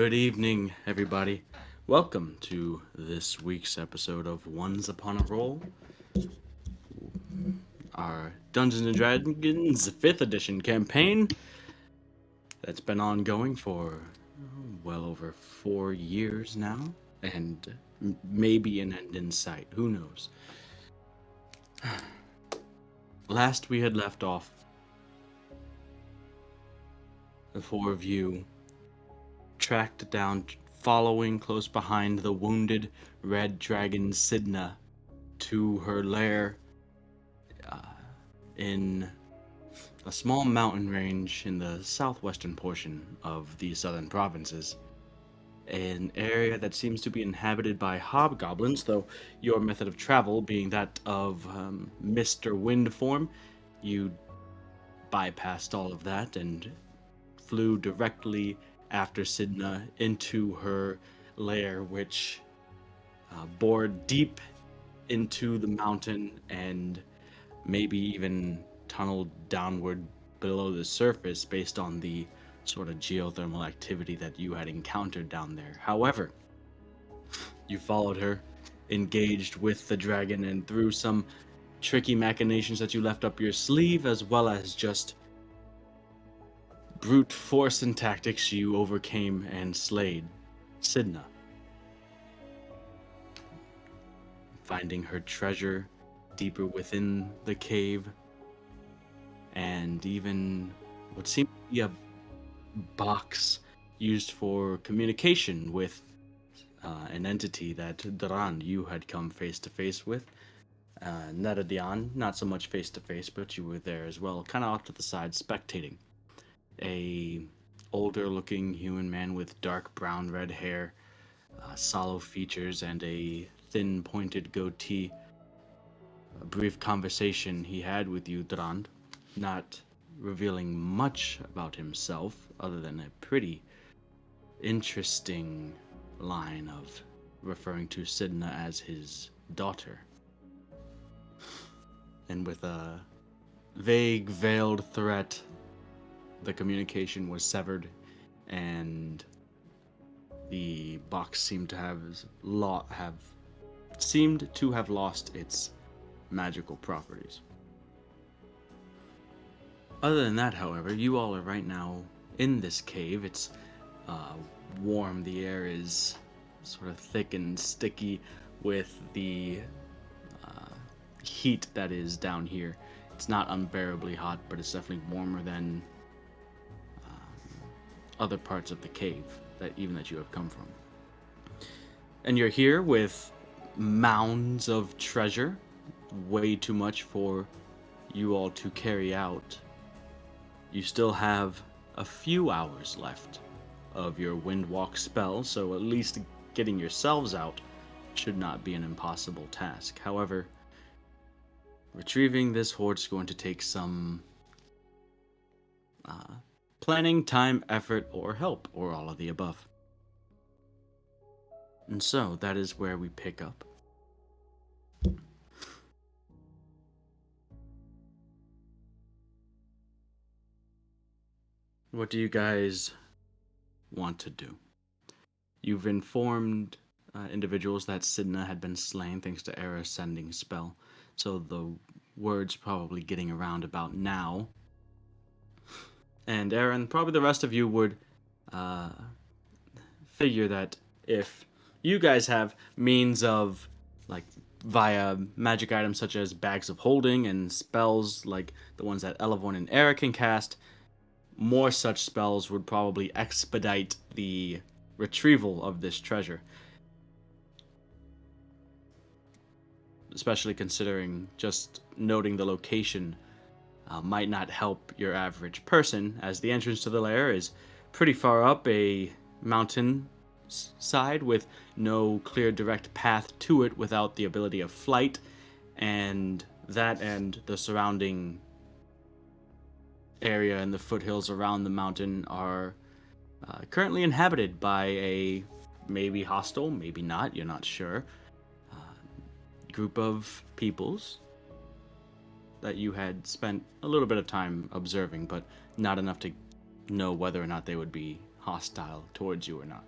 Good evening, everybody. Welcome to this week's episode of Ones Upon a Roll, our Dungeons and Dragons 5th edition campaign that's been ongoing for well over 4 years now, and maybe an end in sight. Who knows? Last we had left off, the four of you tracked down, following close behind the wounded red dragon Sidna to her lair in a small mountain range in the southwestern portion of the southern provinces. An area that seems to be inhabited by hobgoblins, though your method of travel being that of Mr. Wind form, you bypassed all of that and flew directly after Sidna into her lair, which bore deep into the mountain and maybe even tunneled downward below the surface based on the sort of geothermal activity that you had encountered down there. However, you followed her, engaged with the dragon, and through some tricky machinations that you left up your sleeve, as well as just brute force and tactics, you overcame and slayed Sidna, finding her treasure deeper within the cave, and even what seemed to be a box used for communication with an entity that Duran, you had come face to face with. Neradian, not so much face to face, but you were there as well, kind of off to the side, spectating. A older looking human man with dark brown red hair, sallow features, and a thin pointed goatee. A brief conversation he had with you, Durand, not revealing much about himself other than a pretty interesting line of referring to Sidna as his daughter. And with a vague, veiled threat, the communication was severed, and the box seemed to have lost its magical properties. Other than that, however, you all are right now in this cave. It's warm. The air is sort of thick and sticky with the heat that is down here. It's not unbearably hot, but it's definitely warmer than other parts of the cave that you have come from. And you're here with mounds of treasure, way too much for you all to carry out. You still have a few hours left of your Windwalk spell, so at least getting yourselves out should not be an impossible task. However, retrieving this hoard is going to take some planning, time, effort, or help, or all of the above. And so, that is where we pick up. What do you guys want to do? You've informed individuals that Sidna had been slain thanks to Era's sending spell, so the word's probably getting around about now. And Era, and probably the rest of you would figure that if you guys have means of, like, via magic items such as bags of holding and spells like the ones that Elevorn and Era can cast, more such spells would probably expedite the retrieval of this treasure. Especially considering just noting the location might not help your average person, as the entrance to the lair is pretty far up a mountain side with no clear direct path to it without the ability of flight, and that and the surrounding area and the foothills around the mountain are currently inhabited by a maybe hostile, maybe not, you're not sure, group of peoples that you had spent a little bit of time observing, but not enough to know whether or not they would be hostile towards you or not.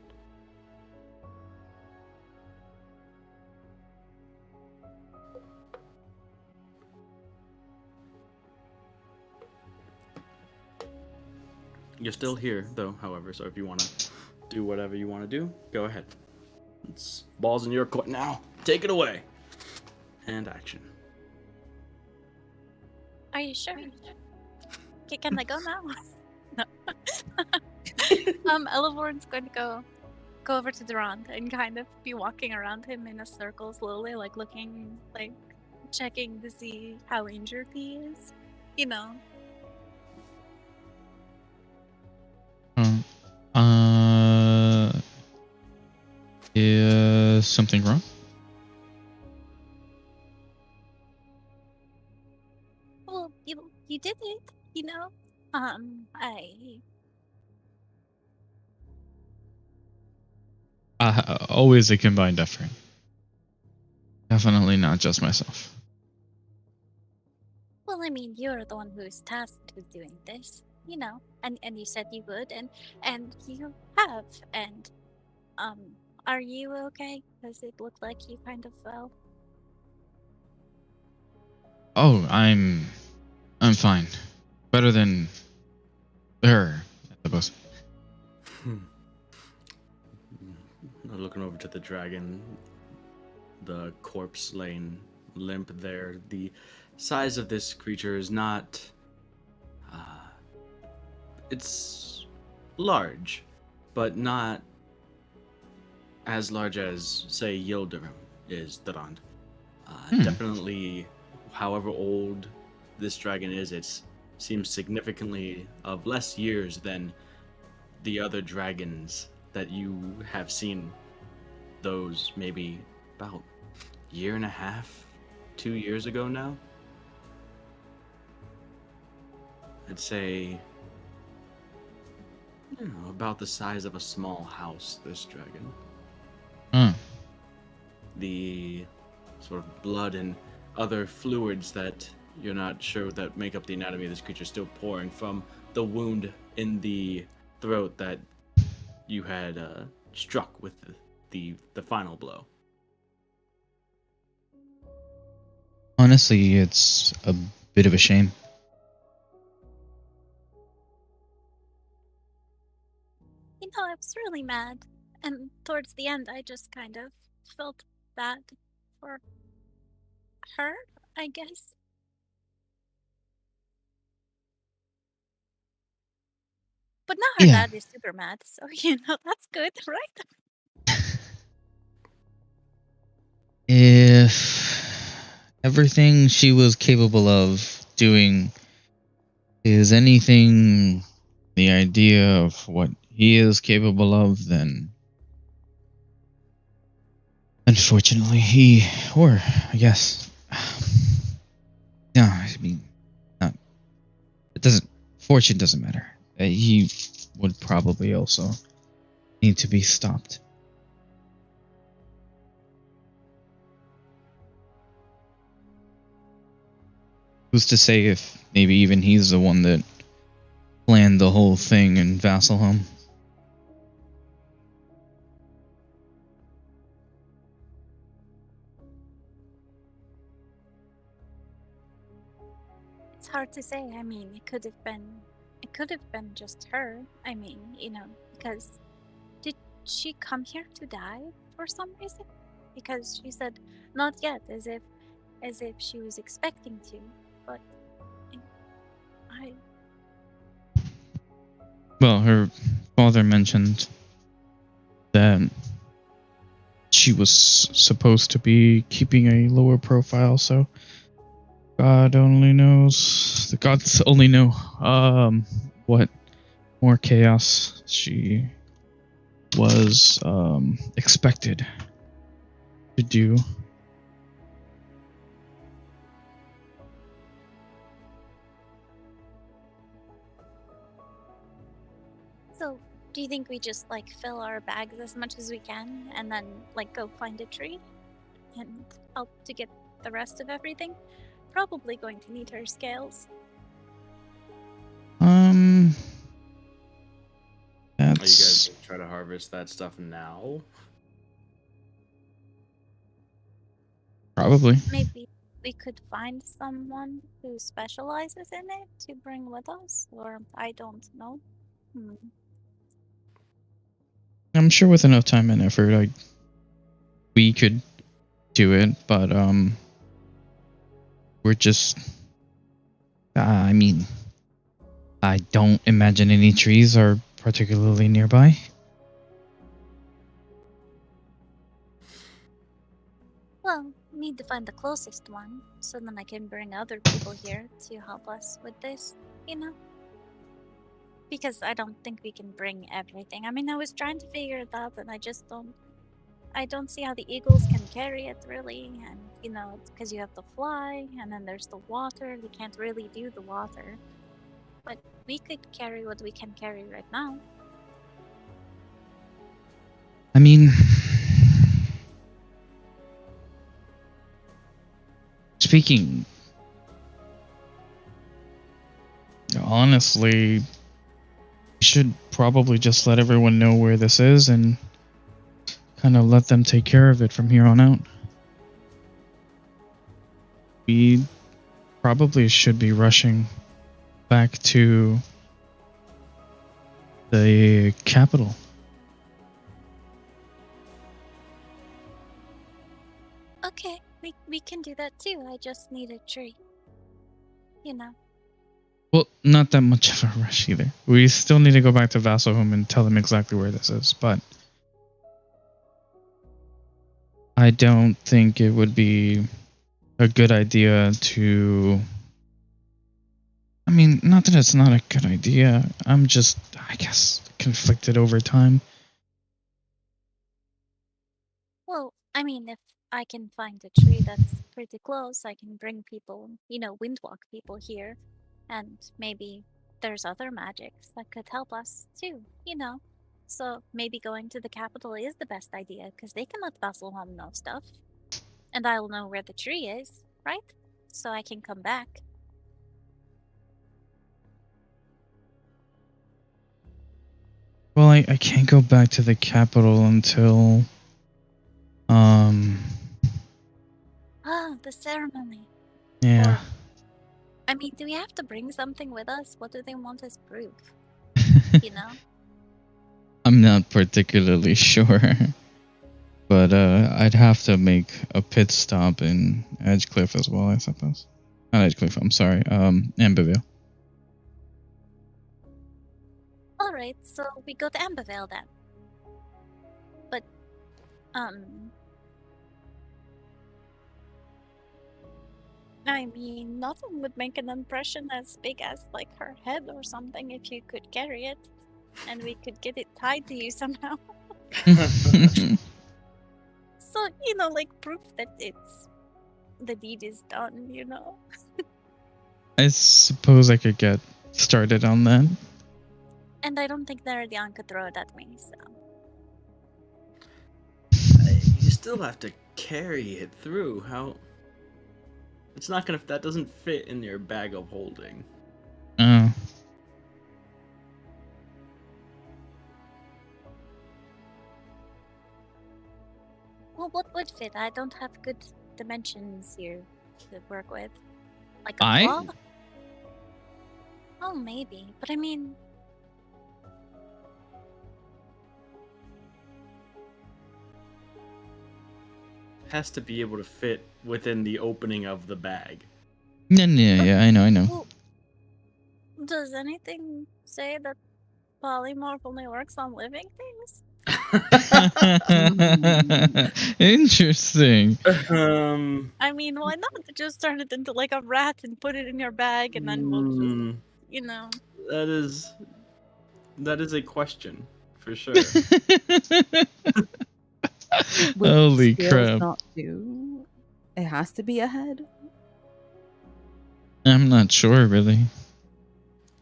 You're still here, though, however, so if you want to do whatever you want to do, go ahead. It's balls in your court now. Take it away. And action. Are you sure? Can I go now? No. Elevorn's going to go over to Durand and kind of be walking around him in a circle slowly, like looking, like checking to see how injured he is. You know. Is something wrong? Well, you did it. You know. I Always a combined effort. Definitely not just myself. Well, I mean, you're the one who's tasked with doing this, you know, and you said you would, and you have, and um, are you okay? Because it looked like you kind of fell. Oh, I'm fine. Better than her, I suppose. Looking over to the dragon, the corpse laying limp there. The size of this creature is not. Uh, it's large, but not as large as, say, Yildirim is, Durand. Definitely, however old this dragon is, it seems significantly of less years than the other dragons that you have seen. Those maybe about year and a half, 2 years ago now. I'd say, about the size of a small house. This dragon. Hmm. The sort of blood and other fluids that you're not sure that make up the anatomy of this creature still pouring from the wound in the throat that you had struck with the final blow. Honestly, it's a bit of a shame. You know, I was really mad, and towards the end, I just kind of felt bad for her, I guess. But now her Yeah. dad is super mad, so you know that's good, right? If everything she was capable of doing is anything the idea of what he is capable of, then unfortunately he, or I guess, no, I mean, not, it doesn't, fortune doesn't matter. He would probably also need to be stopped. Who's to say if maybe even he's the one that planned the whole thing in Vasselholm? It's hard to say. I mean, it could have been just her. I mean, you know, because did she come here to die for some reason? Because she said not yet, as if she was expecting to. But I Well, her father mentioned that she was supposed to be keeping a lower profile, so God only knows. The gods only know what more chaos she was expected to do. so do you think we just like fill our bags as much as we can and then like go find a tree and help to get the rest of everything? Probably going to need her scales. Um, Are you guys that's gonna try to harvest that stuff now? probably. Maybe we could find someone who specializes in it to bring with us, or I don't know. Hmm. I'm sure with enough time and effort, we could do it, but we're just. I mean, I don't imagine any trees are particularly nearby. Well, need to find the closest one, so then I can bring other people here to help us with this, you know? Because I don't think we can bring everything. I mean, I was trying to figure it out, and I don't see how the eagles can carry it really, and because you have to fly, and then there's the water. They can't really do the water, but we could carry what we can carry right now. I mean, speaking honestly, we should probably just let everyone know where this is and kind of let them take care of it from here on out. We probably should be rushing back to the capital. Okay, we can do that too. I just need a tree. You know. Well, not that much of a rush either. We still need to go back to Vasselholm and tell them exactly where this is, but I don't think it would be a good idea to. I mean, not that it's not a good idea. I'm just, I guess, conflicted over time. Well, I mean, if I can find a tree that's pretty close, I can bring people, windwalk people here, and maybe there's other magics that could help us too, So maybe going to the capital is the best idea, because they can let Vasselholm know stuff, and I'll know where the tree is, right? So I can come back. Well, I can't go back to the capital until. Ah, the ceremony. Yeah. Or, I mean, do we have to bring something with us? What do they want as proof? You know? I'm not particularly sure. But I'd have to make a pit stop in Edgecliff as well, I suppose. Not Edgecliff, I'm sorry. Amberville. Alright, so we go to Ambervale then. But, I mean, nothing would make an impression as big as, like, her head or something if you could carry it. And we could get it tied to you somehow. So, like, proof that the deed is done. I suppose I could get started on that. And I don't think Naradion could throw it at me, so. You still have to carry it through. How? It's not gonna. That doesn't fit in your bag of holding. Oh. Well, what would fit? I don't have good dimensions here to work with. Like a I? claw? Oh, maybe. But I mean, Has to be able to fit within the opening of the bag. Yeah, I know. well, does anything say that polymorph only works on living things? Interesting. I mean, why not just turn it into like a rat and put it in your bag, and then we'll just, mm, you know. that is a question for sure. Would Holy scales crap. not do? It has to be a head. I'm not sure, really.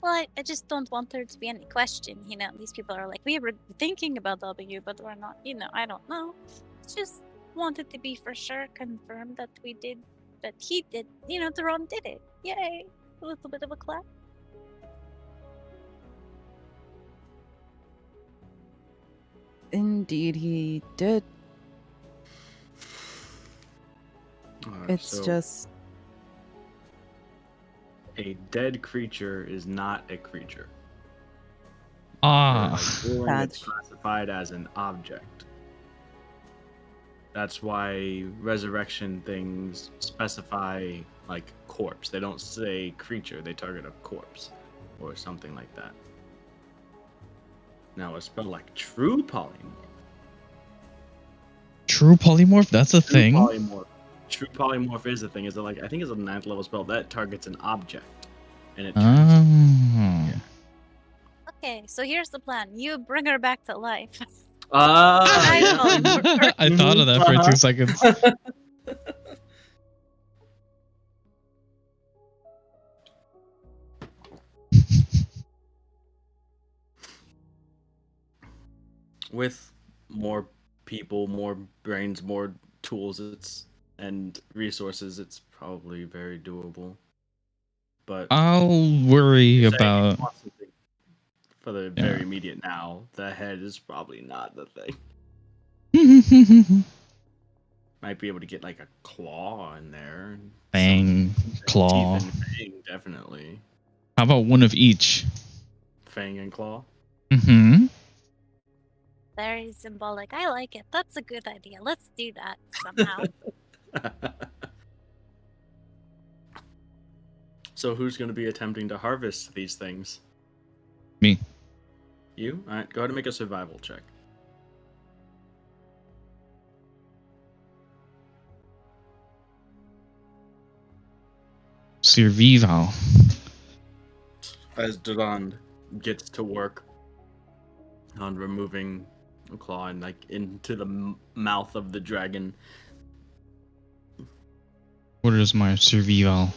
Well, I just don't want there to be any question, These people are like, we were thinking about W, but we're not, I don't know. Just wanted to be for sure confirmed that we did, that he did, Theron did it. Yay! A little bit of a clap. Indeed, he did. It's So just a dead creature is not a creature. For like Ah. dueling, it's That's classified as an object. That's why resurrection things specify like corpse. They don't say creature, they target a corpse or something like that. Now a spell like true polymorph. True polymorph? That's a True thing? polymorph. True polymorph is a thing. Is it like I think it's a 9th level spell that targets an object and it turns it. Oh. Okay, so here's the plan. You bring her back to life. Ah, I yeah. polymorph her. I thought of that for 2 seconds. With more people, more brains, more tools, and resources, it's probably very doable. But I'll worry you're saying if you about. want something for the Yeah. very immediate now, the head is probably not the thing. Might be able to get like a claw in there, Fang, teeth claw. and fang, definitely. How about one of each? Fang and claw. Mm-hmm. Very symbolic. I like it. That's a good idea. Let's do that somehow. So who's going to be attempting to harvest these things? Me. You? All right, go ahead and make a survival check. Survival. As Durand gets to work on removing a claw and like into the mouth of the dragon. What is my survival?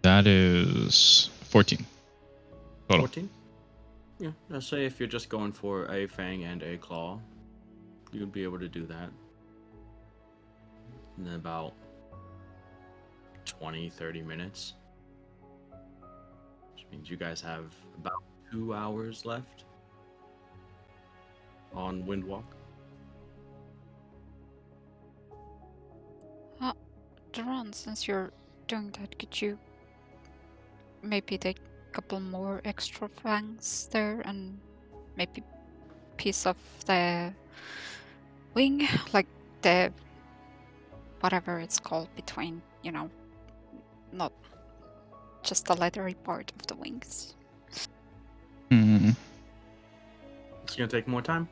That is 14. Total. 14? Yeah, let's say if you're just going for a fang and a claw, you'd be able to do that in about 20-30 minutes. Which means you guys have about 2 hours left on Windwalk. Duran, since you're doing that, could you maybe take a couple more extra fangs there and maybe piece of the wing, like the whatever it's called between, not just the leathery part of the wings. It's gonna take more time.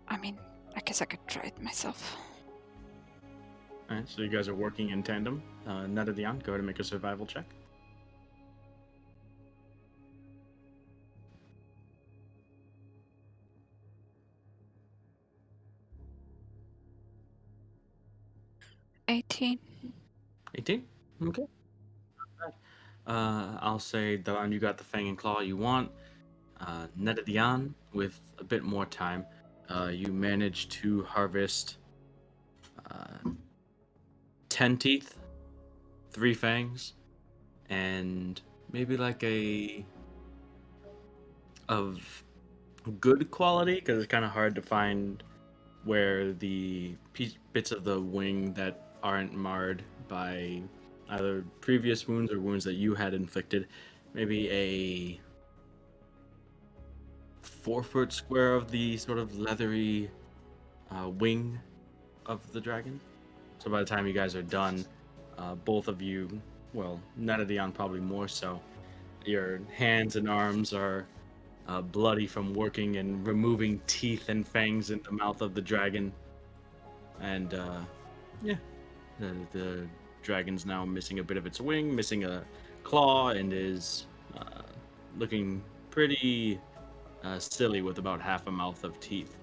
I mean, I guess I could try it myself. Alright, so you guys are working in tandem. Netadian, go ahead and make a survival check. $18. 18? Okay. I'll say, Dalan, you got the Fang and Claw you want. Netadian, with a bit more time, you managed to harvest 10 teeth, 3 fangs, and maybe like a of good quality, because it's kind of hard to find where the bits of the wing that aren't marred by either previous wounds or wounds that you had inflicted. Maybe a 4-foot square of the sort of leathery wing of the dragon. So by the time you guys are done, both of you, well, Netadion probably more so, your hands and arms are bloody from working and removing teeth and fangs in the mouth of the dragon. And yeah, the dragon's now missing a bit of its wing, missing a claw, and is looking pretty silly with about half a mouth of teeth.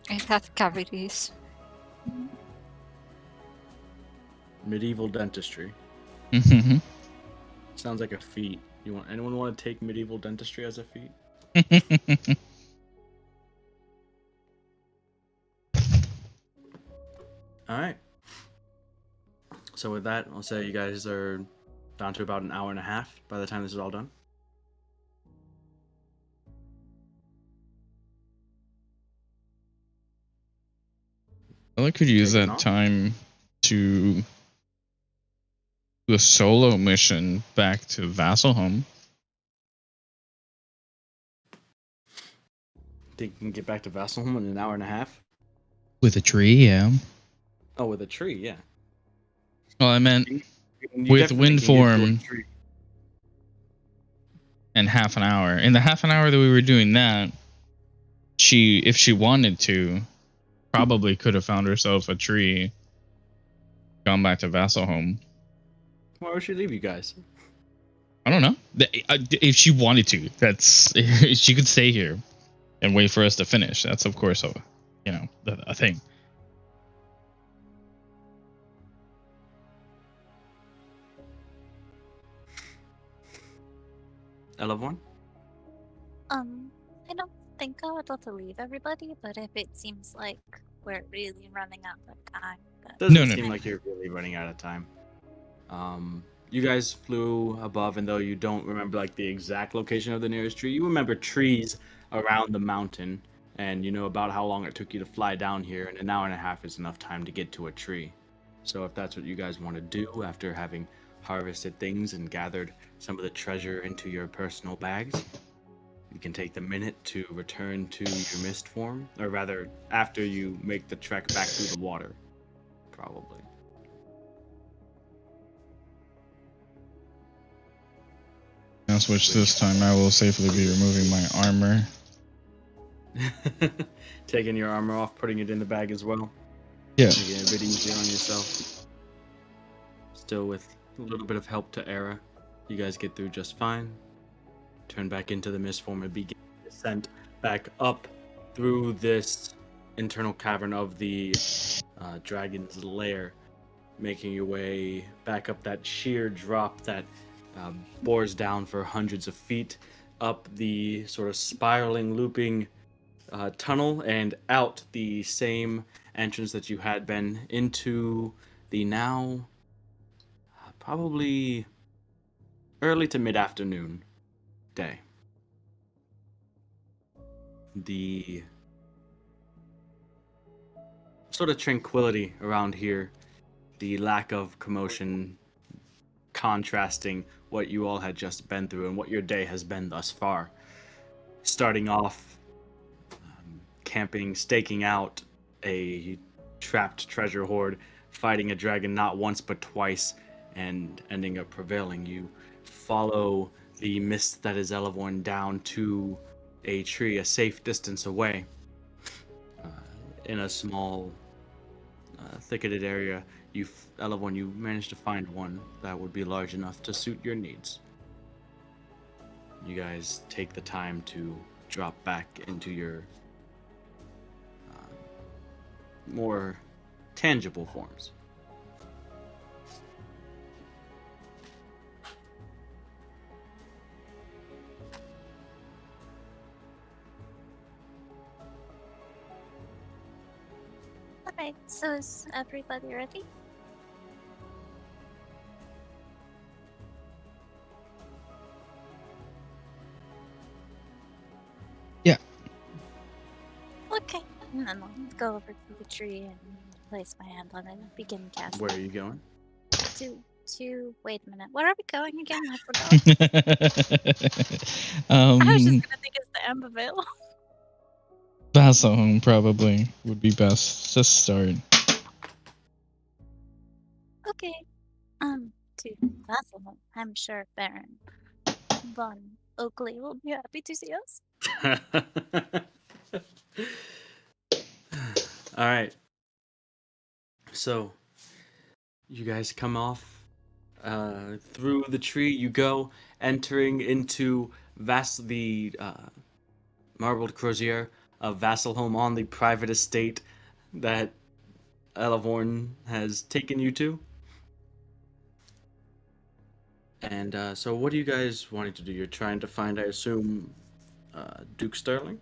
It had cavities. Medieval dentistry. Sounds like a feat. Anyone want to take medieval dentistry as a feat? All right. So with that, I'll say you guys are down to about an hour and a half by the time this is all done. I could use Taking that off? time to do a solo mission back to Vasselholm. Think you can get back to Vasselholm in an hour and a half? With a tree, yeah. Oh, with a tree, yeah. Well, I meant You with definitely wind can get to a form tree. in half an hour. In the half an hour that we were doing that, if she wanted to, probably could have found herself a tree, gone back to Vasselholm. Why would she leave you guys? I don't know. If she wanted to, she could stay here and wait for us to finish. That's of course a thing. Elevorn? I don't think I would love to leave everybody, but if it seems like we're really running out of time, but Doesn't No. seem like you're really running out of time. You guys flew above, and though you don't remember like the exact location of the nearest tree, you remember trees around the mountain, and you know about how long it took you to fly down here, and an hour and a half is enough time to get to a tree. So if that's what you guys want to do after having harvested things and gathered some of the treasure into your personal bags, you can take the minute to return to your mist form, or rather, after you make the trek back through the water, probably. That's which this time I will safely be removing my armor. Taking your armor off, putting it in the bag as well. Yeah. Making it a bit easier on yourself. Still with a little bit of help to Era, you guys get through just fine. Turn back into the mist form and begin the descent back up through this internal cavern of the dragon's lair, making your way back up that sheer drop that bores down for hundreds of feet, up the sort of spiraling, looping tunnel, and out the same entrance that you had been into the now probably early to mid-afternoon day. The sort of tranquility around here, the lack of commotion contrasting what you all had just been through and what your day has been thus far. Starting off camping, staking out a trapped treasure hoard, fighting a dragon not once but twice, and ending up prevailing. You follow the mist that is Elevorn down to a tree a safe distance away. In a small, thicketed area, Elevorn, you managed to find one that would be large enough to suit your needs. You guys take the time to drop back into your more tangible forms. alright, so is everybody ready? Yeah. Okay, and then I'll go over to the tree and place my hand on it and begin casting. Where are you going? Wait a minute. Where are we going again? I forgot. I was just gonna think it's the Ambivale. Vasselholm probably would be best to start. Okay. To Vasselholm. I'm sure Baron Von Oakley will be happy to see us. All right. So, you guys come off through the tree. You go, entering into the marbled crozier of Vasselholm on the private estate that Elevorn has taken you to. And so, what are you guys wanting to do? You're trying to find, I assume, Duke Sterling?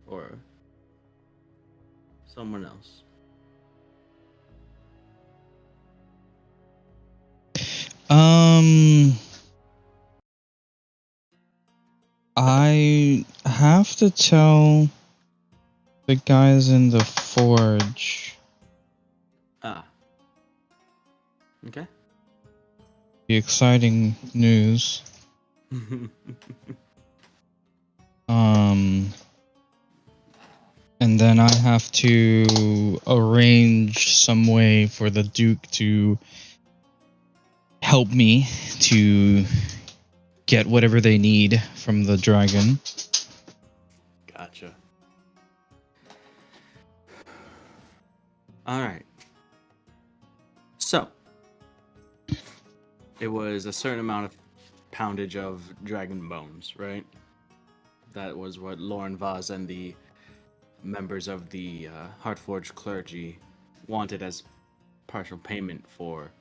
Or someone else? I have to tell the guys in the forge. Okay. The exciting news. And then I have to arrange some way for the Duke to help me to get whatever they need from the dragon. Gotcha. All right. So, it was a certain amount of poundage of dragon bones, right? That was what Lauren Vaz and the members of the Heartforged clergy wanted as partial payment for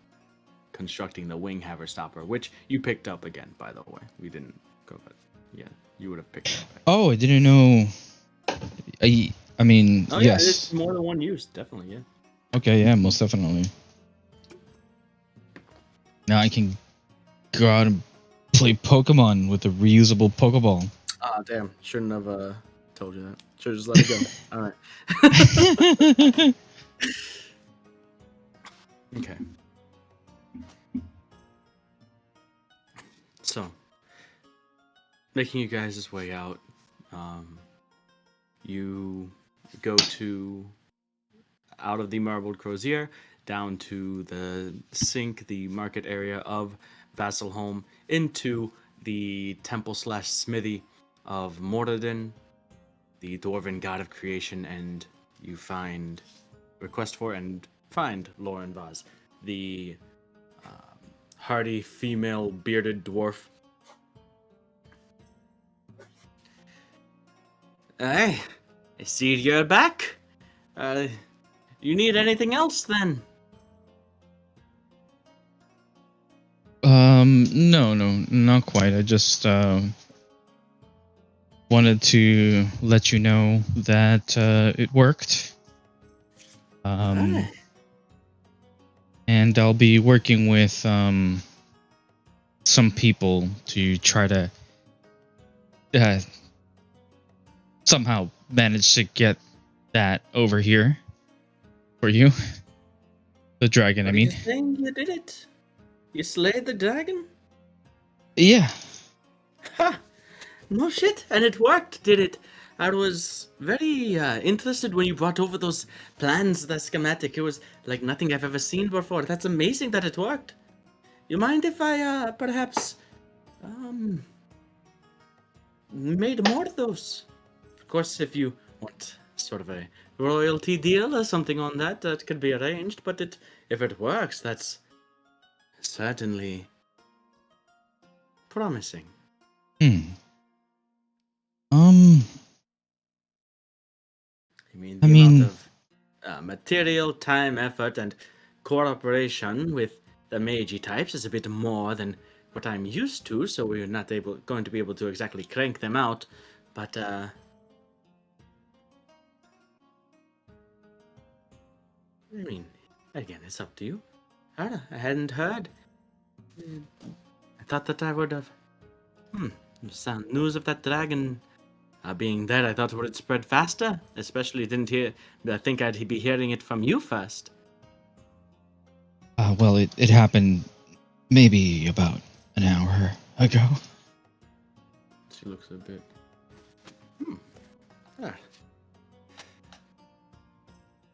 constructing the wing haver stopper, which you picked up again, by the way. We didn't go, but yeah, you would have picked it up. Oh, I didn't know. I mean, Oh yes. yeah, it's more than one use, definitely. Yeah. Okay, yeah, most definitely. Now I can go out and play Pokemon with a reusable Pokeball. Ah, damn! Shouldn't have told you that. Should have just let it go. All right. Okay. So, making you guys' way out, you go out of the Marbled Crozier down to the sink, the market area of Vasselholm, into the temple/smithy of Mordadin, the dwarven god of creation, and you request for and find Lauren Vaz, the hardy female bearded dwarf. Hey, I see you're back. You need anything else then? No, not quite. I just wanted to let you know that it worked. Aye. And I'll be working with some people to try to somehow manage to get that over here for you. The dragon, I What are mean. you saying you did it? You slayed the dragon? Yeah. Ha! No shit, and it worked, did it? I was very interested when you brought over those plans, the schematic. It was like nothing I've ever seen before. That's amazing that it worked. You mind if I perhaps made more of those? Of course, if you want sort of a royalty deal or something on that, that could be arranged. But if it works, that's certainly promising. I mean, the amount of material, time, effort, and cooperation with the Meiji types is a bit more than what I'm used to, so we're not going to be able to exactly crank them out. But I mean, again, it's up to you. I hadn't heard. I thought that I would have. Sound news of that dragon being dead. I thought it would spread faster. Especially didn't hear. I think I'd be hearing it from you first. Well, it happened maybe about an hour ago. She looks a bit.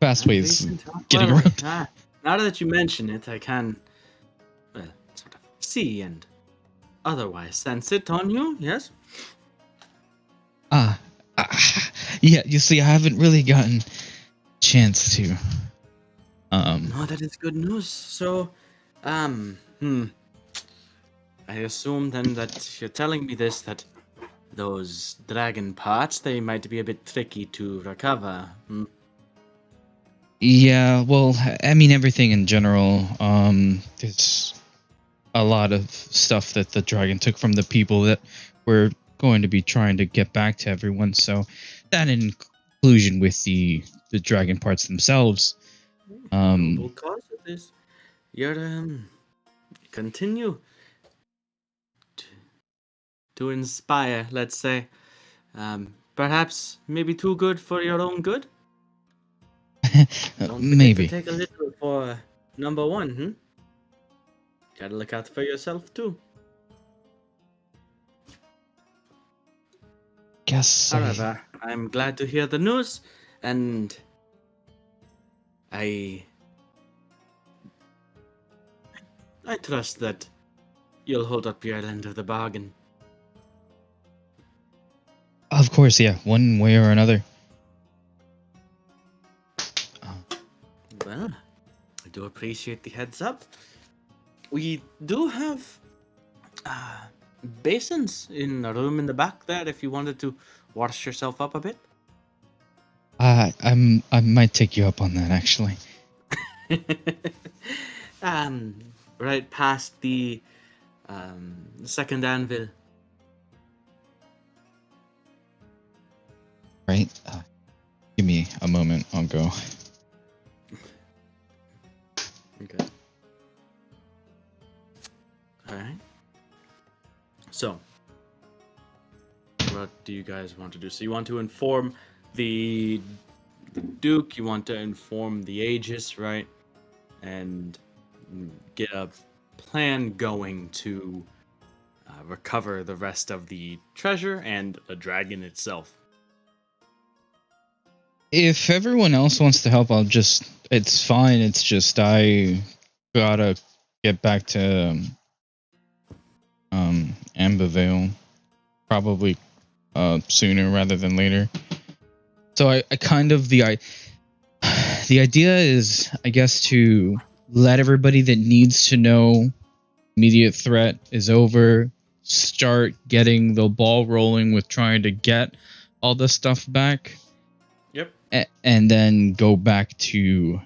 Fast ways getting Well, around. now that you mention it, I can, sort of see and otherwise sense it on you, yes? Yeah, you see, I haven't really gotten chance to. No, that is good news. So, I assume then that you're telling me this, that those dragon parts, they might be a bit tricky to recover. Yeah, well, I mean, everything in general. There's a lot of stuff that the dragon took from the people that we're going to be trying to get back to everyone. So that in conclusion with the dragon parts themselves. Noble cause of this. You're, continue to inspire, let's say. Perhaps maybe too good for your own good? Don't forget Maybe. to take a little for number one, Gotta look out for yourself too. Guess However, I'm glad to hear the news, and I trust that you'll hold up your end of the bargain. of course, yeah, one way or another. Well, I do appreciate the heads up. We do have basins in a room in the back there if you wanted to wash yourself up a bit. I might take you up on that actually. um, right past the second anvil. Right? Give me a moment. I'll go. Okay. All right. So, what do you guys want to do? So you want to inform the Duke, you want to inform the Aegis, right? And get a plan going to recover the rest of the treasure and the dragon itself. If everyone else wants to help, I'll just. It's fine. It's just I gotta get back to Ambervale probably sooner rather than later. So I kind of the idea is, I guess, to let everybody that needs to know immediate threat is over, start getting the ball rolling with trying to get all the stuff back. Yep. And then go back to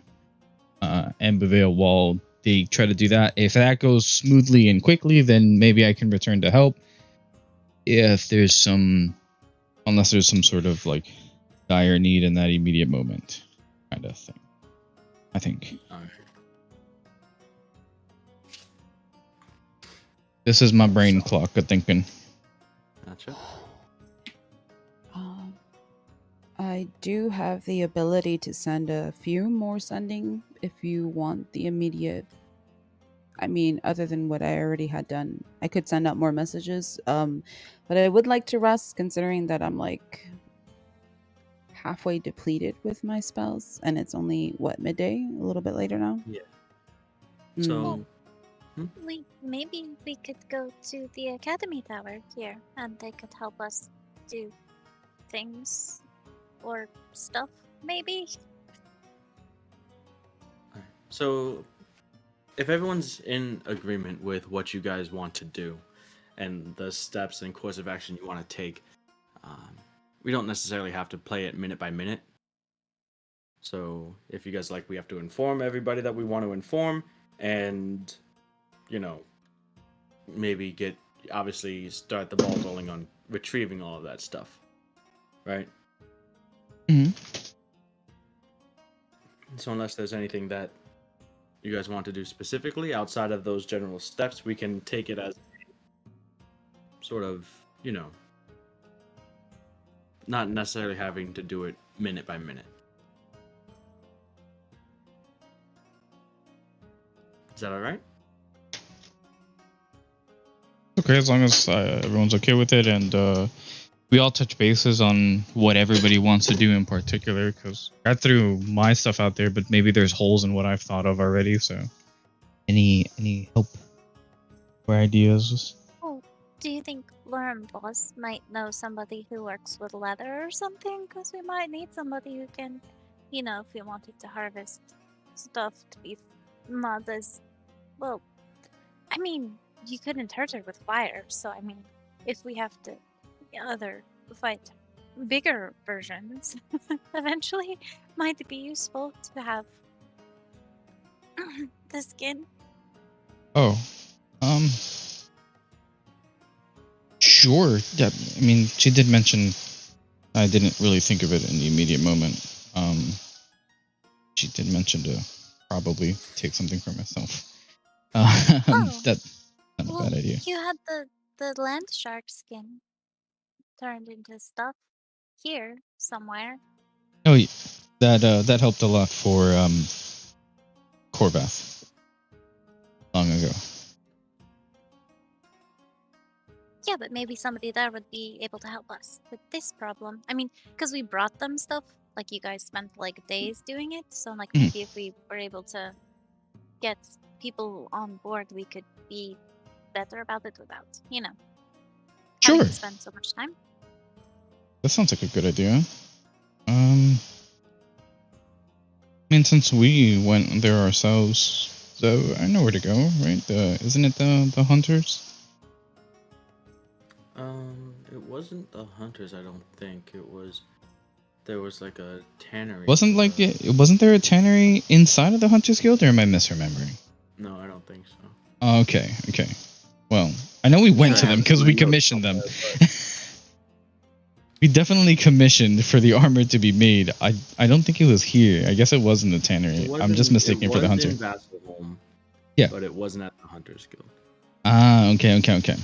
Ambervale while they try to do that. If that goes smoothly and quickly, then maybe I can return to help. If there's unless there's some sort of like dire need in that immediate moment, kind of thing. I think. This is my brain clock of thinking. Gotcha. I do have the ability to send a few more sending if you want the immediate. I mean, other than what I already had done, I could send out more messages. But I would like to rest, considering that I'm like halfway depleted with my spells, and it's only midday, a little bit later now. Yeah. Mm. So, Maybe we could go to the Academy Tower here, and they could help us do things or stuff, maybe. so if everyone's in agreement with what you guys want to do and the steps and course of action you want to take, we don't necessarily have to play it minute by minute. So if you guys like, we have to inform everybody that we want to inform, and maybe obviously start the ball rolling on retrieving all of that stuff, right? Mm-hmm. So unless there's anything that you guys want to do specifically outside of those general steps, we can take it as sort of, not necessarily having to do it minute by minute. Is that all right? Okay, as long as everyone's okay with it, and we all touch bases on what everybody wants to do in particular, because I threw my stuff out there, but maybe there's holes in what I've thought of already. So, any help or ideas? Oh, do you think Lauren Boss might know somebody who works with leather or something? Because we might need somebody who can, if we wanted to harvest stuff to be not as well. I mean, you couldn't hurt her with fire, so I mean, if we have to fight bigger versions, eventually might be useful to have the skin. Oh, sure. Yeah, I mean, she did mention. I didn't really think of it in the immediate moment. She did mention to probably take something for myself. That's not a bad idea. You had the land shark skin turned into stuff here somewhere. Oh, that helped a lot for Corvath long ago. Yeah, but maybe somebody there would be able to help us with this problem. I mean, because we brought them stuff, like you guys spent like days doing it. So like Mhm. maybe if we were able to get people on board, we could be better about it without, having Sure, to spend so much time. that sounds like a good idea. I mean, since we went there ourselves, so I know where to go, right? Isn't it the hunters? It wasn't the hunters. I don't think it was. There was like a tannery. Wasn't there a tannery inside of the Hunters Guild, or am I misremembering? No, I don't think so. Oh, okay. Well, I know we went to Yeah. them because we commissioned them. We definitely commissioned for the armor to be made. I don't think it was here. I guess it was in the tannery. I'm just mistaken for the hunter. It was in Vasselholm. Yeah. But it wasn't at the Hunters Guild. Ah, okay.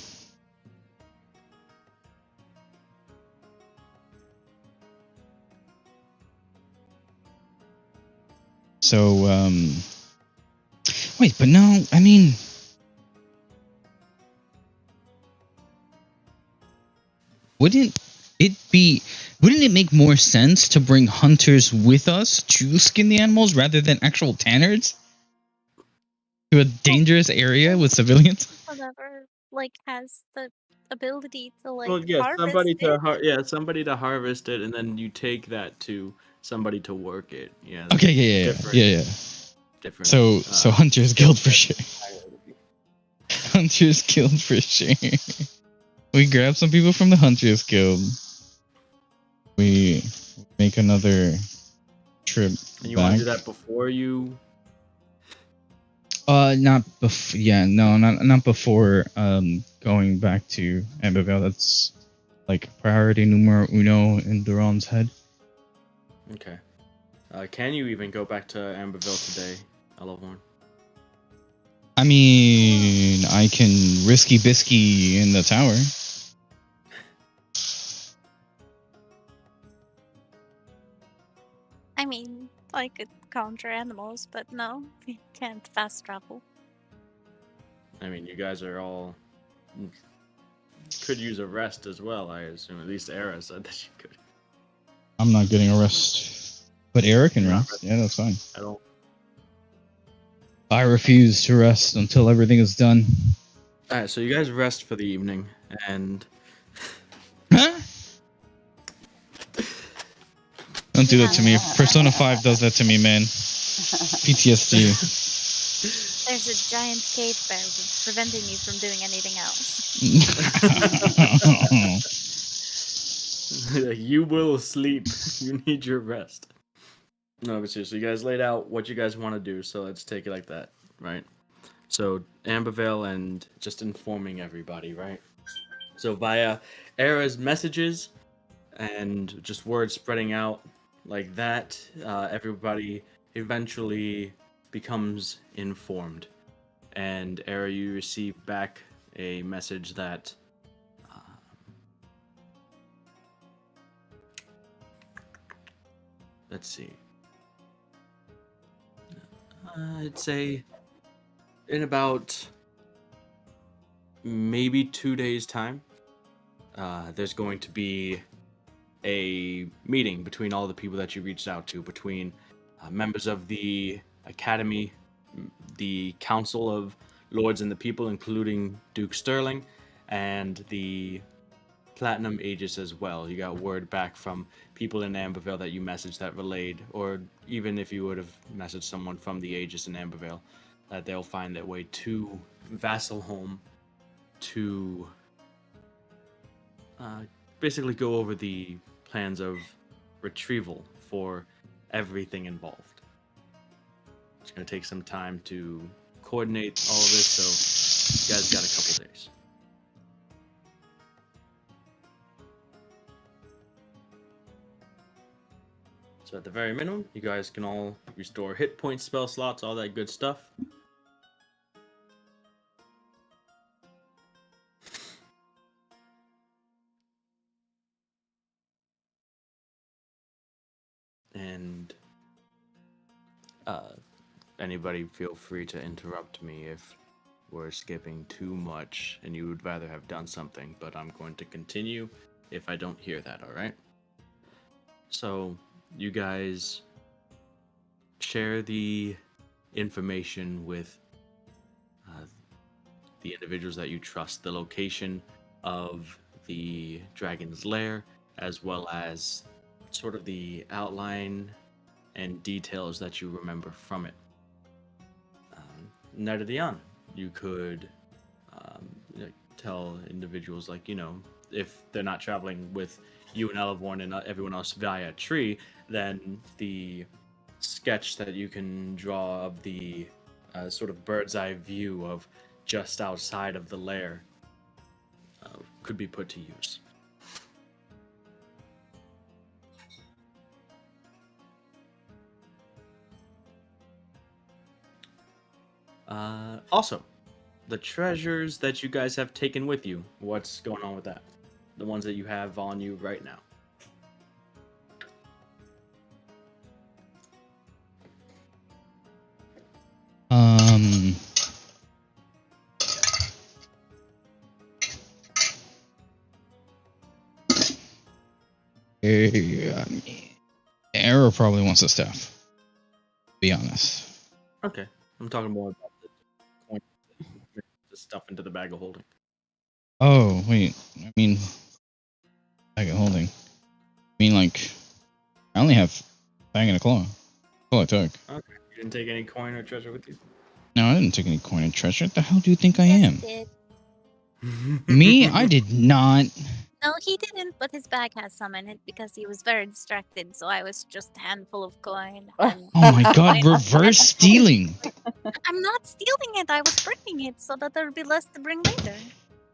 So, wait, but no, I mean, wouldn't it make more sense to bring hunters with us to skin the animals rather than actual tanners to a dangerous area with civilians? Whatever, like, has the ability to, like, Well, yeah, harvest it. somebody to harvest it, and then you take that to somebody to work it. Yeah. Okay, Different. yeah. Different. So Hunters Guild for sure. entirely. Hunters Guild for sure. We grab some people from the Hunters Guild. We make another trip And you back. want to do that before you? Not before. Yeah, no, not before. Going back to Ambervale. That's like priority numero uno in Duran's head. Okay. Can you even go back to Amberville today, Elohorn? I mean, I can risky bisky in the tower. I mean, I could counter animals, but no, we can't fast travel. I mean, you guys are all could use a rest as well. I assume at least Era said that you could. I'm not getting a rest, but Eric can You're not rest. Yeah, that's fine. at all. I refuse to rest until everything is done. All right, so you guys rest for the evening, and Huh? Don't do that to me. Persona 5 does that to me, man. PTSD. There's a giant cave bear preventing you from doing anything else. you will sleep. You need your rest. No, but seriously, you guys laid out what you guys want to do, so let's take it like that, right? So Ambervale and just informing everybody, right? So via Era's messages and just word spreading out like that, everybody eventually becomes informed. And Era, you receive back a message that let's see. I'd say in about maybe 2 days' time, there's going to be a meeting between all the people that you reached out to, between members of the Academy, the Council of Lords and the People, including Duke Sterling, and the Platinum Aegis as well. You got word back from people in Ambervale that you messaged that relayed, or even if you would have messaged someone from the Aegis in Ambervale, that they'll find their way to Vasselholm to basically go over the plans of retrieval for everything involved. It's going to take some time to coordinate all of this, so you guys got a couple days. So at the very minimum, you guys can all restore hit points, spell slots, all that good stuff. And anybody feel free to interrupt me if we're skipping too much and you would rather have done something, but I'm going to continue if I don't hear that, alright? So, you guys share the information with the individuals that you trust, the location of the dragon's lair, as well as sort of the outline and details that you remember from it. Night of the On, you could tell individuals, like, if they're not traveling with you and Elevorn and everyone else via a tree, then the sketch that you can draw of the sort of bird's eye view of just outside of the lair could be put to use. Also, the treasures that you guys have taken with you, what's going on with that? The ones that you have on you right now. Arrow probably wants the stuff. To be honest. Okay, I'm talking more about the coin, the stuff into the bag of holding. Oh wait, I mean, bag of holding. I mean, like, I only have bag and a claw. That's all I took. Okay, you didn't take any coin or treasure with you? No, I didn't take any coin and treasure. What the hell do you think I Yes, am? he did. Me? I did not. No, he didn't, but his bag has some in it because he was very distracted, so I was just a handful of coin. And Oh my god, reverse stealing. I'm not stealing it, I was bringing it so that there'll be less to bring later.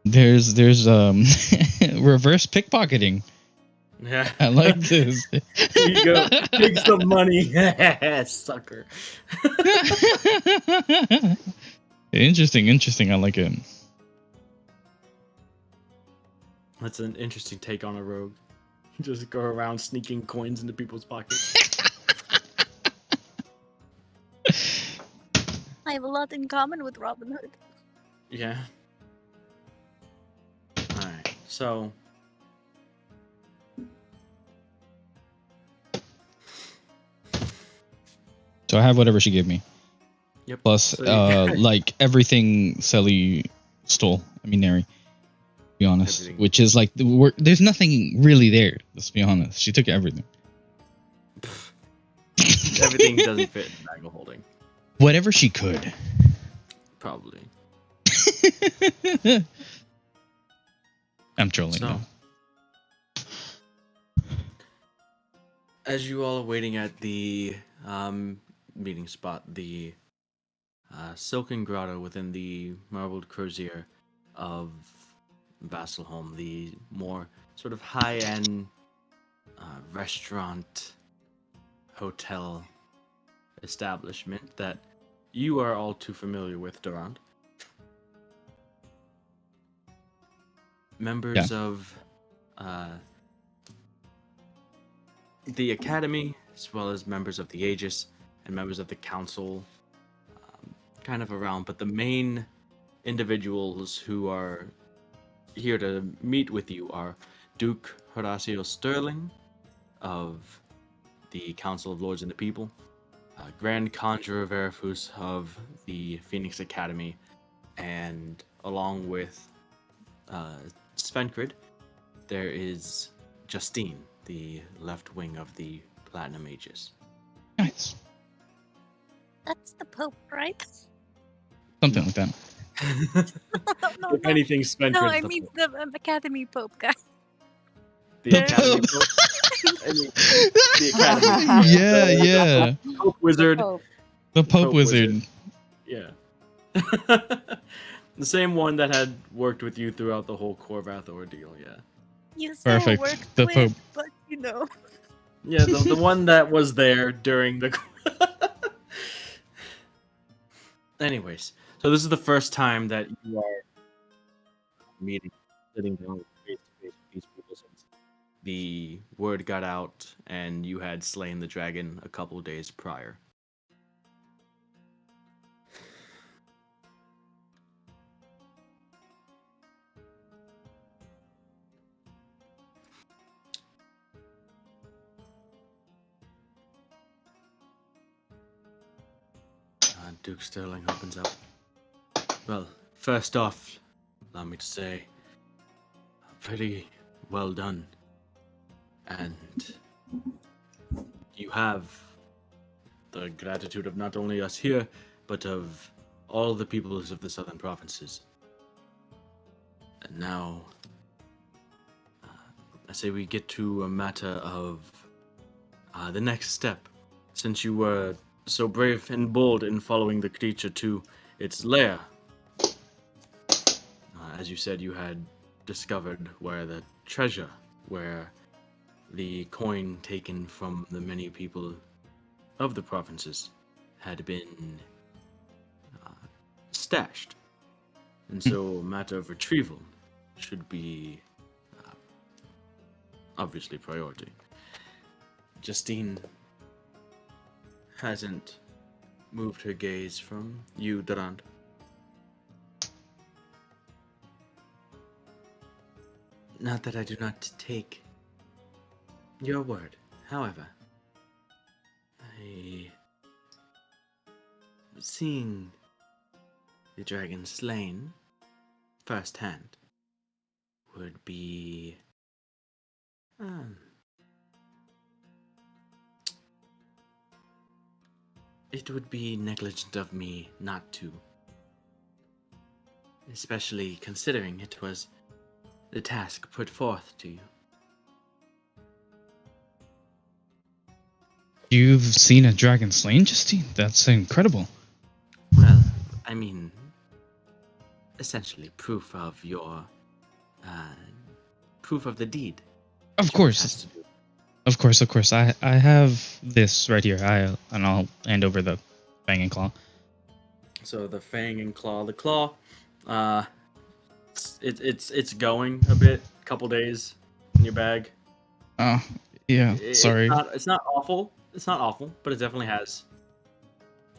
There's reverse pickpocketing. Yeah. I like this. Here you go. Take some money. Sucker. Interesting. I like it. That's an interesting take on a rogue. Just go around sneaking coins into people's pockets. I have a lot in common with Robin Hood. Yeah. Alright, so So I have whatever she gave me. yep. Plus, So like everything Cele stole. I mean, Neri. To be honest, Everything. which is like there's nothing really there. Let's be honest. She took everything. Everything doesn't fit in the bag of holding. Whatever she could. Probably. I'm trolling. So, though. as you all are waiting at the meeting spot, the silken grotto within the marbled crozier of Vasselholm, the more sort of high-end restaurant, hotel establishment that you are all too familiar with, Durand. Members of the Academy, as well as members of the Aegis and members of the Council, kind of around, but the main individuals who are here to meet with you are Duke Horacio Sterling of the Council of Lords and the People, Grand Conjurer Verifus of the Phoenix Academy, and along with Svenkrid, there is Justine, the left wing of the Platinum Aegis. Nice. That's the Pope, right? Something like that. No, If anything, Svenkrid's no, I the mean Pope. the Academy Pope guy. The Academy Pope. I mean, the Academy. Yeah. Pope Wizard. The Pope Wizard. Yeah. The same one that had worked with you throughout the whole Corvath ordeal, yeah. You say Perfect. worked The with, Pope. but you know. Yeah, the one that was there during the... Anyways, so this is the first time that you are meeting, sitting down face-to-face with these people since the word got out and you had slain the dragon a couple days prior. Duke Sterling opens up. Well, first off, allow me to say, pretty well done. And you have the gratitude of not only us here, but of all the peoples of the southern provinces. And now, I say we get to a matter of the next step. Since you were so brave and bold in following the creature to its lair, as you said, you had discovered where the treasure, where the coin taken from the many people of the provinces had been stashed. And so a matter of retrieval should be obviously priority. Justine hasn't moved her gaze from you, Durand. Not that I do not take your word, however, seeing the dragon slain firsthand would be it would be negligent of me not to, especially considering it was the task put forth to you. You've seen a dragon slain, Justine? That's incredible. Well, I mean, essentially proof of your proof of the deed. Of course. Of course. I have this right here. And I'll hand over the Fang and Claw. So the Fang and Claw, the Claw, it's going a bit, couple days in your bag. Oh, yeah. Sorry. It's not awful. It's not awful, but it definitely has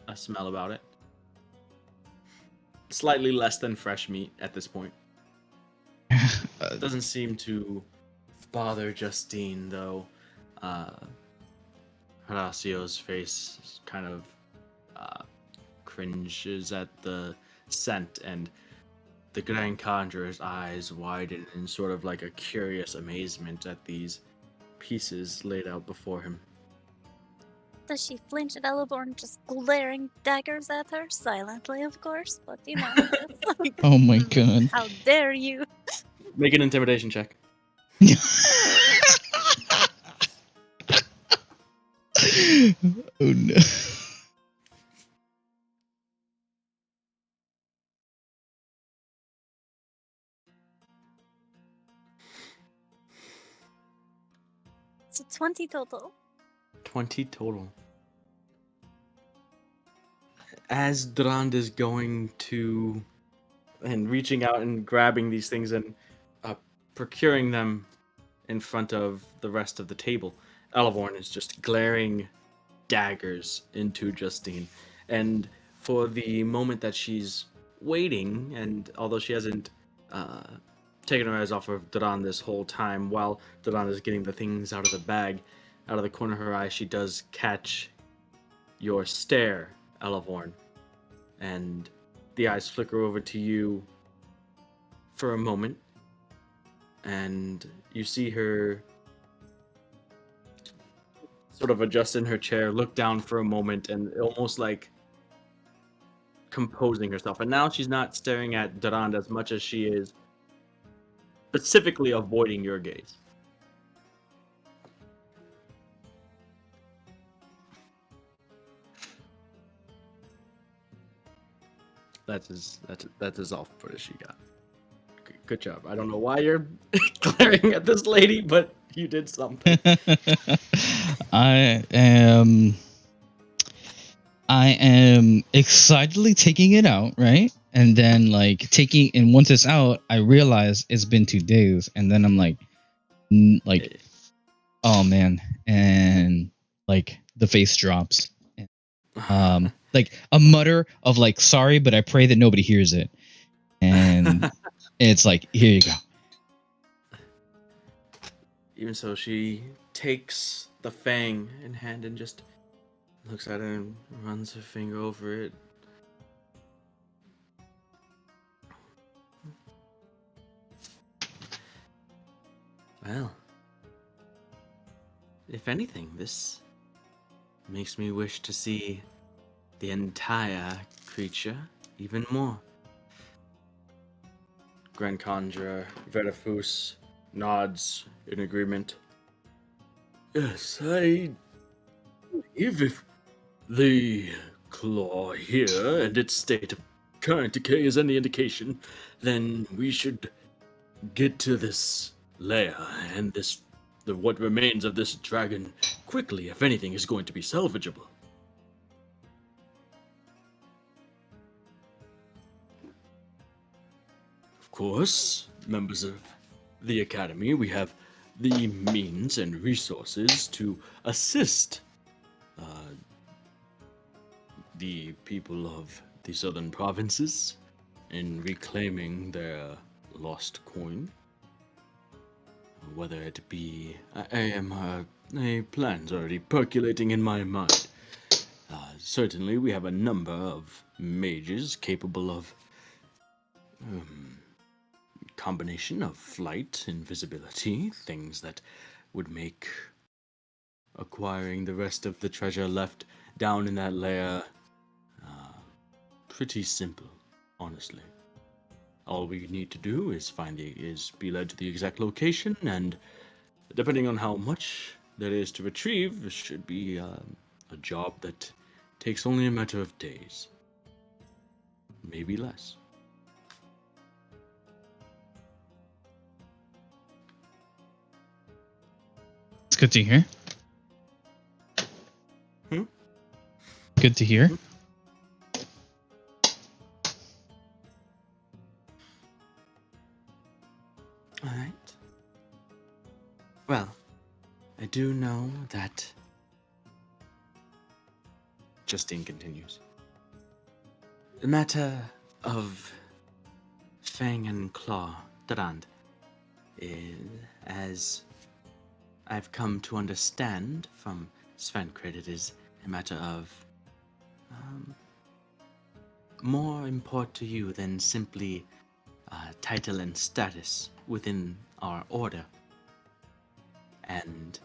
a smell about it. Slightly less than fresh meat at this point. Doesn't seem to bother Justine, though. Horacio's face kind of cringes at the scent, and the Grand Conjurer's eyes widen in sort of like a curious amazement at these pieces laid out before him. Does she flinch at Eleborn, just glaring daggers at her? Silently, of course, but you know. It's like, Oh my god. how dare you? Make an intimidation check. Oh no. It's a 20 total. 20 total. As Durand is going to and reaching out and grabbing these things and procuring them in front of the rest of the table, Elevorn is just glaring daggers into Justine. And for the moment that she's waiting, and although she hasn't taken her eyes off of Durand this whole time, while Durand is getting the things out of the bag, out of the corner of her eye, she does catch your stare, Elevorn. And the eyes flicker over to you for a moment, and you see her sort of adjust in her chair, look down for a moment, and almost like composing herself. And now she's not staring at Durand as much as she is specifically avoiding your gaze. That's as off-put as she got. Good job. I don't know why you're glaring at this lady, but you did something. I am excitedly taking it out, right? And then and once it's out, I realize it's been 2 days, and then I'm like, oh man, and the face drops. Like a mutter of sorry, but I pray that nobody hears it. And it's like, here you go. Even so, she takes the fang in hand and just looks at it and runs her finger over it. Well, if anything, this makes me wish to see the entire creature even more. Grand Conjurer Vertifus nods in agreement. Yes, I believe if the claw here and its state of current decay is any indication, then we should get to this lair and what remains of this dragon quickly if anything is going to be salvageable. Of course, members of the Academy, we have the means and resources to assist uh, the people of the southern provinces in reclaiming their lost coin. Whether it be, I am a plan's already percolating in my mind. Certainly, we have a number of mages capable of combination of flight, invisibility, things that would make acquiring the rest of the treasure left down in that lair pretty simple, honestly. All we need to do is be led to the exact location, and depending on how much there is to retrieve, it should be a job that takes only a matter of days, maybe less. It's good to hear. Hmm? Good to hear. All right. Well, I do know that. Justine continues. The matter of Fang and Claw, Durand, is, as I've come to understand from Svenkrid, it is a matter of more import to you than simply title and status within our order. And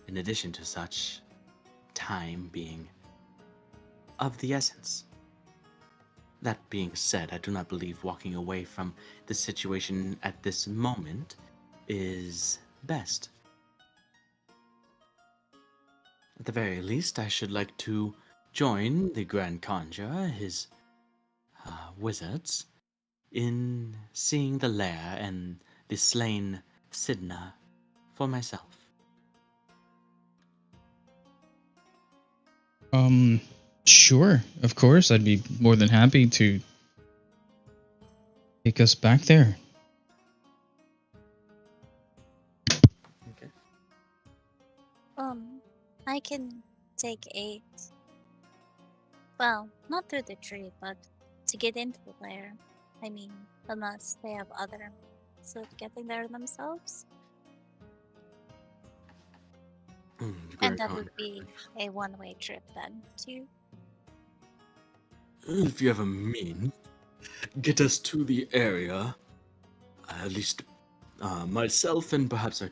in addition to such, time being of the essence. That being said, I do not believe walking away from the situation at this moment is best. At the very least, I should like to join the Grand Conjurer, his wizards, in seeing the lair and the slain Sidna for myself. Sure, of course. I'd be more than happy to take us back there. Okay. I can take 8. Well, not through the tree, but to get into the lair. I mean, unless they have other means of getting there themselves. The And Grand that would Conjurer. be a one-way trip then, too. If you have a means, get us to the area. At least myself and perhaps a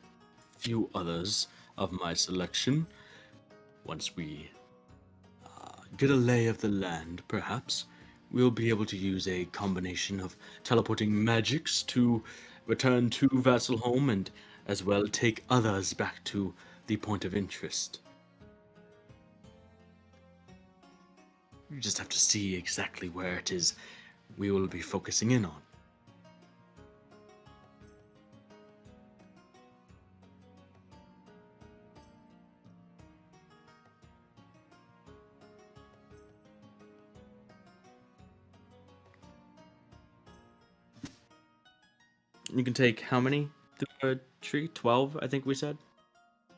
few others of my selection. Once we get a lay of the land, perhaps, we'll be able to use a combination of teleporting magics to return to Vasselholm and as well take others back to the point of interest. You just have to see exactly where it is we will be focusing in on. You can take how many through a tree? 12, I think we said.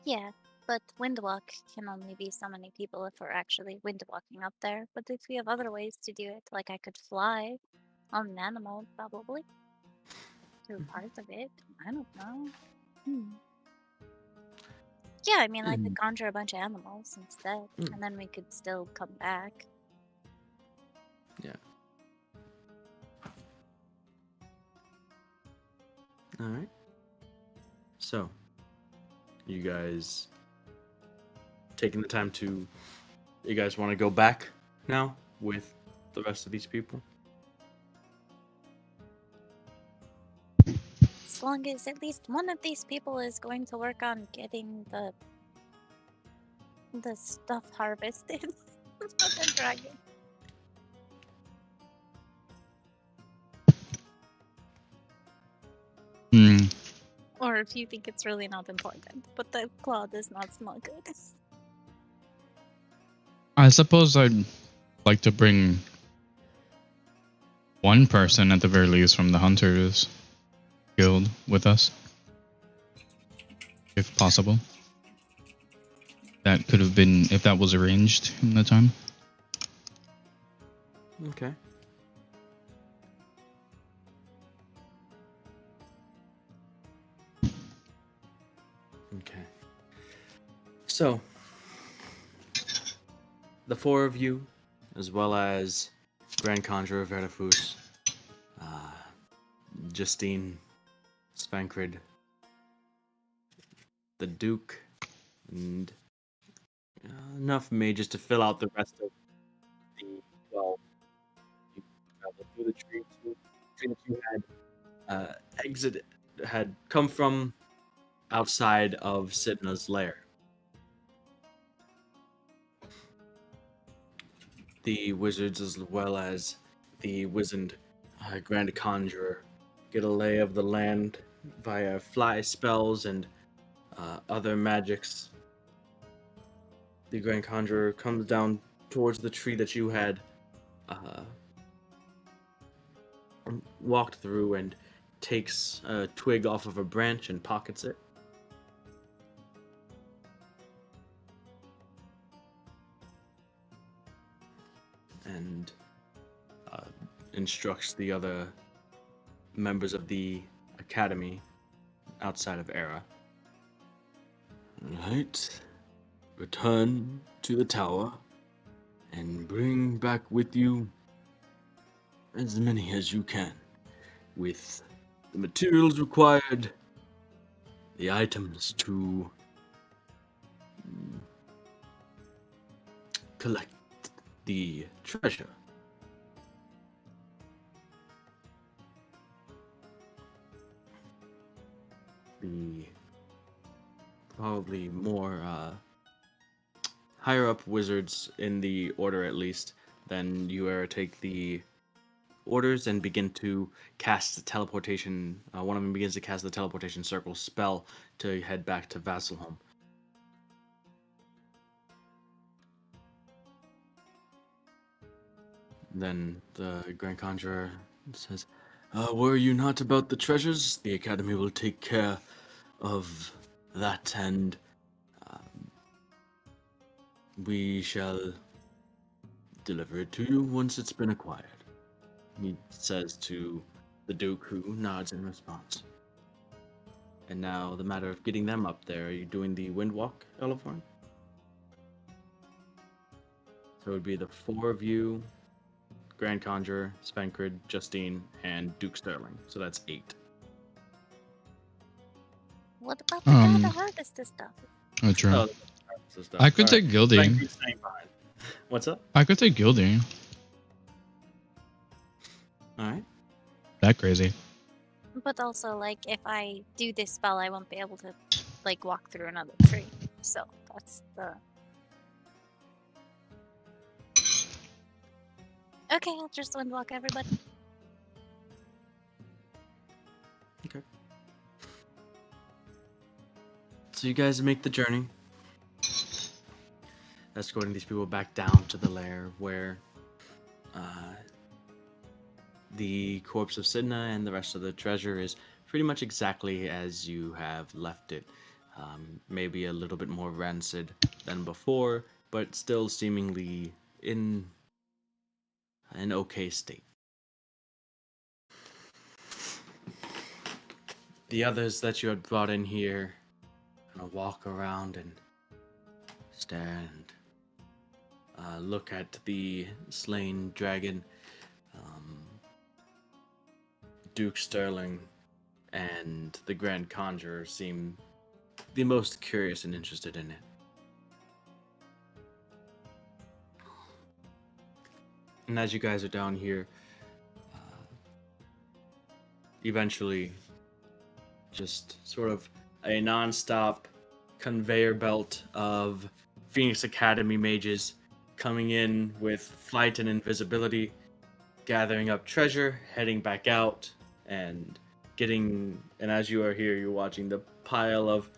Yeah, but windwalk can only be so many people if we're actually windwalking up there. But if we have other ways to do it, like I could fly on an animal, probably. Do part of it. I don't know. Yeah, I mean, I could conjure a bunch of animals instead, and then we could still come back. Yeah. All right. So, you guys taking the time to. You guys want to go back now with the rest of these people? As long as at least one of these people is going to work on getting the stuff harvested for the dragon. Hmm. Or if you think it's really not important, but the claw does not smell good. I suppose I'd like to bring one person at the very least from the Hunters Guild with us, if possible. That could have been if that was arranged in the time. Okay. Okay. So, the four of you, as well as Grand Conjurer Vertifus, Justine, Spankrid, the Duke, and enough mages to fill out the rest of the 12. You traveled through the tree that you had exited, had come from outside of Sidna's lair. The wizards, as well as the wizened Grand Conjurer, get a lay of the land via fly spells and other magics. The Grand Conjurer comes down towards the tree that you had uh, walked through and takes a twig off of a branch and pockets it. And uh, instructs the other members of the academy outside of Era. Right. Return to the tower and bring back with you as many as you can with the materials required, the items to collect the treasure. The probably more higher up wizards in the order, at least, then you are take the orders and begin to cast the teleportation. One of them begins to cast the teleportation circle spell to head back to Vasselholm. Then the Grand Conjurer says, "Worry you not about the treasures. The Academy will take care of that, and we shall deliver it to you once it's been acquired." He says to the Duke, who nods in response. And now the matter of getting them up there. Are you doing the Windwalk, Elephorn? So it would be the four of you, Grand Conjurer, Spankrid, Justine, and Duke Sterling. So that's 8. What about the guy Um, that harvests this stuff? true. Oh, that's the stuff. I could All take right. Gilding. Spankrid's staying behind. What's up? I could take Gilding. All right. That crazy. But also, like, if I do this spell, I won't be able to, like, walk through another tree. So that's the. Okay, I'll just windwalk everybody. Okay. So you guys make the journey, escorting these people back down to the lair where the corpse of Sidna and the rest of the treasure is pretty much exactly as you have left it. Maybe a little bit more rancid than before, but still seemingly in an okay state. The others that you had brought in here walk around and stare and look at the slain dragon. Duke Sterling and the Grand Conjurer seem the most curious and interested in it. And as you guys are down here, eventually, just sort of a non-stop conveyor belt of Phoenix Academy mages coming in with flight and invisibility, gathering up treasure, heading back out, and getting. And as you are here, you're watching the pile of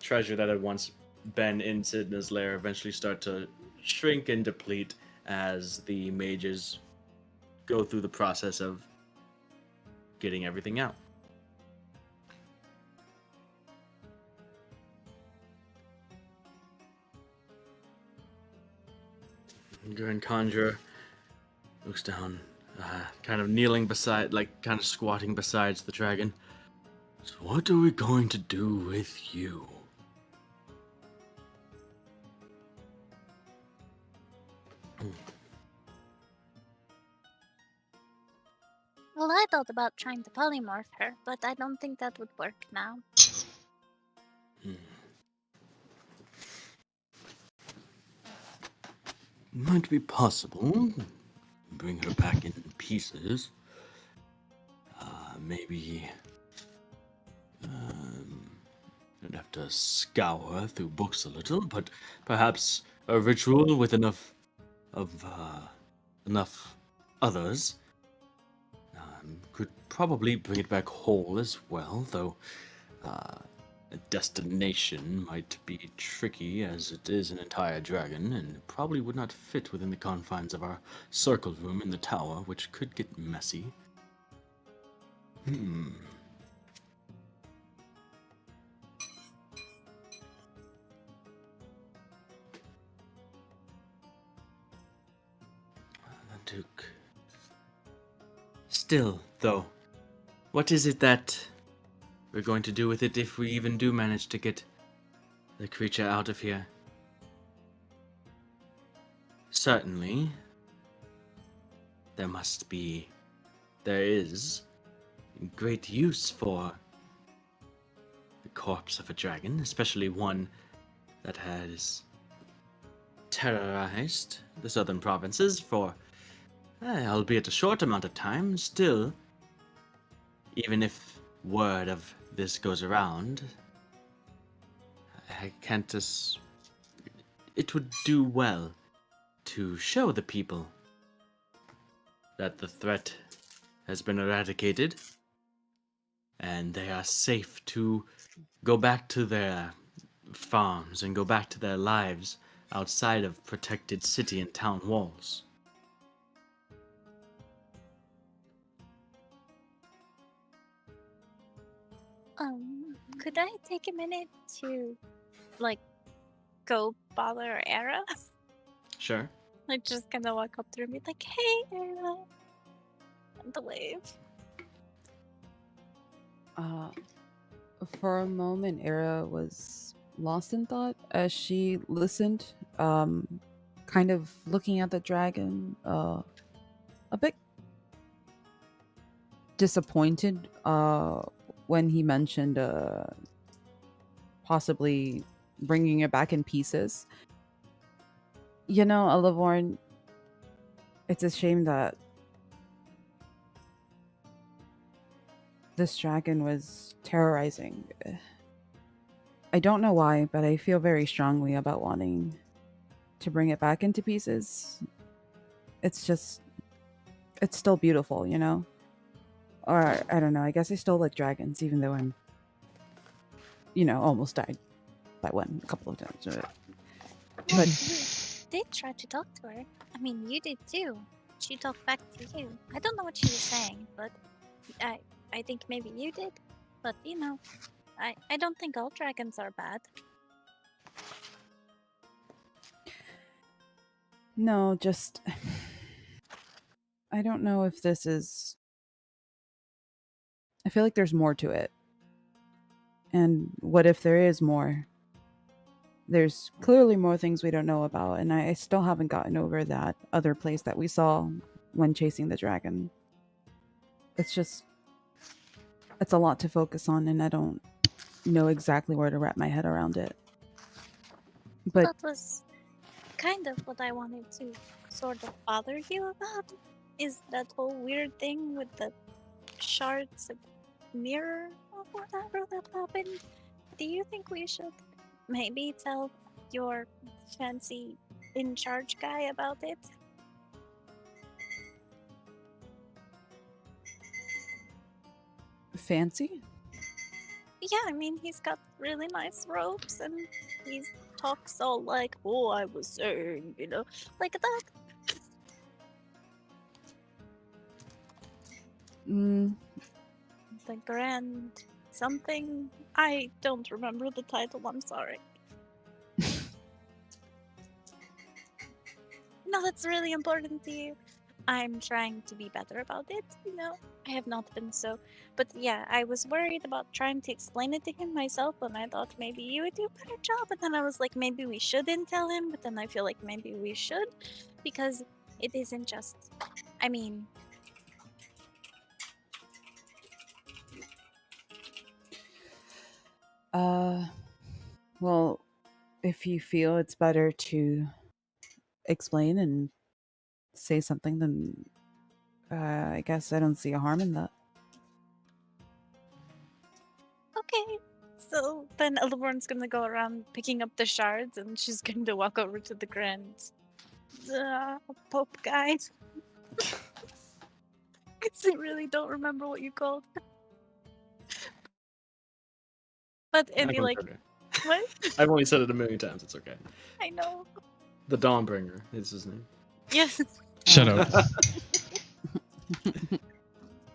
treasure that had once been in Sidna's lair eventually start to shrink and deplete as the mages go through the process of getting everything out. Grand Conjurer looks down, kind of kneeling beside, like kind of squatting beside the dragon. So what are we going to do with you? Well, I thought about trying to polymorph her, but I don't think that would work now. Might be possible. Bring her back in pieces. Maybe I'd have to scour through books a little, but perhaps a ritual with enough others could probably bring it back whole as well, though a destination might be tricky as it is an entire dragon and probably would not fit within the confines of our circle room in the tower, which could get messy. The Duke. Still, though, what is it that we're going to do with it if we even do manage to get the creature out of here? Certainly, there is great use for the corpse of a dragon, especially one that has terrorized the southern provinces for, albeit a short amount of time. Still, even if word of this goes around, I can't just. It would do well to show the people that the threat has been eradicated and they are safe to go back to their farms and go back to their lives outside of protected city and town walls. Could I take a minute to, like, go bother Era? Sure. Like, just kind of walk up to her and be like, hey, Era. And the wave. For a moment, Era was lost in thought as she listened, kind of looking at the dragon, a bit disappointed when he mentioned possibly bringing it back in pieces. You know, Alavorn, it's a shame that this dragon was terrorizing. I don't know why, but I feel very strongly about wanting to bring it back into pieces. It's still beautiful, you know? Or, I don't know, I guess I still like dragons, even though I'm, almost died by one a couple of times. But You did try to talk to her. I mean, you did too. She talked back to you. I don't know what she was saying, but I think maybe you did. But, I don't think all dragons are bad. no, just I don't know if this is. I feel like there's more to it. And what if there is more? There's clearly more things we don't know about, and I still haven't gotten over that other place that we saw when chasing the dragon. It's just. It's a lot to focus on, and I don't know exactly where to wrap my head around it. But That was kind of what I wanted to sort of bother you about. Is that whole weird thing with the shards of mirror or whatever that happened? Do you think we should maybe tell your fancy in charge guy about it? fancy? Yeah, I mean, he's got really nice robes and he talks all like, oh, I was saying, like that. Mm, The grand something. I don't remember the title, I'm sorry. No, that's really important to you. I'm trying to be better about it, I have not been so. But yeah, I was worried about trying to explain it to him myself, and I thought maybe you would do a better job. But then I was like, maybe we shouldn't tell him, but then I feel like maybe we should, because it isn't just. I mean, uh, well, if you feel it's better to explain and say something, then I guess I don't see a harm in that. okay. So then Elborn's gonna go around picking up the shards, and she's going to walk over to the grand Pope guy. I really don't remember what you called. But and I've be only like, heard it. what? I've only said it a million times. It's okay. I know. The Dawnbringer is his name. Yes. Shut Oh. up.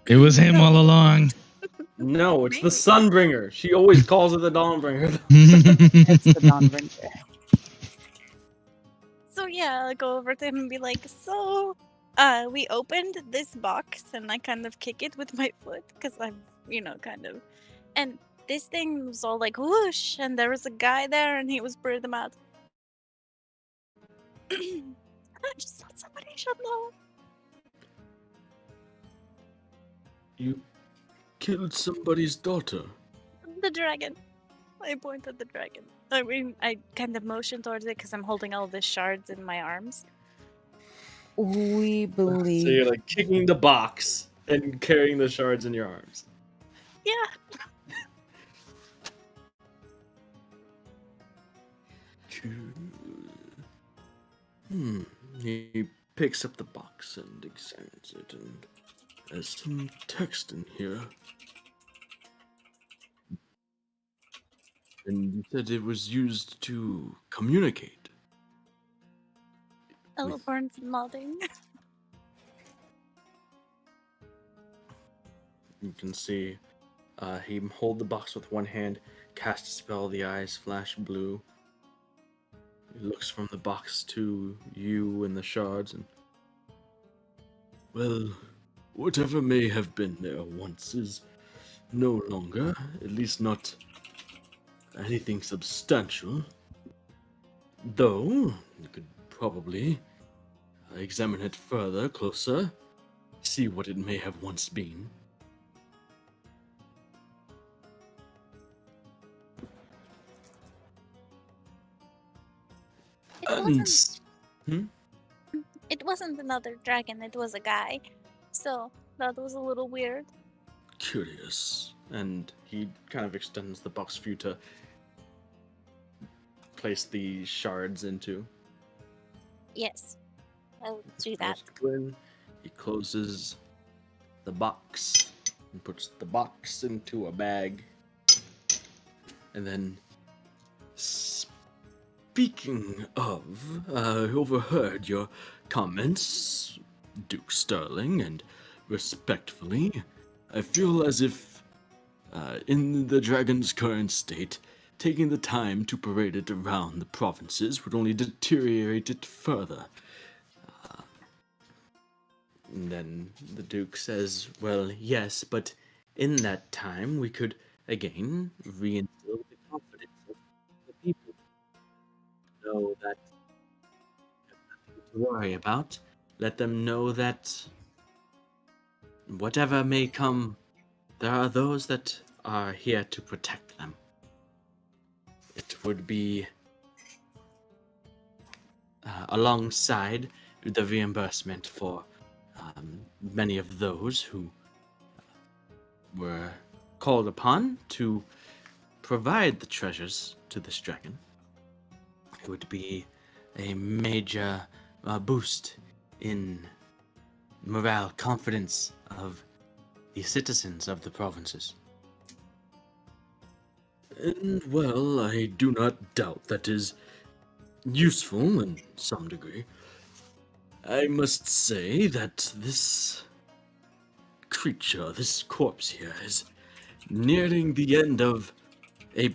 It was him No. all along. No, it's the Maybe. Sunbringer. She always calls it the Dawnbringer. It's the Dawnbringer. So yeah, I'll go over to him and be like, so we opened this box, and I kind of kick it with my foot because I'm, kind of, and this thing was all like whoosh, and there was a guy there, and he was pretty mad. I just thought somebody should know. You killed somebody's daughter. The dragon. I point at the dragon. I mean, I kind of motion towards it because I'm holding all the shards in my arms. We So believe. you're like kicking the box and carrying the shards in your arms. Yeah. He picks up the box and examines it, and there's some text in here. And you said it was used to communicate. Elborn's nodding. You can see he hold the box with one hand, cast a spell, the eyes flash blue. He looks from the box to you and the shards, and well, whatever may have been there once is no longer, at least not anything substantial. Though, you could probably examine it further, closer, see what it may have once been. It wasn't another dragon, it was a guy. So that was a little weird. Curious. And he kind of extends the box for you to place the shards into. Yes, I'll do that. He closes the box and puts the box into a bag. And then, speaking of, I overheard your comments, Duke Sterling, and respectfully, I feel as if, in the dragon's current state, taking the time to parade it around the provinces would only deteriorate it further. And then the Duke says, well, yes, but in that time we could, again, reinstill the confidence of the people. Know that they have nothing to worry about. Let them know that whatever may come there are those that are here to protect them. It would be alongside the reimbursement for many of those who were called upon to provide the treasures to this dragon. It would be a major boost in morale, confidence of the citizens of the provinces. And, well, I do not doubt that is useful in some degree. I must say that this creature, this corpse here, is nearing the end of a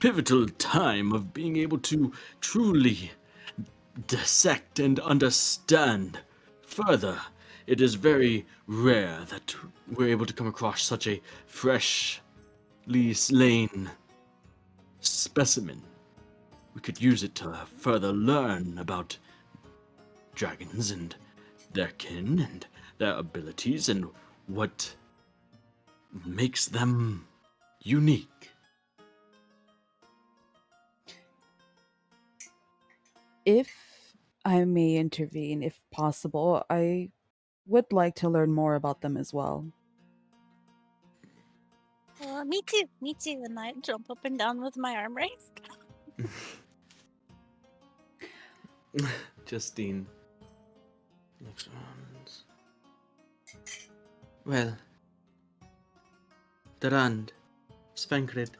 pivotal time of being able to truly dissect and understand further. It is very rare that we're able to come across such a freshly slain specimen. We could use it to further learn about dragons and their kin and their abilities and what makes them unique. If I may intervene, if possible, I would like to learn more about them as well. Me too. And I jump up and down with my arm raised. Justine looks around. Well, Durand, Svenkrid,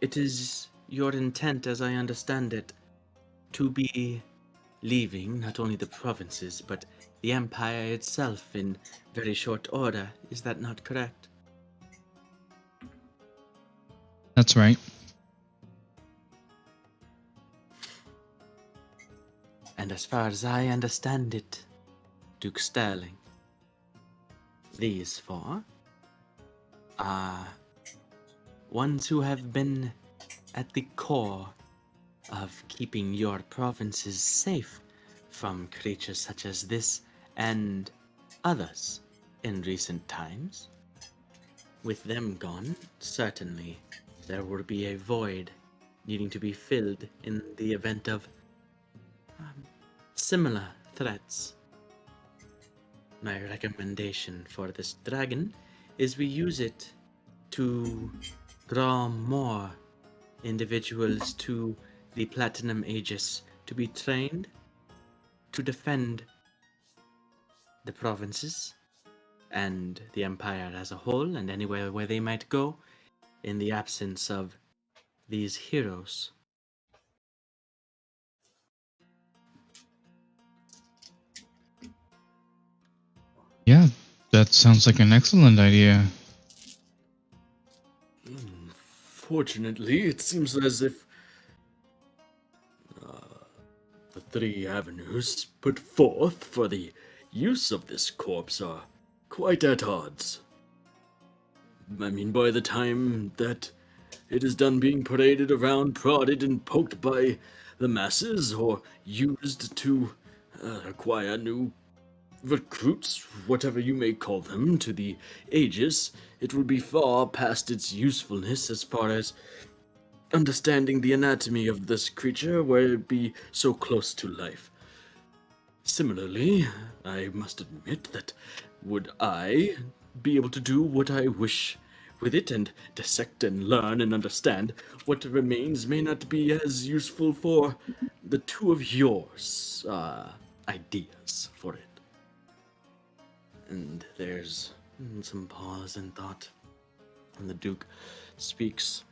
it is your intent, as I understand it, to be leaving not only the provinces, but the Empire itself in very short order. Is that not correct? That's right. And as far as I understand it, Duke Sterling, these four are ones who have been at the core of keeping your provinces safe from creatures such as this and others in recent times. With them gone, certainly there will be a void needing to be filled in the event of similar threats. My recommendation for this dragon is we use it to draw more individuals to the Platinum Aegis to be trained to defend the provinces and the Empire as a whole and anywhere where they might go in the absence of these heroes. Yeah, that sounds like an excellent idea. Fortunately, it seems as if the three avenues put forth for the use of this corpse are quite at odds. I mean, by the time that it is done being paraded around, prodded and poked by the masses, or used to acquire new recruits, whatever you may call them, to the Aegis, it will be far past its usefulness as far as understanding the anatomy of this creature where it be so close to life. Similarly, I must admit that would I be able to do what I wish with it and dissect and learn and understand, what remains may not be as useful for the two of yours ideas for it. And there's some pause and thought, and the Duke speaks.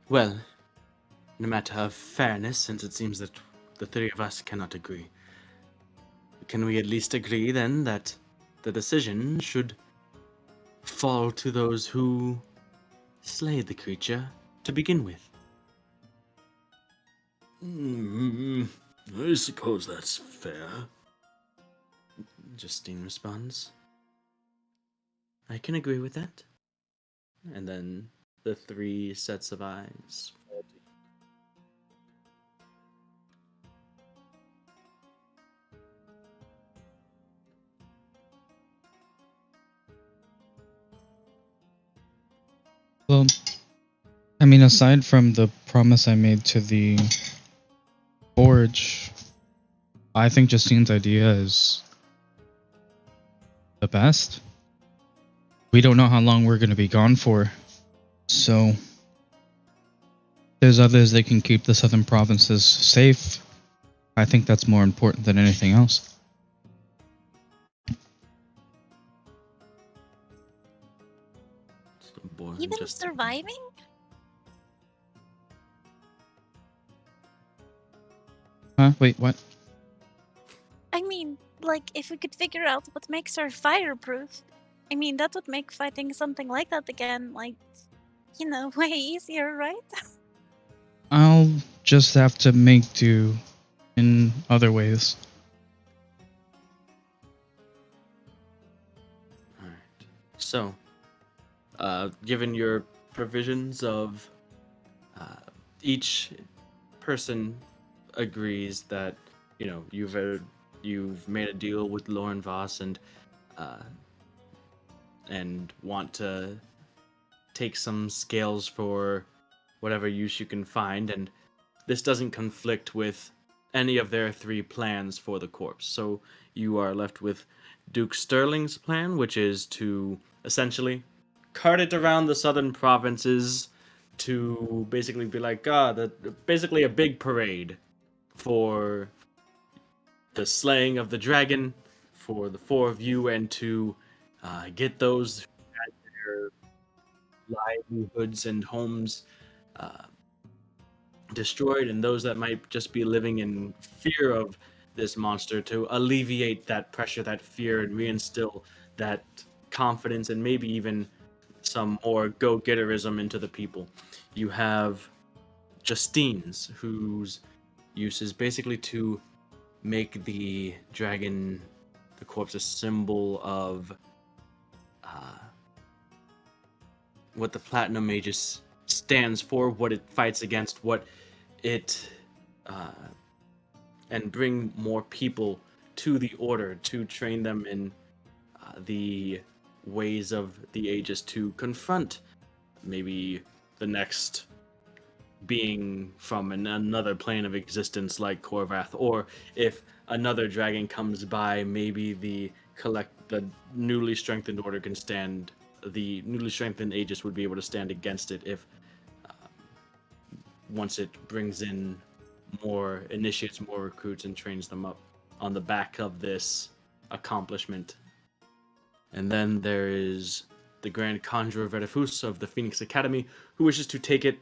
Well, in a matter of fairness, since it seems that the three of us cannot agree, can we at least agree then that the decision should fall to those who slayed the creature to begin with? I suppose that's fair, Justine responds. I can agree with that. And then the three sets of eyes. Well, I mean, aside from the promise I made to the forge, I think Justine's idea is the best. We don't know how long we're going to be gone for, so there's others that can keep the southern provinces safe. I think that's more important than anything else. So boy, Even just surviving? Huh? Wait, what? I mean, like, if we could figure out what makes her fireproof, I mean, that would make fighting something like that again, like, you know, way easier, right? I'll just have to make do in other ways. all right. So, given your provisions of each person agrees that you've made a deal with Lauren Voss uh, and want to take some scales for whatever use you can find, and this doesn't conflict with any of their three plans for the corpse. So you are left with Duke Sterling's plan, which is to essentially cart it around the southern provinces to basically be like, basically a big parade for the slaying of the dragon for the four of you, and to get those who had their livelihoods and homes uh, destroyed, and those that might just be living in fear of this monster, to alleviate that pressure, that fear, and reinstill that confidence, and maybe even some more go-getterism into the people. You have Justine's, whose use is basically to make the dragon, the corpse, a symbol of uh, what the Platinum Magus stands for, what it fights against, what it uh, and bring more people to the order to train them in the ways of the ages to confront maybe the next being from another plane of existence like Korvath, or if another dragon comes by, maybe the newly strengthened order can stand. The newly strengthened Aegis would be able to stand against it if once it brings in more initiates, more recruits, and trains them up on the back of this accomplishment. And then there is the Grand Conjurer Vedafus of the Phoenix Academy, who wishes to take it,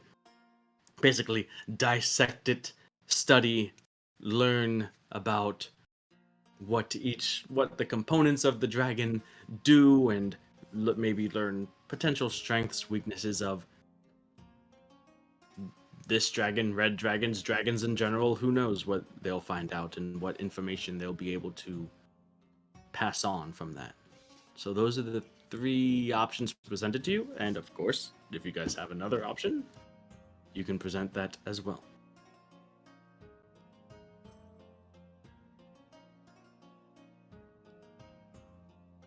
basically dissect it, study, learn about what the components of the dragon do, and maybe learn potential strengths, weaknesses of this dragon, red dragons, dragons in general. Who knows what they'll find out and what information they'll be able to pass on from that. So those are the three options presented to you, and of course, if you guys have another option, you can present that as well.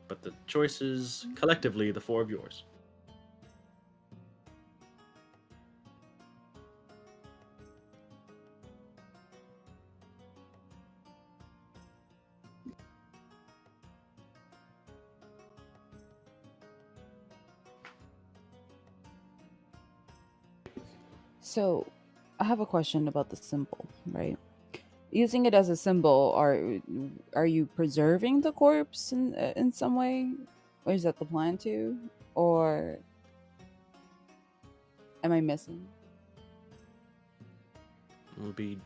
But the choice is collectively the four of yours. So, I have a question about the symbol, right? Using it as a symbol, are you preserving the corpse in some way, or is that the plan to, or am I missing? It'll be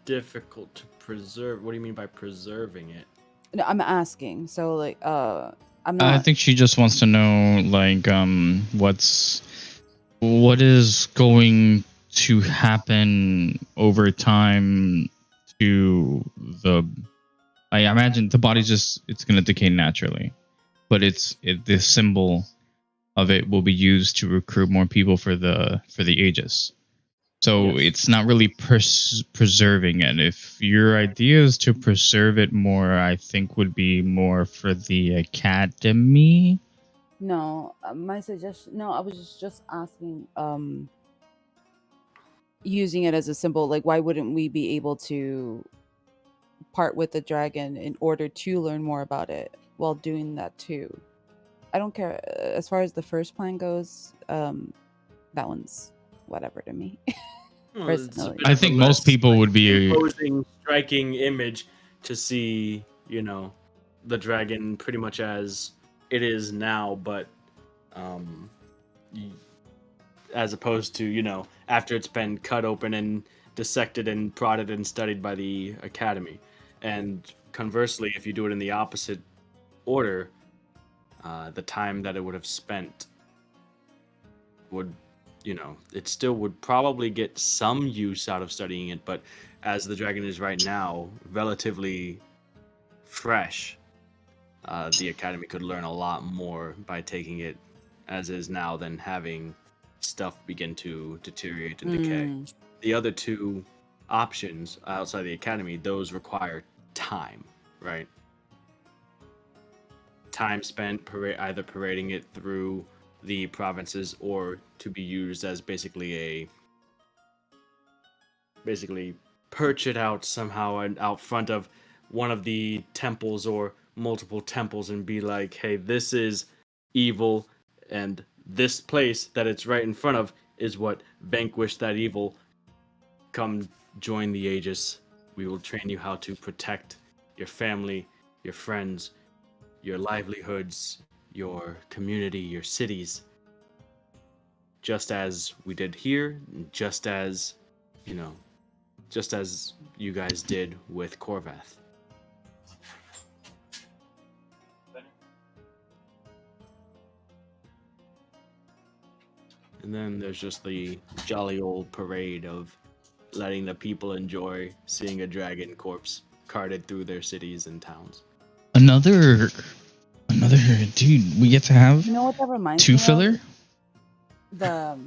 difficult to preserve. What do you mean by preserving it? No, I'm asking. So, like, I'm I not. think she just wants to know, like, what is going to happen over time to the. I imagine the body's it's going to decay naturally, but the symbol of it will be used to recruit more people for the Aegis. So Yes. it's not really preserving it. If your idea is to preserve it more, I think would be more for the academy. No, my suggestion. No, I was just asking. Using it as a symbol, like why wouldn't we be able to part with the dragon in order to learn more about it while doing that too? I don't care as far as the first plan goes. That one's whatever to me Well, it's a personally. bit I of a think most less people like would be. imposing, striking image to see, the dragon pretty much as it is now, but um, y- as opposed to after it's been cut open and dissected and prodded and studied by the academy. And conversely, if you do it in the opposite order, the time that it would have spent would, it still would probably get some use out of studying it, but as the dragon is right now, relatively fresh, the academy could learn a lot more by taking it as is now than having stuff begin to deteriorate and decay. Mm, The other two options outside the academy, those require time, right? Time spent either parading it through the provinces or to be used as basically perch it out somehow and out front of one of the temples or multiple temples and be like, hey, this is evil, and this place that it's right in front of is what vanquished that evil. Come join the Aegis. We will train you how to protect your family, your friends, your livelihoods, your community, your cities, just as we did here, just as, you know, just as you guys did with Corvath. And then there's just the jolly old parade of letting the people enjoy seeing a dragon corpse carted through their cities and towns. Another dude, we get to have you know what that reminds two me of? filler. The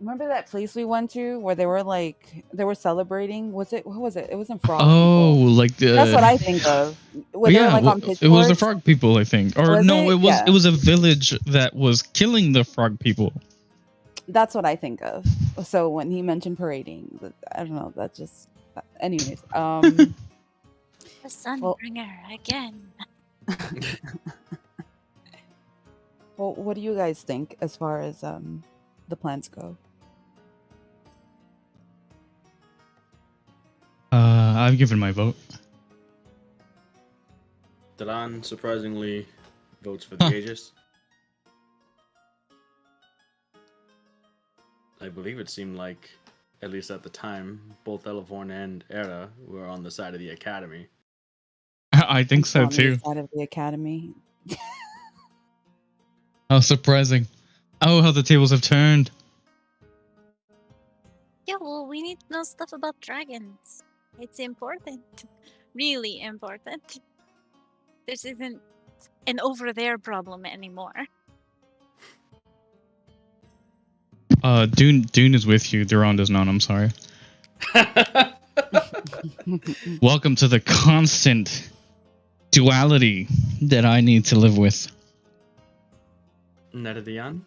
remember that place we went to where they were celebrating? Was it what was it? It wasn't frog Oh, people. like That's what the I think of. Where they were yeah, like on it was the pitchforks. frog people, I think, or Was no, it? it Yeah, was a village that was killing the frog people. that's what I think of. So when he mentioned parading, I don't know. That just, anyways. The Well, Sunbringer again. well, what do you guys think as far as the plans go? I've given my vote. Dalan surprisingly votes for Huh. the Aegis. I believe it seemed like, at least at the time, both Elevorn and Era were on the side of the Academy. I I'm think still so on the too. side of the academy. How surprising! Oh, how the tables have turned. Yeah, well, we need to know stuff about dragons. It's important. Really important. This isn't an over there problem anymore. Dune is with you. Durand is not. I'm sorry. Welcome to the constant duality that I need to live with. Netadian?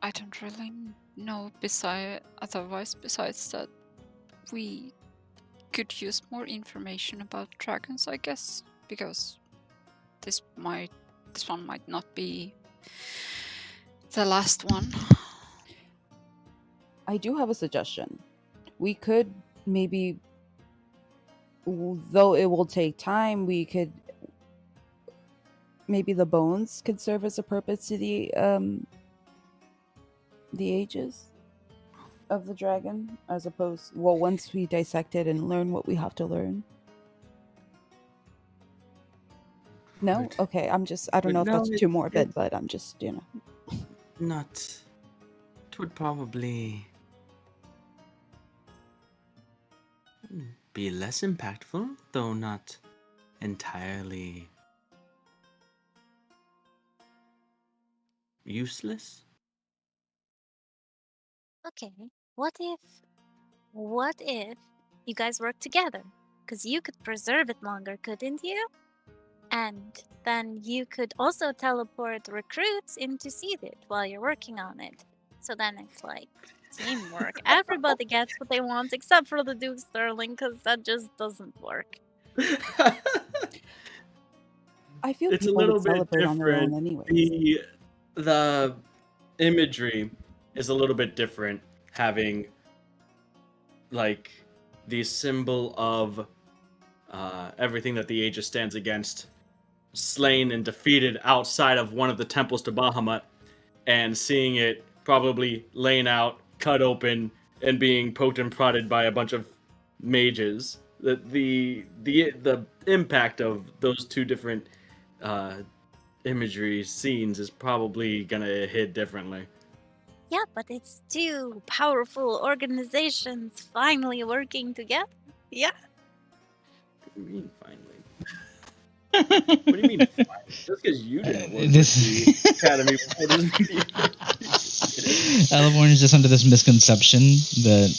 I don't really know besides that we could use more information about dragons, I guess, because this one might not be the last one. I do have a suggestion. We could maybe, though it will take time, we could maybe the bones could serve as a purpose to the ages of the dragon, as opposed, well, once we dissect it and learn what we have to learn. No, But- okay. I don't know if no, that's too morbid, but I'm just not. It would probably be less impactful, though not entirely useless. Okay, what if you guys work together? Because you could preserve it longer, couldn't you? And then you could also teleport recruits in to see it while you're working on it. So then it's like teamwork. Everybody gets what they want except for the Duke Sterling, because that just doesn't work. I feel It's a people would little bit celebrate on their own different. anyways. The imagery is a little bit different, having like the symbol of everything that the Aegis stands against, slain and defeated outside of one of the temples to Bahamut, and seeing it probably laying out, cut open, and being poked and prodded by a bunch of mages. The impact of those two different imagery scenes is probably gonna hit differently. Yeah, but it's two powerful organizations finally working together. Yeah. What do you mean finally? What do you mean finally? Just because you didn't work This- with the academy before doesn't mean California is just under this misconception that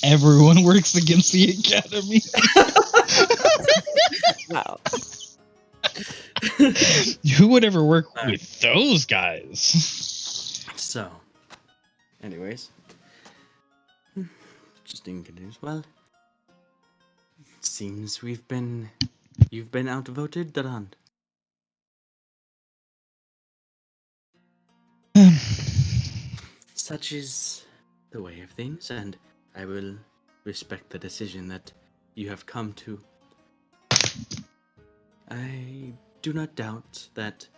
everyone works against the academy. Wow. Who would ever work with those guys? So, anyways, interesting news. Well, it seems you've been outvoted, Durand. Such is the way of things, and I will respect the decision that you have come to. I do not doubt that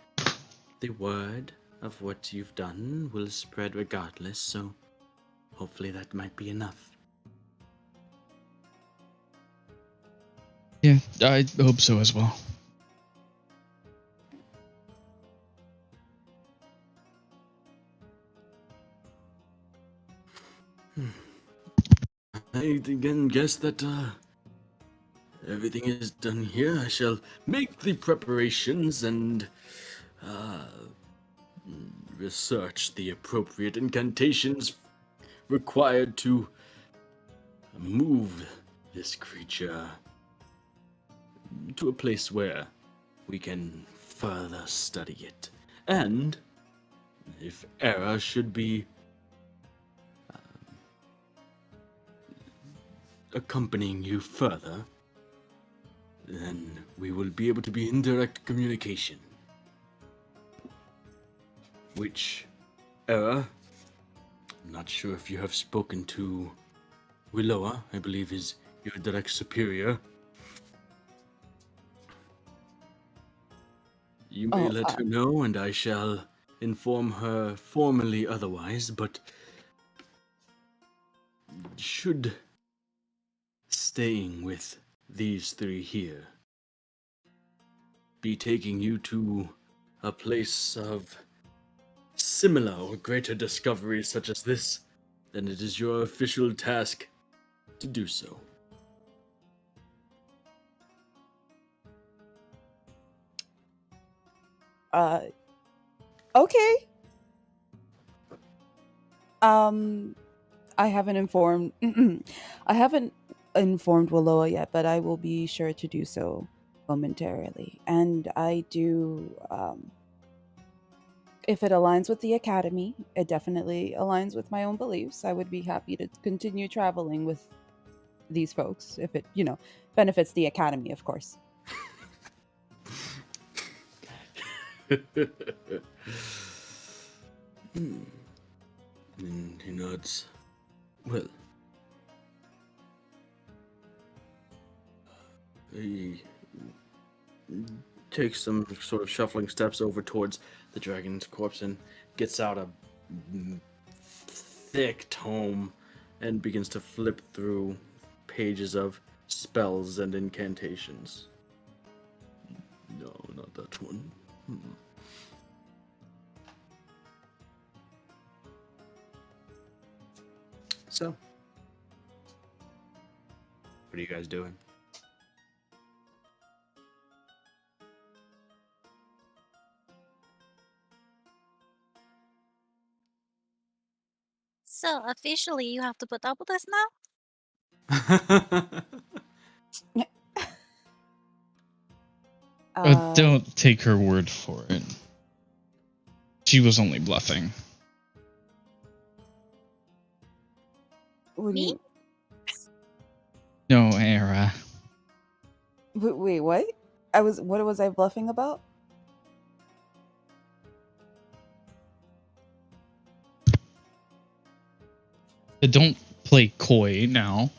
the word of what you've done will spread regardless, so hopefully that might be enough. Yeah, I hope so as well. I again guess that everything is done here. I shall make the preparations and research the appropriate incantations required to move this creature to a place where we can further study it. And if error should be accompanying you further, then we will be able to be in direct communication. Which error? I'm not sure if you have spoken to Willowa, I believe is your direct superior. You may let her know, and I shall inform her formally otherwise, but should staying with these three here be taking you to a place of similar or greater discoveries such as this, then it is your official task to do so. Okay. I haven't informed I haven't informed Willowa yet, but I will be sure to do so momentarily. And I do if it aligns with the academy, it definitely aligns with my own beliefs. I would be happy to continue traveling with these folks if it, benefits the academy, of course. And he nods. Well, he takes some sort of shuffling steps over towards the dragon's corpse and gets out a thick tome and begins to flip through pages of spells and incantations. No, not that one. So, what are you guys doing? So officially, you have to put up with us now? Don't take her word for it. She was only bluffing. What do Me? you? No, Era. Wait, what? What was I bluffing about? Don't play coy now.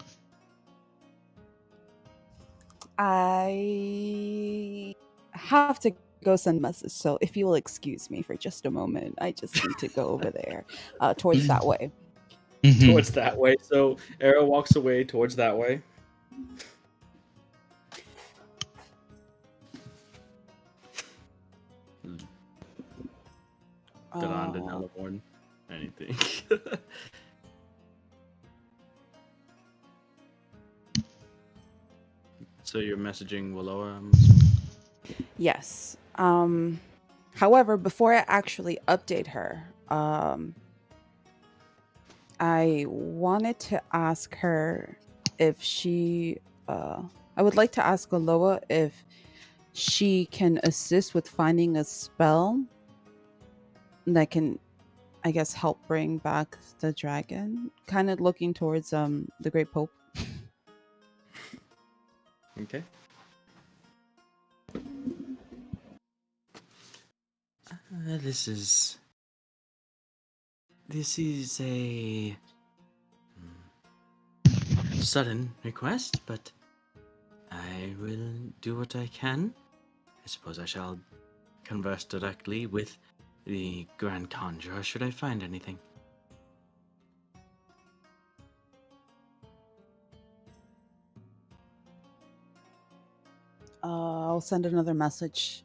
I have to go send a message, so if you will excuse me for just a moment, I just need to go over there, towards that way. Mhm. Towards that way. So Arrow walks away towards that way. Delanda, Oh, Nelaborn, anything. So you're messaging Willowa, I'm assuming? yes. However, before I actually update her, I wanted to ask her if she. I would like to ask Aloa if she can assist with finding a spell that can, I guess, help bring back the dragon. Kind of looking towards the Great Pope. Okay. This is a sudden request, but I will do what I can. I suppose I shall converse directly with the Grand Conjurer should I find anything. I'll send another message.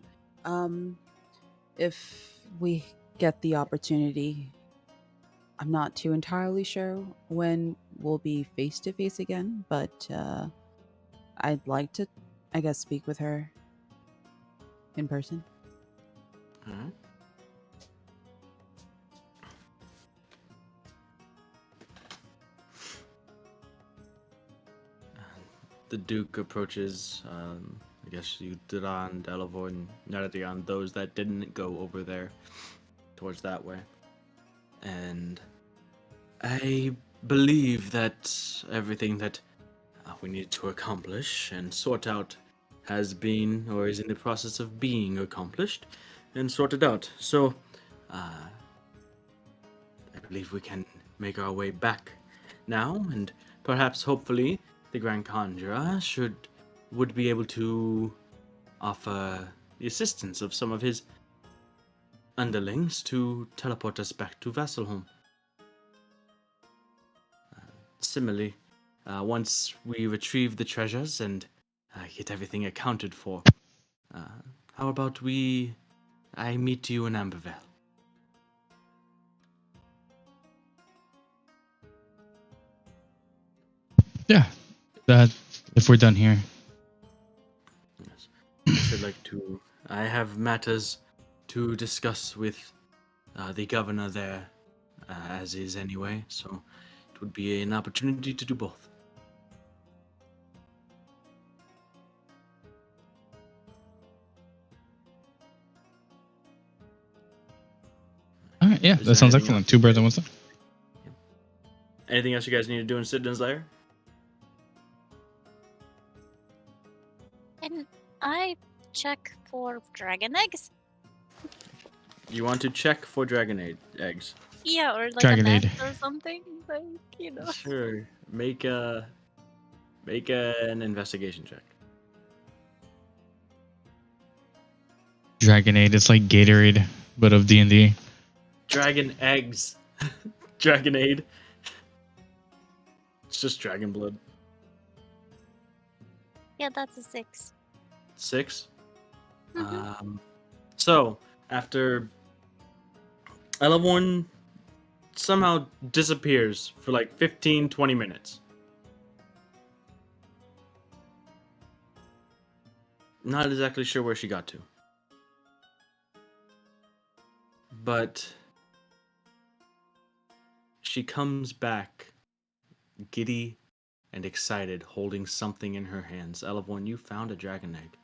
If we get the opportunity, I'm not too entirely sure when we'll be face to face again, but I'd like to, I guess, speak with her in person. Alright. The Duke approaches, I guess you, Duran, Delavoy, and Naradion, those that didn't go over there, towards that way. And I believe that everything that we need to accomplish and sort out has been or is in the process of being accomplished and sorted out. So, I believe we can make our way back now, and perhaps, hopefully, the Grand Conjurer would be able to offer the assistance of some of his underlings to teleport us back to Vasselholm. Similarly, once we retrieve the treasures and get everything accounted for, how about I meet you in Ambervale? Yeah, that if we're done here. Yes. I should like to. I have matters to discuss with the governor there, as is anyway, so it would be an opportunity to do both. All right, yeah, Is that there sounds anything else excellent. Two birds with one stone. Anything else you guys need to do in Sidon's Lair? Can I check for dragon eggs? You want to check for dragon eggs? Yeah, or like a Dragonade. nest or something. Like, you know. Sure. Make an investigation check. Dragonade. It's like Gatorade, but of D&D. Dragon eggs. Dragonade. It's just dragon blood. Yeah, that's a 6. 6. Mhm. So after Elevorn somehow disappears for like 15-20 minutes. Not exactly sure where she got to. But she comes back giddy and excited, holding something in her hands. Elevorn, you found a dragon egg.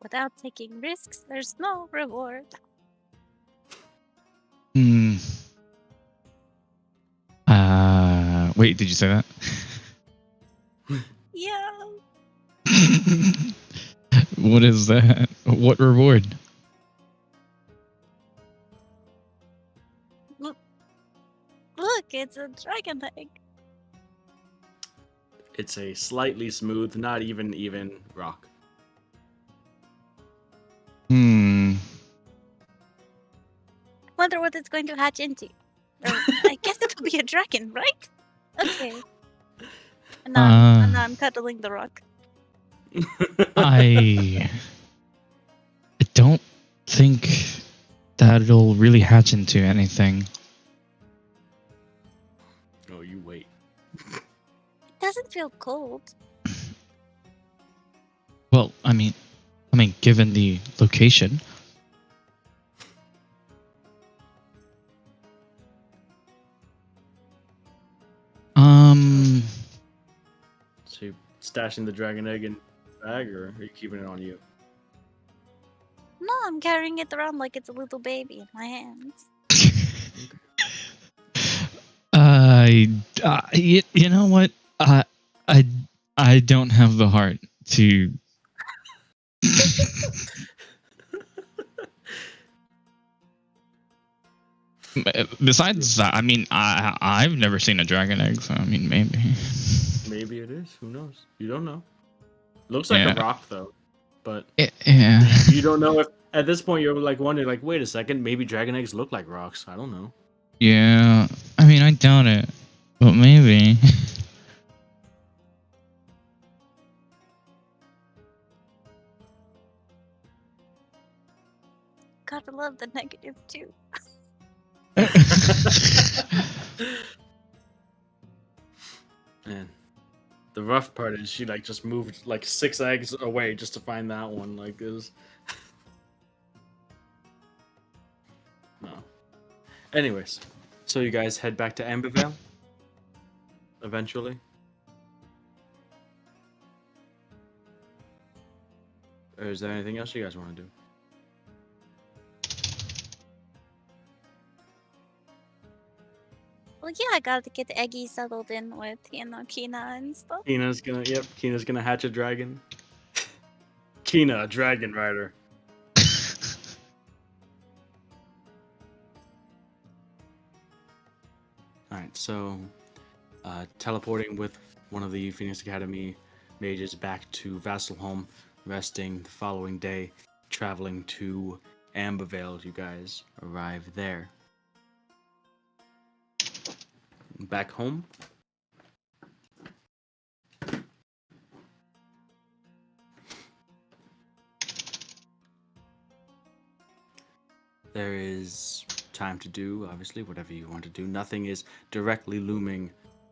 Without taking risks, there's no reward. Hmm. Wait, did you say that? Yeah. What is that? What reward? Look, it's a dragon egg. It's a slightly smooth, not even rock. Hmm. Wonder what it's going to hatch into. Or, I guess it will be a dragon, right? Okay. And now I'm cuddling the rock. I don't think that'll really hatch into anything. Oh, you wait. It doesn't feel cold. Well, I mean, given the location. So you stashing the dragon egg in the bag, or are you keeping it on you? No, I'm carrying it around like it's a little baby in my hands. You know what? I don't have the heart to. Besides that, I mean, I've never seen a dragon egg, so I mean, maybe. Maybe it is. Who knows? You don't know. Looks like a rock though, but Yeah. you don't know if at this point you're like wondering, like, wait a second, maybe dragon eggs look like rocks. I don't know. Yeah. I mean, I doubt it, but maybe. Gotta love the negative too. Man, the rough part is she like just moved like 6 eggs away just to find that one. Like this. No. Anyways, so you guys head back to Ambervale eventually. Or is there anything else you guys want to do? Well, yeah, I gotta get Eggy settled in with, Kina and stuff. Kina's gonna hatch a dragon. Kina, a dragon rider. Alright, so teleporting with one of the Phoenix Academy mages back to Vasselholm, resting the following day, traveling to Ambervale. You guys arrive there. Back home. There is time to do, obviously, whatever you want to do. Nothing is directly looming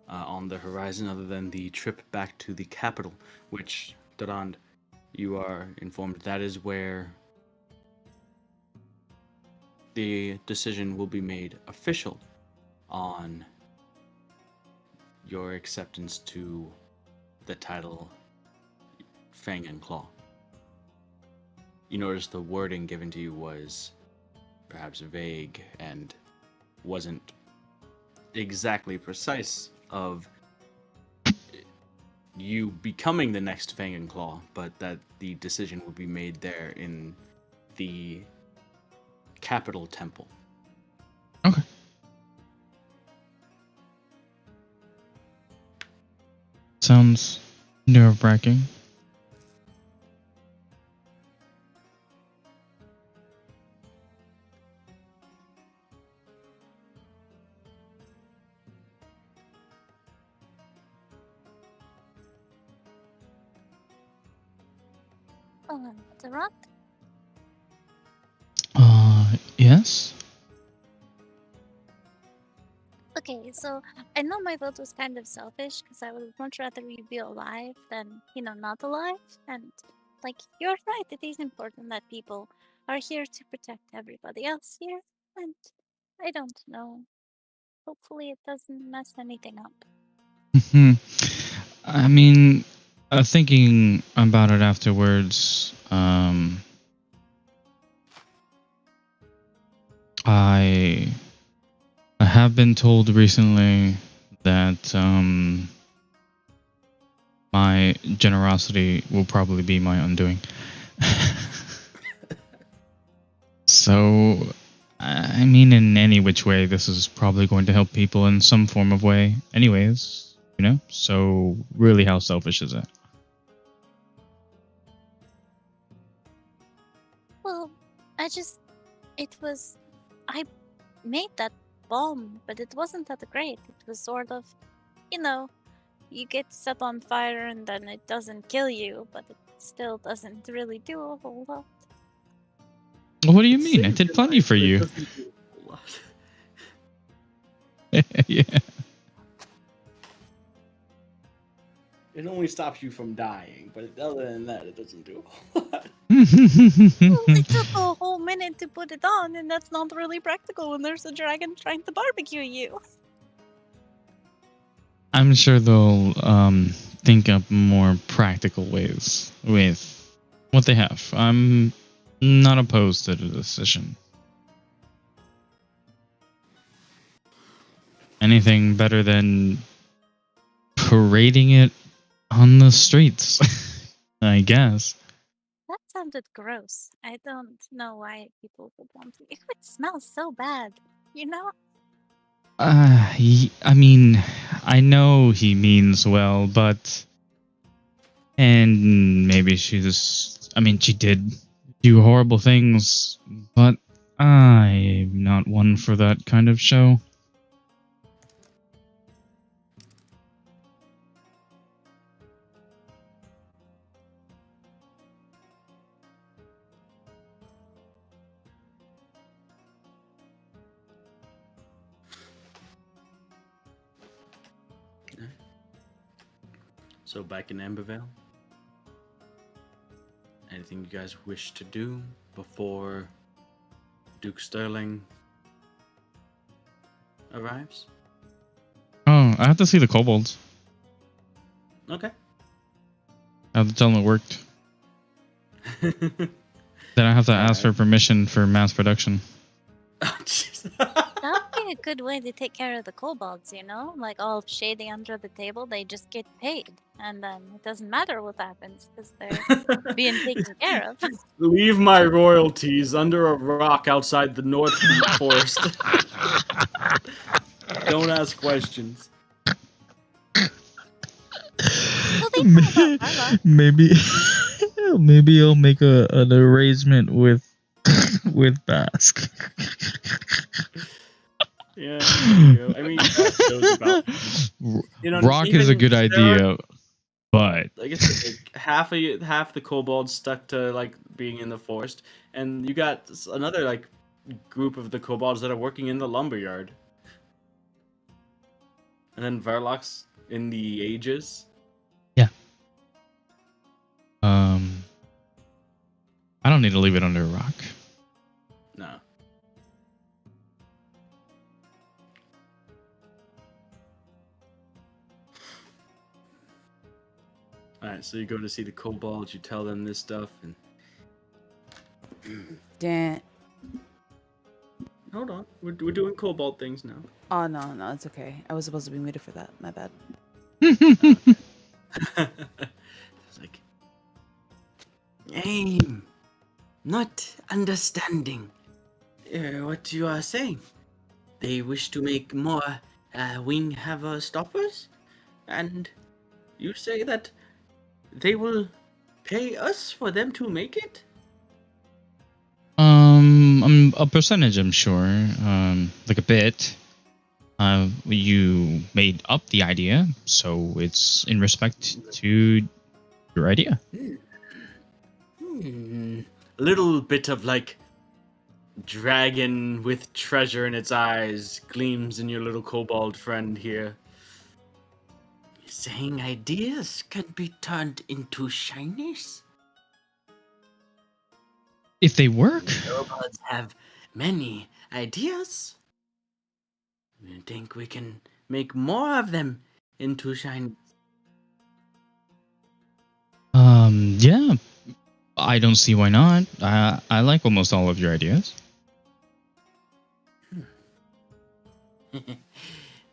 on the horizon other than the trip back to the capital, which, Durand, you are informed that is where the decision will be made official on your acceptance to the title Fang and Claw. You notice the wording given to you was perhaps vague and wasn't exactly precise of you becoming the next Fang and Claw, but that the decision would be made there in the capital temple. Okay. Sounds nerve-wracking. Durand? Yes? Okay, so I know my vote was kind of selfish because I would much rather you be alive than, not alive. And, you're right, it is important that people are here to protect everybody else here. And I don't know. Hopefully, it doesn't mess anything up. I mean, thinking about it afterwards, I have been told recently that my generosity will probably be my undoing. So, I mean, in any which way, this is probably going to help people in some form of way. Anyways, you know? So, really, how selfish is it? Well, I made that bomb, but it wasn't that great. It was sort of, you know, you get set on fire and then it doesn't kill you, but it still doesn't really do a whole lot. What do you mean? I did plenty for you. Yeah. It only stops you from dying, but other than that, it doesn't do a whole lot. Well, it took a whole minute to put it on, and that's not really practical when there's a dragon trying to barbecue you. I'm sure they'll think up more practical ways with what they have. I'm not opposed to the decision. Anything better than parading it on the streets, I guess. That sounded gross. I don't know why people would want to. It would smell so bad, you know? I mean, I know he means well, but... And maybe she did do horrible things, but I'm not one for that kind of show. So back in Ambervale, anything you guys wish to do before Duke Sterling arrives? Oh, I have to see the kobolds. Okay. I have to tell them it worked. Then I have to ask for permission for mass production. Oh, jeez. That would be a good way to take care of the kobolds, you know? Like all shady under the table, they just get paid. And then it doesn't matter what happens because they're being taken care of. Leave my royalties under a rock outside the North Forest. Don't ask questions. Well, they know about Varla. Maybe I'll make an arrangement with Basque. Yeah, there you go. I mean, Beth knows about. Rock is a good idea, but I guess like half the kobolds stuck to like being in the forest, and you got another like group of the kobolds that are working in the lumberyard, and then Verlock's in the ages. Yeah. I don't need to leave it under a rock. No. Alright, so you go to see the kobolds, you tell them this stuff, and... Dan. Hold on, we're doing kobold things now. Oh, no, it's okay. I was supposed to be muted for that. My bad. It's like... Aim! Not understanding what you are saying. They wish to make more wing haver stoppers, and you say that they will pay us for them to make it? A percentage, I'm sure. Like a bit. You made up the idea, so it's in respect to your idea. A little bit of like dragon with treasure in its eyes gleams in your little kobold friend here. You're saying ideas can be turned into shinies? If they work. Kobolds have many ideas. You think we can make more of them into shinies? Yeah. I don't see why not. I like almost all of your ideas.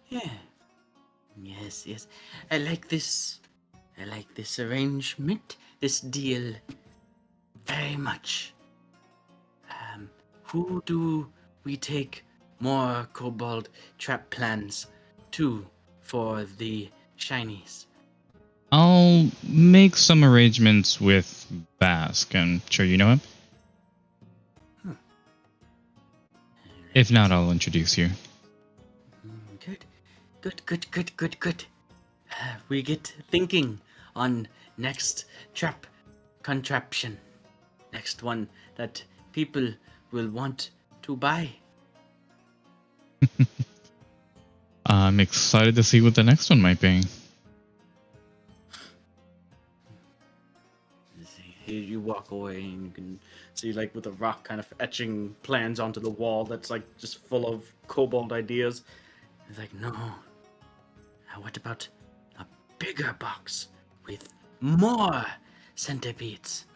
Yeah. Yes. I like this. I like this arrangement, this deal very much. Who do we take more kobold trap plans to for the shinies? I'll make some arrangements with Basque. I'm sure you know him. If not, I'll introduce you. Good. We get thinking on next trap contraption. Next one that people will want to buy. I'm excited to see what the next one might be. Here you walk away and you can see like with a rock kind of etching plans onto the wall that's like just full of kobold ideas. It's like, no. What about a bigger box with more centipedes?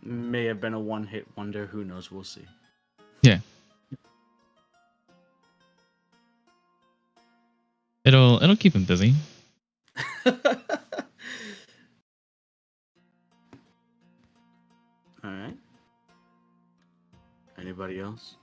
May have been a one-hit wonder. Who knows? We'll see. Yeah. It'll keep him busy. All right. Anybody else?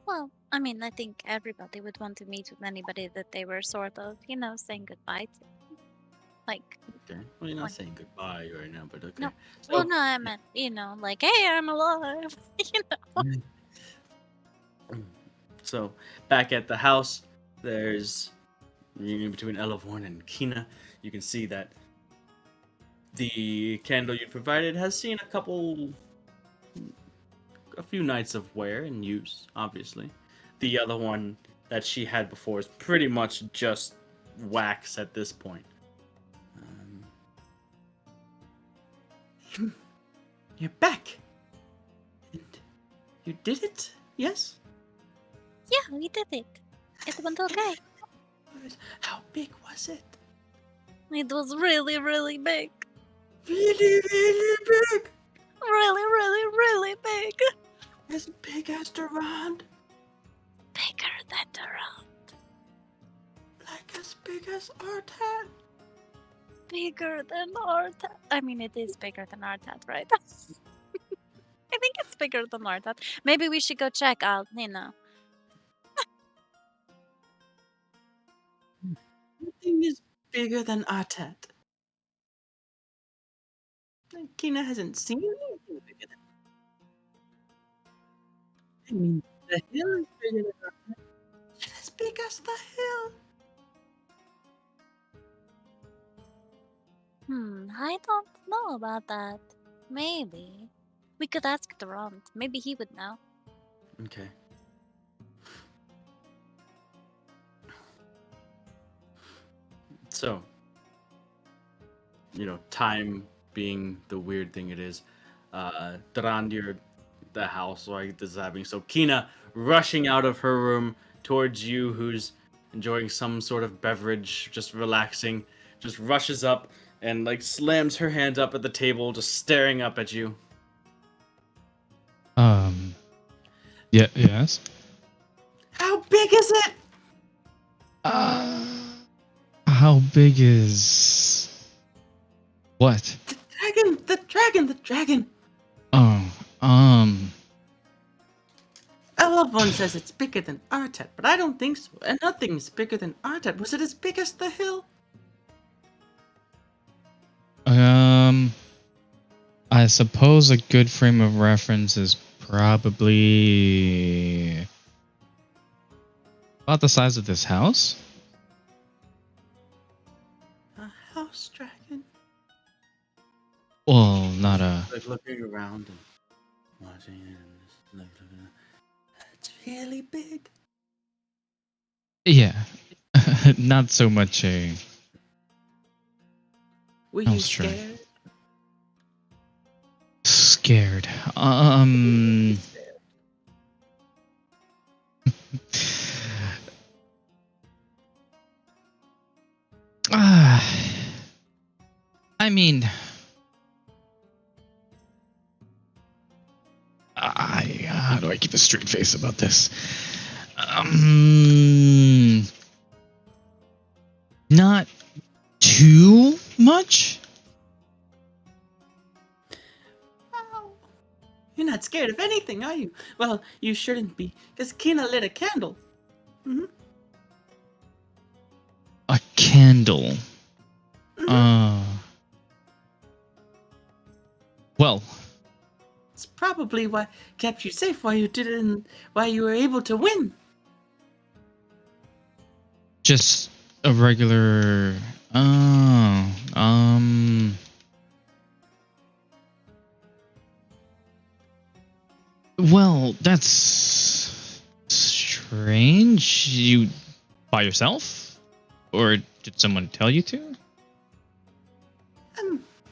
Well, I mean, I think everybody would want to meet with anybody that they were sort of, saying goodbye to. Like, Okay. Well, you're not One. saying goodbye right now, but okay. No. So, well, no, I meant, like, hey, I'm alive. So back at the house, there's reunion between Elevorn and Kina. You can see that the candle you provided has seen a few nights of wear and use, obviously. The other one that she had before is pretty much just wax at this point. You're back! And you did it? Yes? Yeah, we did it. It went okay. How big was it? It was really, really big. Really, really big! Really, really, really big. As big as Durand? Bigger than Durand. Like as big as Artat? Bigger than Artat. I mean, it is bigger than Artat, right? I think it's bigger than Artat. Maybe we should go check out, Nothing is bigger than Artat. Kina hasn't seen anything bigger than. I mean, the hill is bigger than Artat. It's as big as the hill. I don't know about that. Maybe. We could ask Durand. Maybe he would know. Okay. So, time being the weird thing it is, Durand, the house like this is happening. So Kina rushing out of her room towards you, who's enjoying some sort of beverage, just relaxing, just rushes up and like slams her hands up at the table, just staring up at you. Yeah, yes. How big is it? How big is what? The dragon. Oh, Elevon says it's bigger than Artat, but I don't think so. And nothing's bigger than Artat. Was it as big as the hill? I suppose a good frame of reference is probably about the size of this house. A house dragon? Well, not a. Like looking around and watching it and just like looking at it. It's really big. Yeah, not so much a. Were you house dragon. scared? scared. I mean, how do I keep a straight face about this? Not too much. Oh, you're not scared of anything, are you? Well, you shouldn't be, because Kina lit a candle. A candle. Well, It's probably what kept you safe while you were able to win. just a regular. Well, that's strange. You by yourself, or did someone tell you to?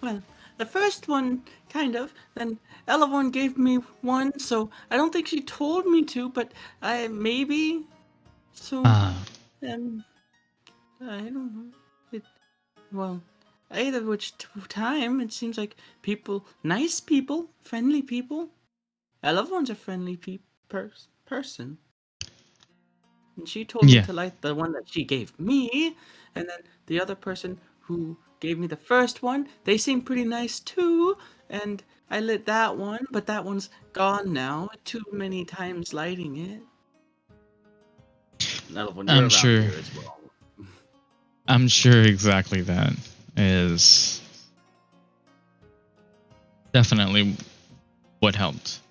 Well, the first one, kind of. Then Elevon gave me one, so I don't think she told me to, but maybe. So, Ah, I don't know. Well, either which time, it seems like nice people, friendly people. Elevon's a friendly person. And she told me yeah. to light the one that she gave me, and then the other person who gave me the first one, they seemed pretty nice too, and I lit that one, but that one's gone now. Too many times lighting it. Elevon, you're I'm around sure. here as well. I'm sure exactly that is definitely what helped.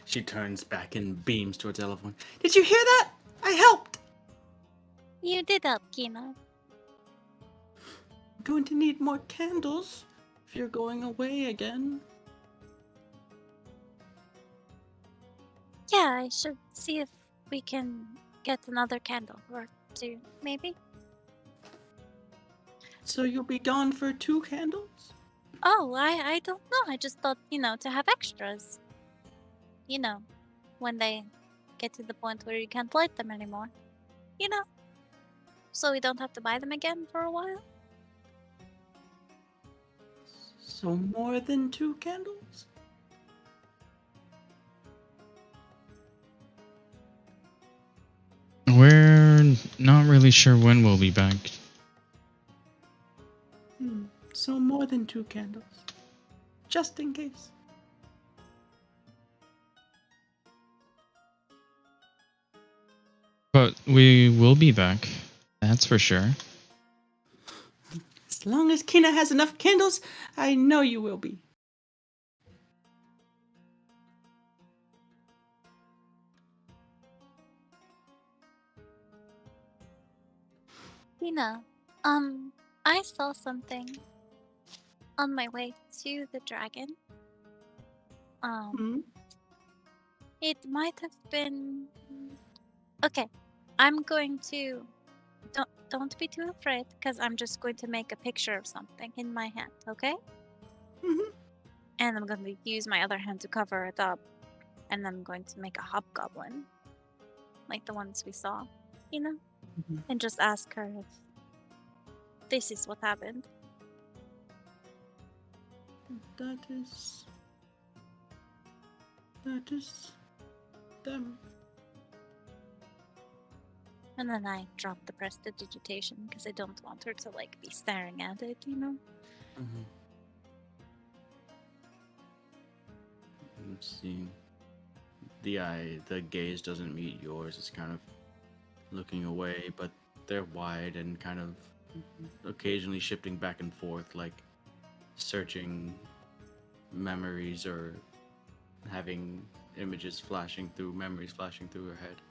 She turns back and beams towards Elevon. Did you hear that? I helped! You did help, Kina. I'm going to need more candles if you're going away again. Yeah, I should see if we can get another candle or two, maybe. So you'll be gone for 2 candles? Oh, I don't know. I just thought, to have extras. When they get to the point where you can't light them anymore. So we don't have to buy them again for a while. So more than 2 candles? We're not really sure when we'll be back. So more than 2 candles. Just in case. But we will be back. That's for sure. As long as Kina has enough candles, I know you will be. Tina, I saw something on my way to the dragon. It might have been. Okay, I'm going to. Don't be too afraid, because I'm just going to make a picture of something in my hand, okay? And I'm going to use my other hand to cover it up, and I'm going to make a hobgoblin, like the ones we saw, and just ask her if this is what happened. That is them. And then I drop the prestidigitation because I don't want her to be staring at it, I'm seeing the gaze doesn't meet yours. It's kind of looking away, but they're wide and kind of occasionally shifting back and forth, like searching memories or having memories flashing through her head.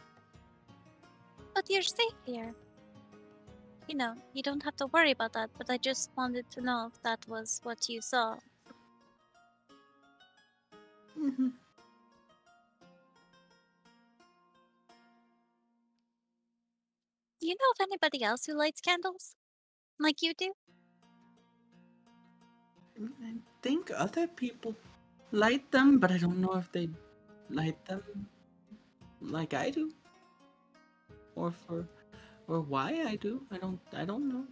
But you're safe here. You don't have to worry about that, but I just wanted to know if that was what you saw. Do you know of anybody else who lights candles? Like you do? I think other people light them, but I don't know if they light them like I do, or or why I do. I don't know.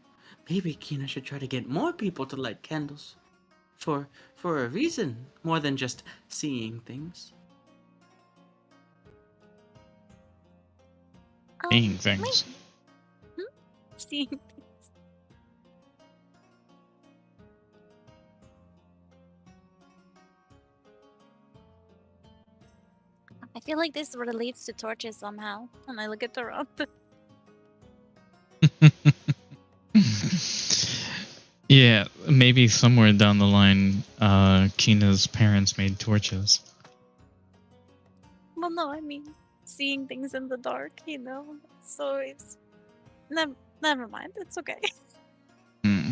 Maybe Kina should try to get more people to light candles, for for a reason more than just seeing things. Seeing things. Maybe. Seeing things. I feel like this relates to torches somehow. And I look at the rope. Yeah, maybe somewhere down the line, Kina's parents made torches. Well, no, I mean seeing things in the dark, you know. So it's never mind. It's okay. Hmm.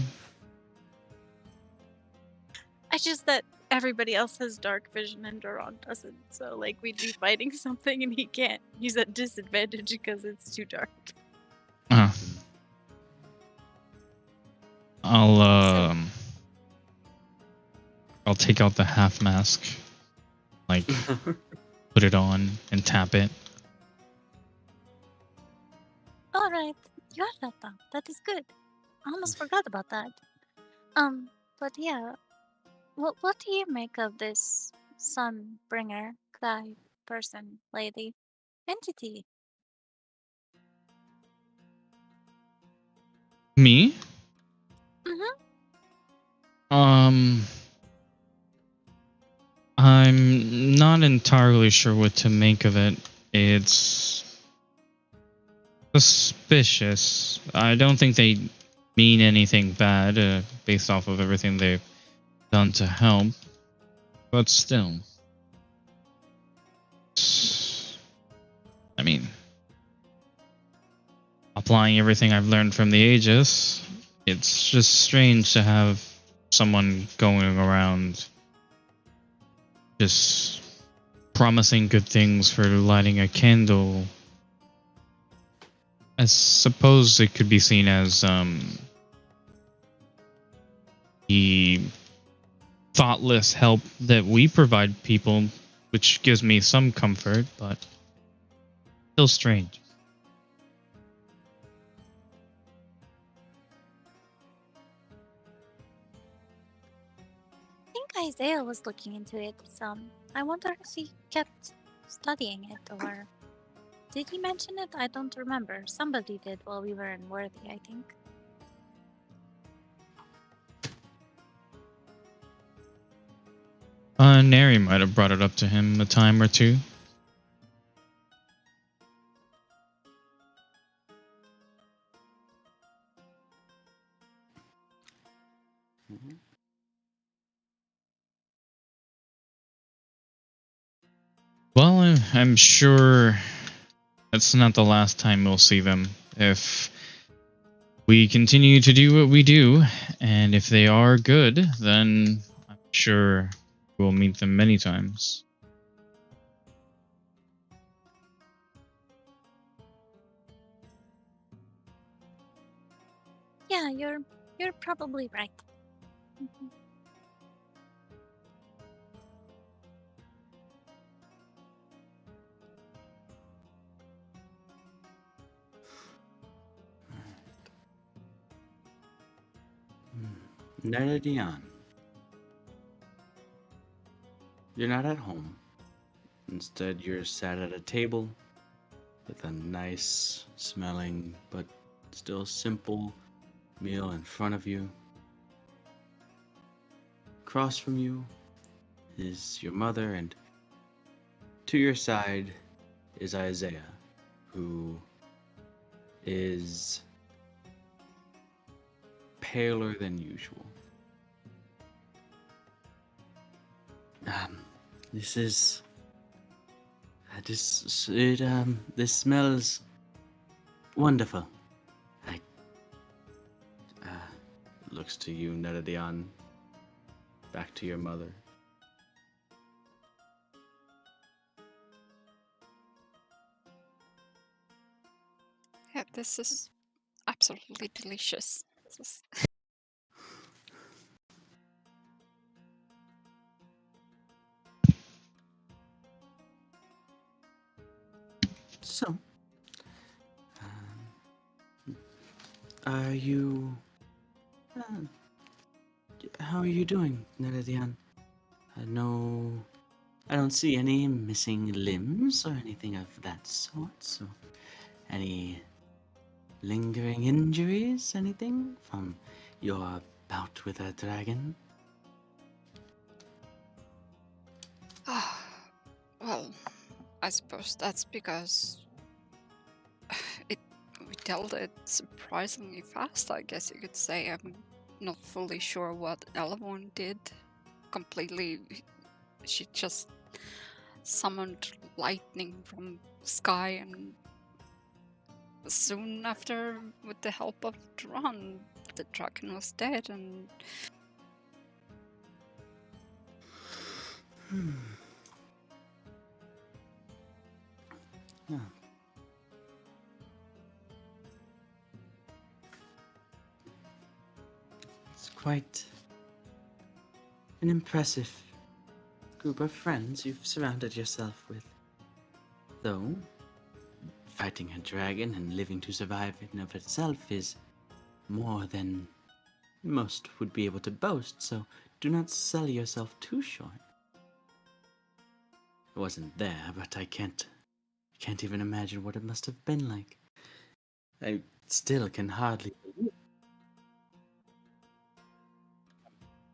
It's just that everybody else has dark vision and Duran doesn't. So like we'd be fighting something and he can't. He's at disadvantage because it's too dark. Uh, I'll So I'll take out the half mask, like put it on and tap it. all right, you have that done. That is good. I almost forgot about that. But yeah, what do you make of this Sunbringer guy, person, lady, entity? Me? Mm-hmm. I'm not entirely sure what to make of it. It's suspicious. I don't think they mean anything bad, based off of everything they've done to help. But still, I mean, applying everything I've learned from the Aegis, it's just strange to have someone going around just promising good things for lighting a candle. I suppose it could be seen as the thoughtless help that we provide people, which gives me some comfort, but still strange. I think Isaiah was looking into it some. I wonder if he kept studying it or did he mention it? I don't remember. Somebody did while we were in Worthy, I think. Neri might have brought it up to him a time or two. Well, I'm sure that's not the last time we'll see them. If we continue to do what we do, and if they are good, then I'm sure we'll meet them many times. Yeah, you're probably right. Mhm. Neredian, you're not at home. Instead, you're sat at a table with a nice smelling but still simple meal in front of you. Across from you is your mother, and to your side is Isaiah, who is paler than usual. Um, this is this smells wonderful. I looks to you, Neredian. Back to your mother. Yeah, this is absolutely delicious. This is So, are you. Uh, how are you doing, Neredian? No. I don't see any missing limbs or anything of that sort, so. Any lingering injuries? Anything from your bout with a dragon? Well, I suppose that's because we dealt it surprisingly fast, I guess you could say. I'm not fully sure what Elavon did completely. She just summoned lightning from the sky, and soon after, with the help of Duen, the dragon was dead, and Yeah. It's quite an impressive group of friends you've surrounded yourself with. Though, fighting a dragon and living to survive in of itself is more than most would be able to boast, so do not sell yourself too short. I wasn't there, but I can't even imagine what it must have been like. I still can hardly believe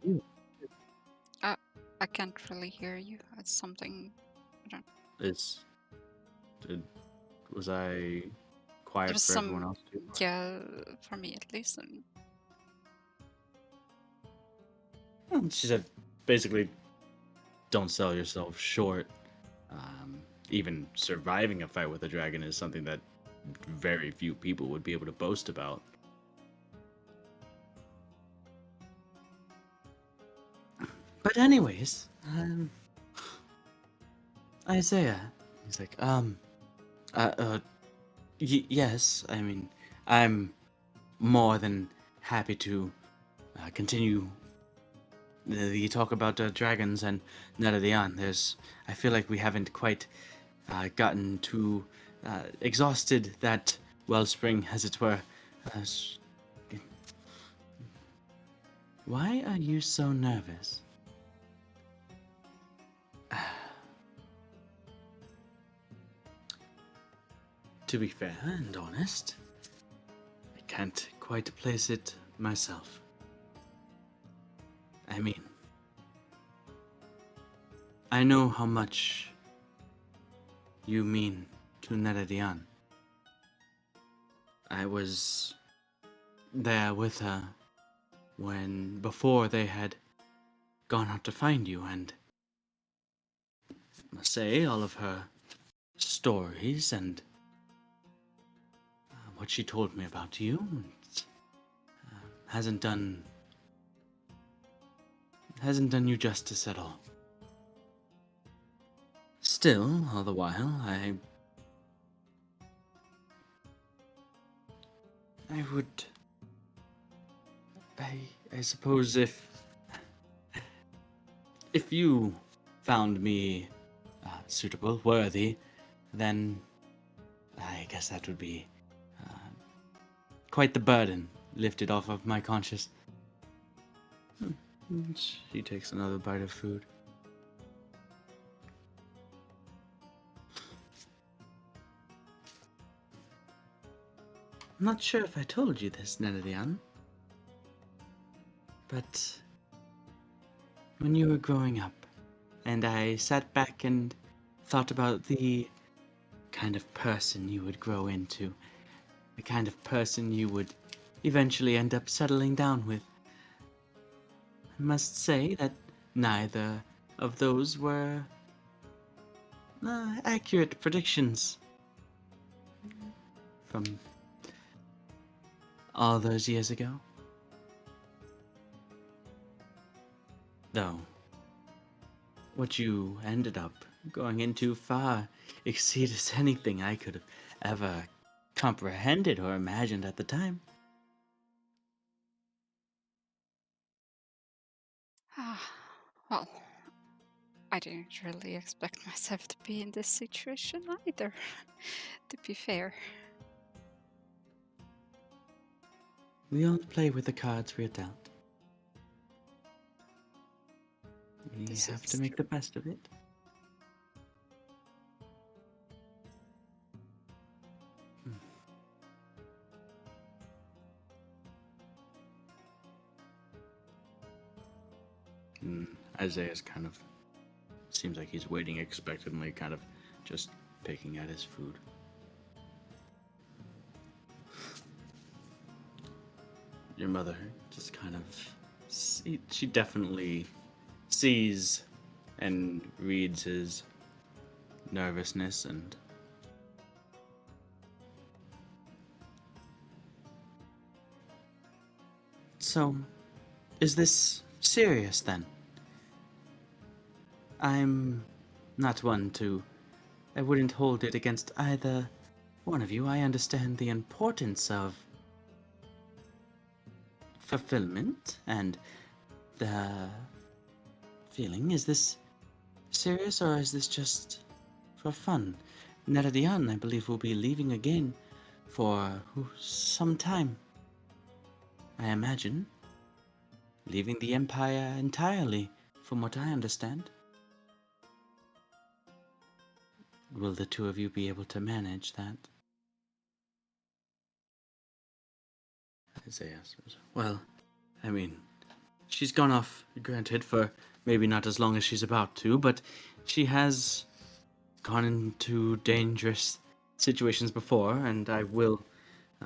you. I can't really hear you. It's something. I don't. Is was I quiet There's for everyone some. else too? Yeah, for me at least. And She said, basically, don't sell yourself short. Even surviving a fight with a dragon is something that very few people would be able to boast about. But anyways, Isaiah, he's like, yes. I mean, I'm more than happy to continue the talk about dragons and Neredian. I feel like we haven't quite gotten to exhausted that wellspring, as it were. S- Why are you so nervous? To be fair and honest, I can't quite place it myself. I mean, I know how much you mean to Neredian. I was there with her before they had gone out to find you, and I must say, all of her stories and what she told me about you hasn't done you justice at all. Still, all the while, I would, I suppose if you found me suitable, worthy, then I guess that would be quite the burden lifted off of my conscience. She takes another bite of food. I'm not sure if I told you this, Nenadian, but when you were growing up, and I sat back and thought about the kind of person you would grow into, the kind of person you would eventually end up settling down with, I must say that neither of those were accurate predictions from all those years ago. Though, what you ended up going into far exceeded anything I could have ever comprehended or imagined at the time. well, I didn't really expect myself to be in this situation either, to be fair. We all play with the cards we are dealt. We This have to is make true. the best of it. Isaiah's kind of seems like he's waiting expectantly, kind of just picking at his food. Your mother just kind of she definitely sees and reads his nervousness and so is this serious then? I'm not one to I wouldn't hold it against either one of you. I understand the importance of fulfillment and the feeling. Is this serious or is this just for fun? Neradian, I believe, will be leaving again for some time. I imagine. Leaving the Empire entirely, from what I understand. Will the two of you be able to manage that? Isaiah says, well, I mean, she's gone off, granted, for maybe not as long as she's about to, but she has gone into dangerous situations before, and I will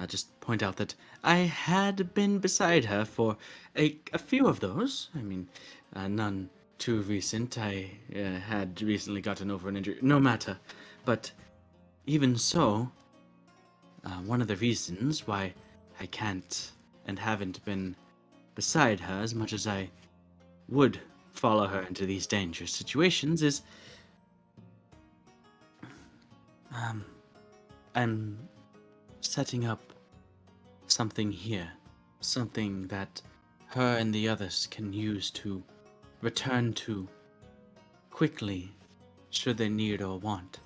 just point out that I had been beside her for a few of those. I mean, none too recent. I had recently gotten over an injury. No matter. But even so, one of the reasons why I can't and haven't been beside her as much as I would follow her into these dangerous situations is I'm setting up something here. Something that her and the others can use to return to quickly should they need or want.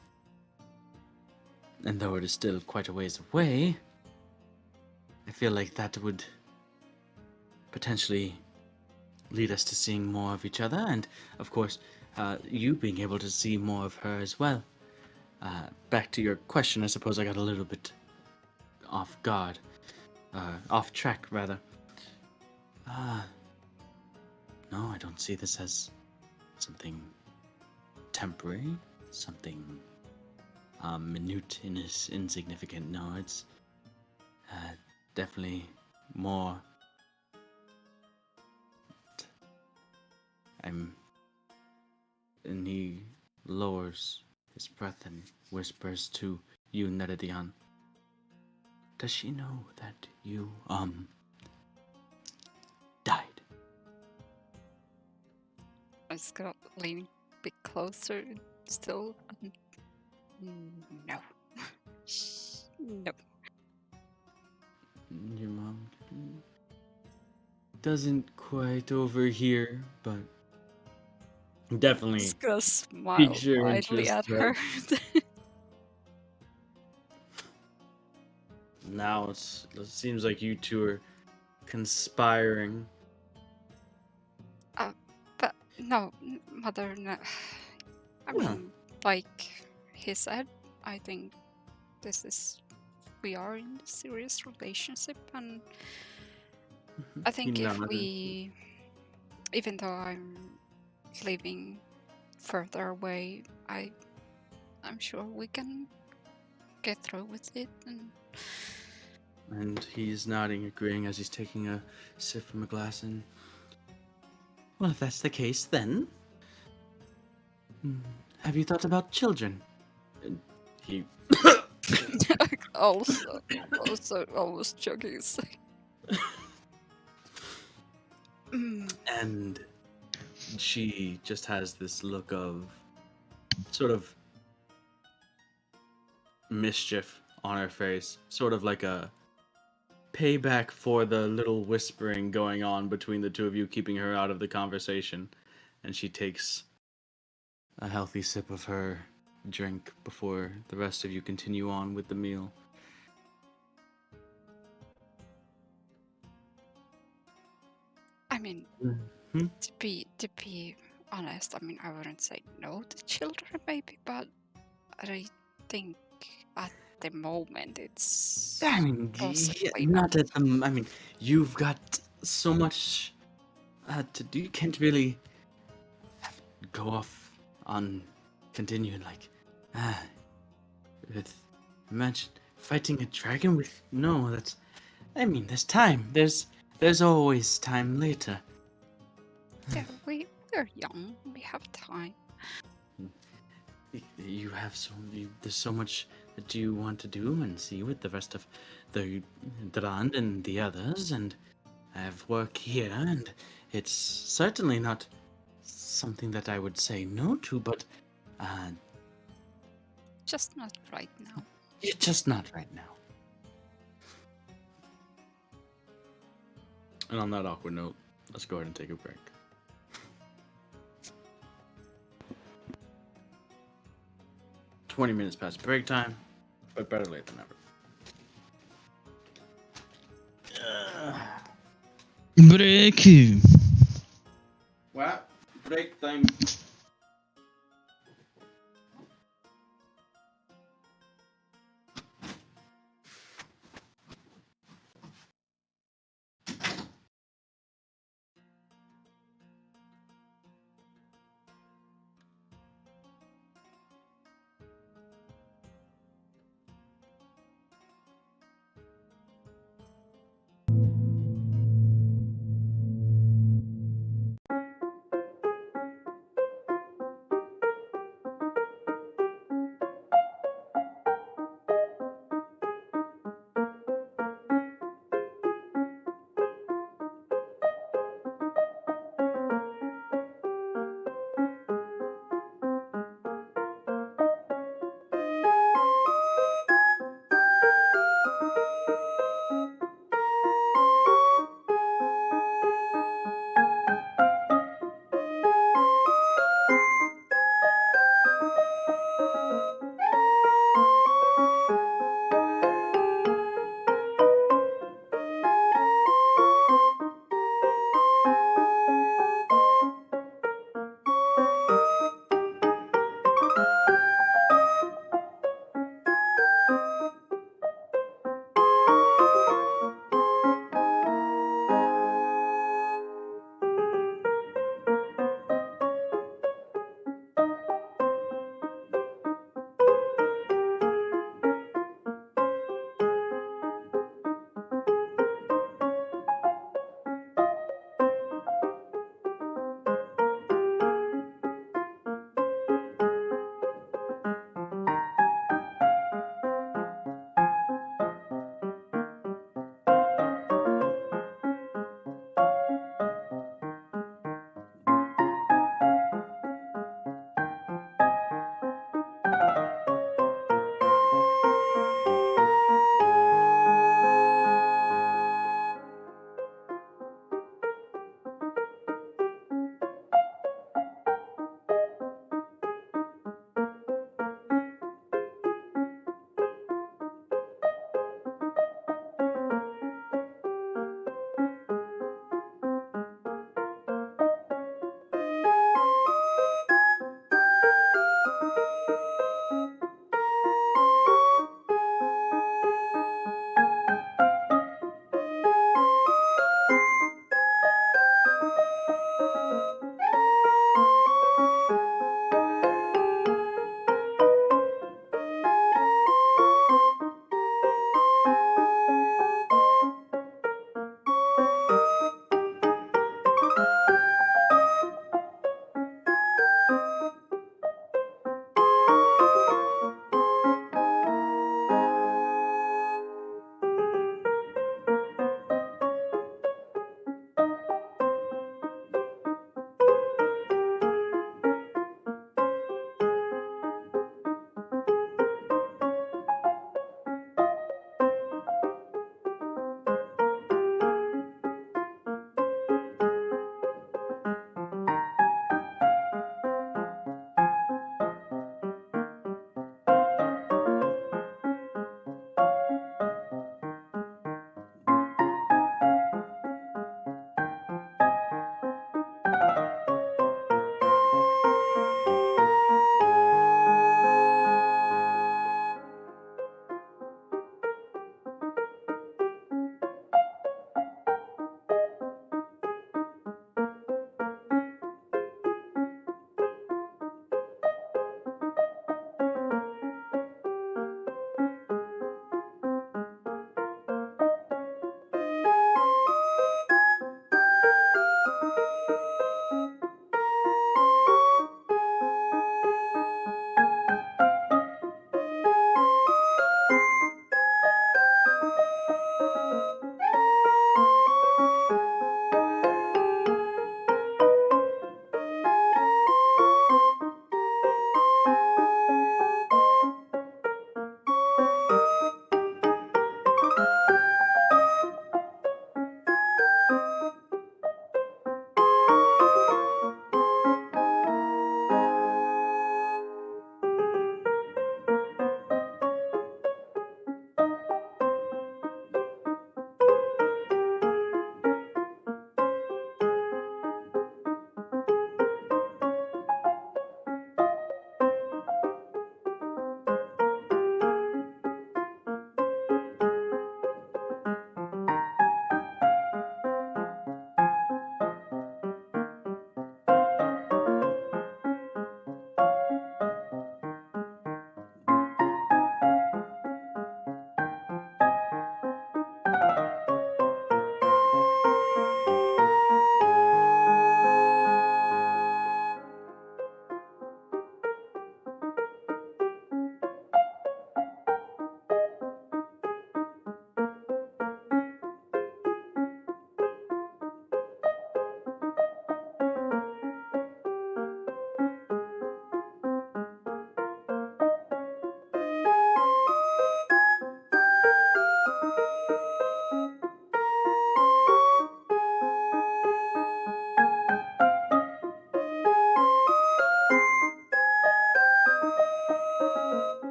And though it is still quite a ways away, I feel like that would potentially lead us to seeing more of each other, and of course, you being able to see more of her as well. Back to your question, I suppose I got a little bit off guard, off track rather. No, I don't see this as something temporary, something minute and insignificant. No, it's definitely more. And he lowers his breath and whispers to you, Neredian. Does she know that you, died? I just got leaning a bit closer still. No. No. Your mom doesn't quite overhear, but definitely Just gonna smile piques your widely interest, at right? her. Now it seems like you two are conspiring. But no, mother, no. I Well, mean, like he said, I think we are in a serious relationship, and I he think if nodded. even though I'm living further away, I'm sure we can get through with it. And he's nodding, agreeing as he's taking a sip from a glass. And well, if that's the case, then have you thought about children? And he also almost joking. and she just has this look of sort of mischief on her face, sort of like a payback for the little whispering going on between the two of you, keeping her out of the conversation. And she takes a healthy sip of her drink before the rest of you continue on with the meal. I mean, Mhm. to be honest, I mean, I wouldn't say no to children, maybe, but I think at the moment it's I mean, possibly not. not at the. I mean, you've got so much to do. You can't really go off on continue like, ah, with imagine fighting a dragon with no. That's. I mean, there's time. There's always time later. Yeah, we're young. We have time. You have there's so much that you want to do and see with the rest of the Drand and the others, and I have work here, and it's certainly not something that I would say no to, but uh, Just not right now. it's just not right now. And on that awkward note, let's go ahead and take a break. "20 minutes past break time, but better late than never." Break. Well, break time.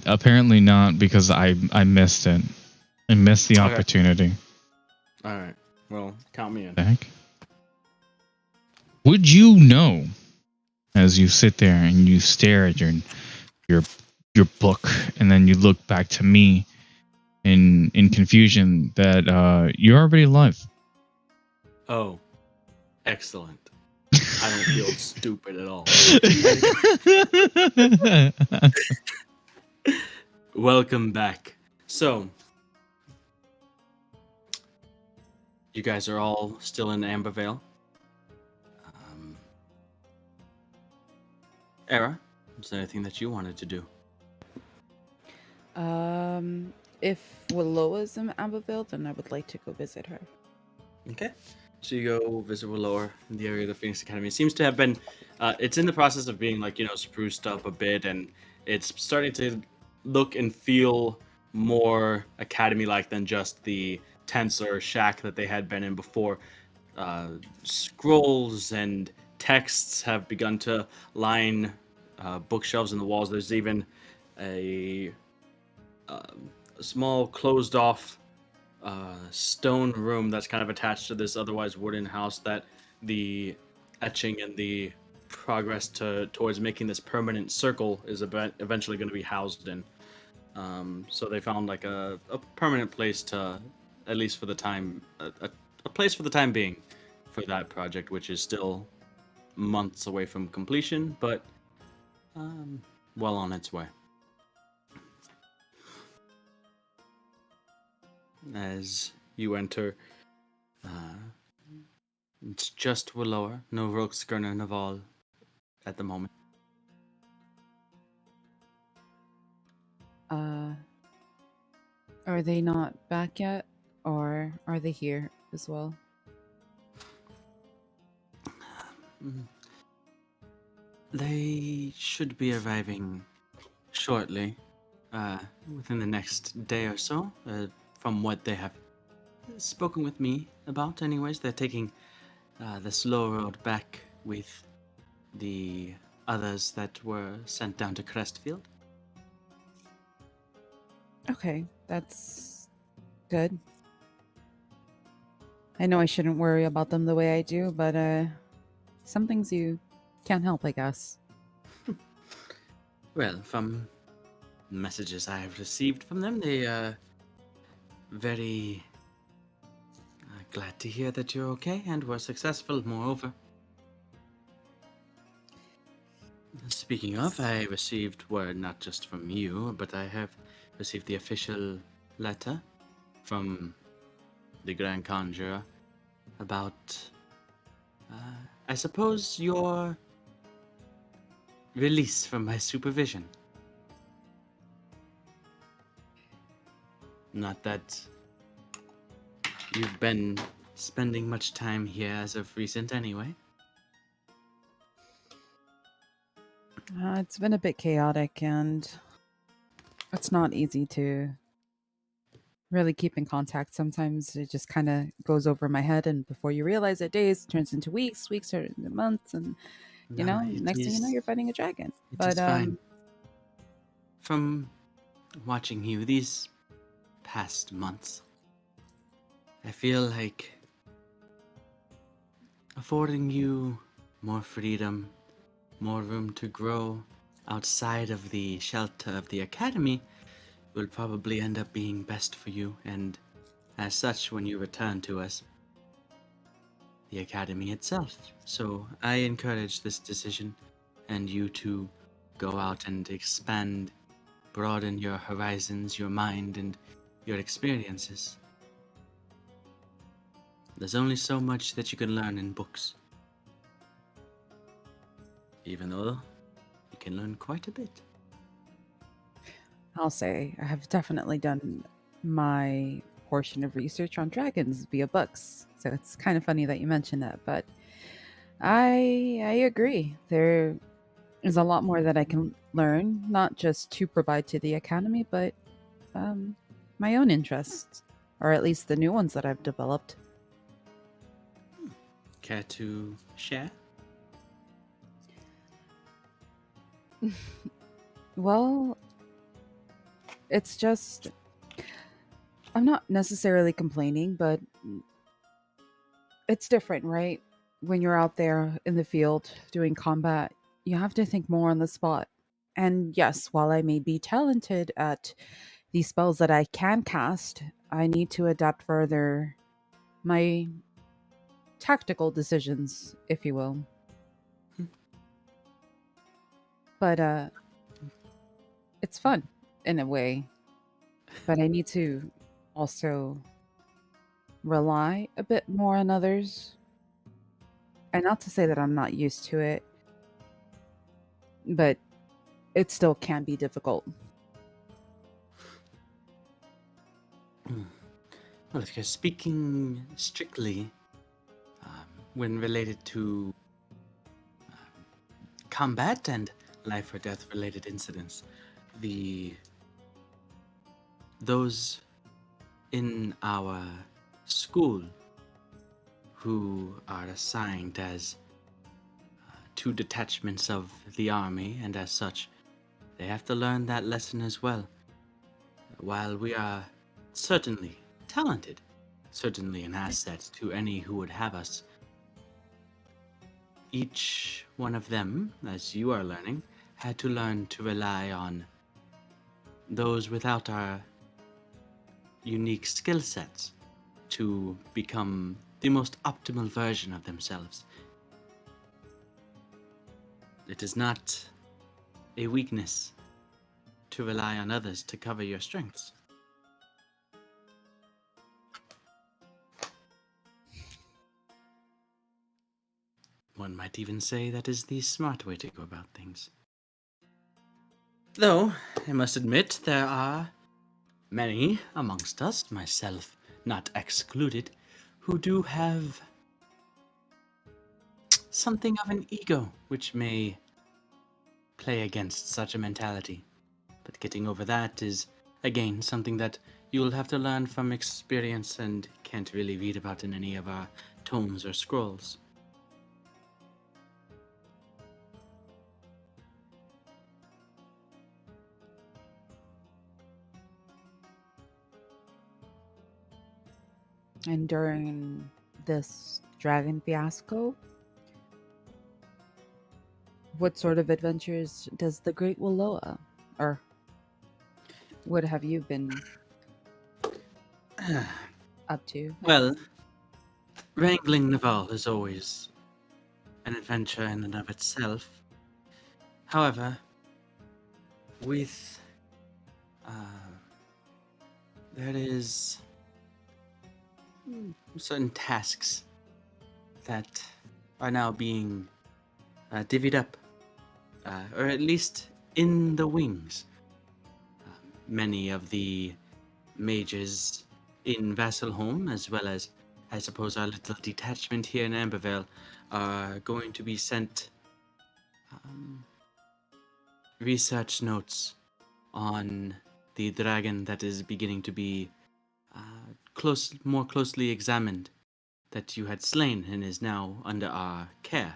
Apparently not, because I missed it. I missed the Okay. opportunity. All right. Well, count me in. The heck? Would you know, as you sit there and you stare at your book, and then you look back to me in confusion, that you're already alive? Oh, excellent. I don't feel stupid at all. Welcome back. So, you guys are all still in Ambervale. Era, is there anything that you wanted to do? If Willowa's in Abbeville, then I would like to go visit her. Okay. So you go visit Willowr in the area of the Phoenix Academy. It seems to have been, it's in the process of being like, spruced up a bit, and it's starting to look and feel more academy-like than just the tents or shack that they had been in before. Scrolls and texts have begun to line bookshelves in the walls. There's even a, a small closed-off stone room that's kind of attached to this otherwise wooden house that the etching and the progress towards making this permanent circle is eventually going to be housed in. So they found like a permanent place to, at least for the time, a place for the time being for that project, which is still months away from completion, but well on its way. As you enter, it's just Willowr, no Rookskirner Naval at the moment. Are they not back yet, or are they here as well? They should be arriving shortly, within the next day or so, from what they have spoken with me about. Anyways, they're taking the slow road back with the others that were sent down to Crestfield. Okay, that's good. I know I shouldn't worry about them the way I do, but some things you can't help, I guess. Well, from messages I have received from them, they are very glad to hear that you're okay and were successful, moreover. Speaking of, I received word not just from you, but I have received the official letter from the Grand Conjurer about, I suppose, your release from my supervision. Not that you've been spending much time here as of recent, anyway. It's been a bit chaotic, and it's not easy to really keep in contact. Sometimes it just kind of goes over my head, and before you realize it, days turns into weeks, weeks turn into months, and No, next thing you know, you're fighting a dragon. It But is fine. From watching you these past months, I feel like affording you more freedom, more room to grow outside of the shelter of the academy will probably end up being best for you, and as such, when you return to us, the academy itself. So I encourage this decision and you to go out and expand, broaden your horizons, your mind, and your experiences. There's only so much that you can learn in books, even though you can learn quite a bit. I'll say I have definitely done my portion of research on dragons via books. So it's kind of funny that you mentioned that, but I agree. There is a lot more that I can learn, not just to provide to the academy, but my own interests, or at least the new ones that I've developed. Care to share? Well, It's just, I'm not necessarily complaining, but it's different, right? When you're out there in the field doing combat, you have to think more on the spot. And yes, while I may be talented at these spells that I can cast, I need to adapt further my tactical decisions, if you will. But it's fun in a way. But I need to also rely a bit more on others. And not to say that I'm not used to it, but it still can be difficult. Well, if you're speaking strictly when related to combat and life or death related incidents, the those in our school who are assigned as two detachments of the army, and as such, they have to learn that lesson as well. While we are certainly talented, certainly an asset to any who would have us, each one of them, as you are learning, had to learn to rely on those without our unique skill sets to become the most optimal version of themselves. It is not a weakness to rely on others to cover your strengths. One might even say that is the smart way to go about things. Though, I must admit, there are many amongst us, myself not excluded, who do have something of an ego which may play against such a mentality. But getting over that is, again, something that you will have to learn from experience and can't really read about in any of our tomes or scrolls. And during this dragon fiasco, what sort of adventures does the Great Willoa, or what have you been up to? Well, wrangling Naval is always an adventure in and of itself. However, with there is certain tasks that are now being divvied up, or at least in the wings. Many of the mages in Vasselholm, as well as, I suppose, our little detachment here in Ambervale, are going to be sent research notes on the dragon that is beginning to be more closely examined, that you had slain and is now under our care.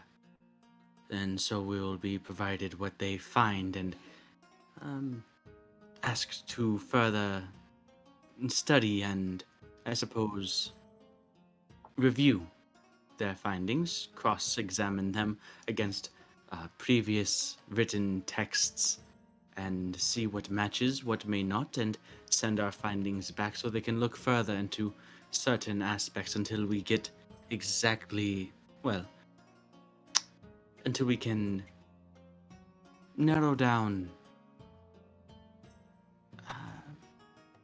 And so we will be provided what they find and asked to further study and, I suppose, review their findings, cross-examine them against previous written texts, and see what matches, what may not, and send our findings back so they can look further into certain aspects until we get exactly, well, until we can narrow down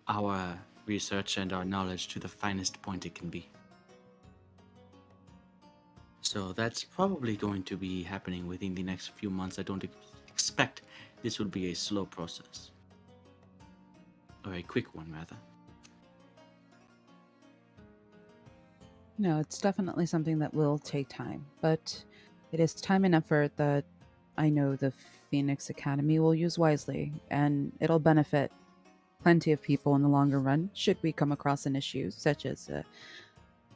our research and our knowledge to the finest point it can be. So that's probably going to be happening within the next few months. I don't expect this will be a slow process. Or a quick one, rather. No, it's definitely something that will take time, but it is time and effort that I know the Phoenix Academy will use wisely, and it'll benefit plenty of people in the longer run should we come across an issue such as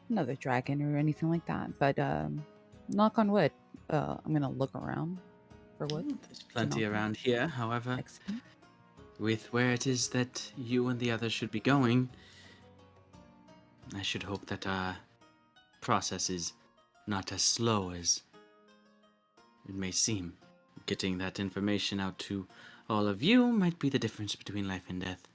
another dragon or anything like that. But knock on wood, I'm gonna look around for wood. There's plenty knock on- around here, however. Excellent. with where it is that you and the others should be going, I should hope that our process is not as slow as it may seem. Getting that information out to all of you might be the difference between life and death.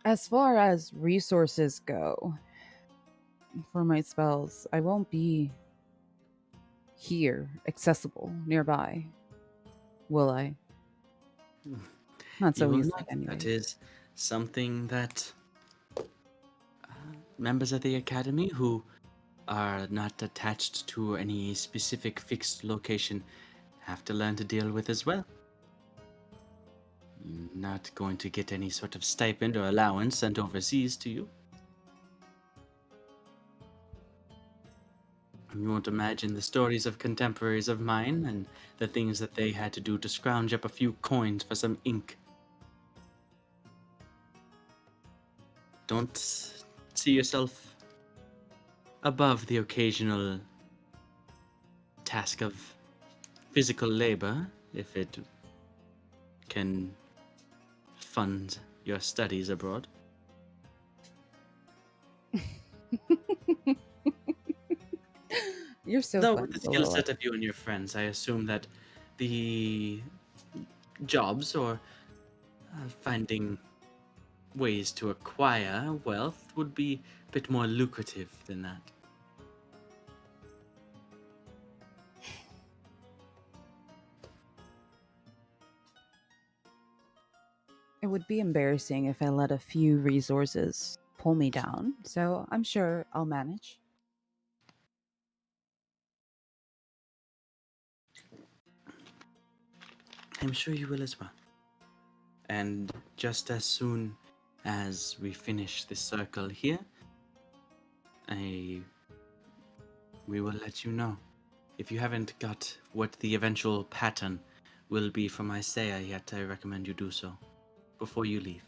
As far as resources go, for my spells, I won't be here, accessible, nearby. Will I? Not You so will easily, not. That anyways. is something that members of the Academy who are not attached to any specific fixed location have to learn to deal with as well. You're not going to get any sort of stipend or allowance sent overseas to you. You won't imagine the stories of contemporaries of mine and the things that they had to do to scrounge up a few coins for some ink. Don't see yourself above the occasional task of physical labor if it can fund your studies abroad. You're so Though, with funny, the skill Lilith. set of you and your friends, I assume that the jobs or finding ways to acquire wealth would be a bit more lucrative than that. It would be embarrassing if I let a few resources pull me down, so I'm sure I'll manage. I'm sure you will as well. And just as soon as we finish this circle here, I we will let you know. If you haven't got what the eventual pattern will be for my Cele yet, I recommend you do so before you leave.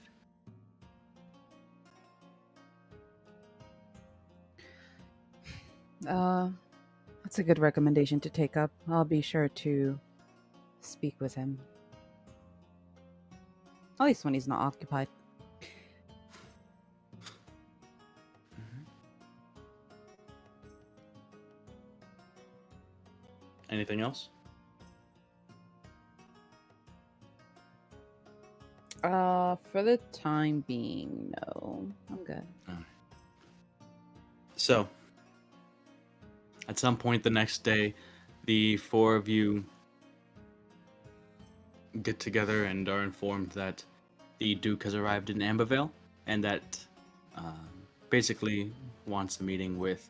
That's a good recommendation to take up. I'll be sure to speak with him. At least when he's not occupied. Anything else? For the time being, no. I'm good. So, at some point the next day, the four of you get together and are informed that the Duke has arrived in Ambervale and that basically wants a meeting with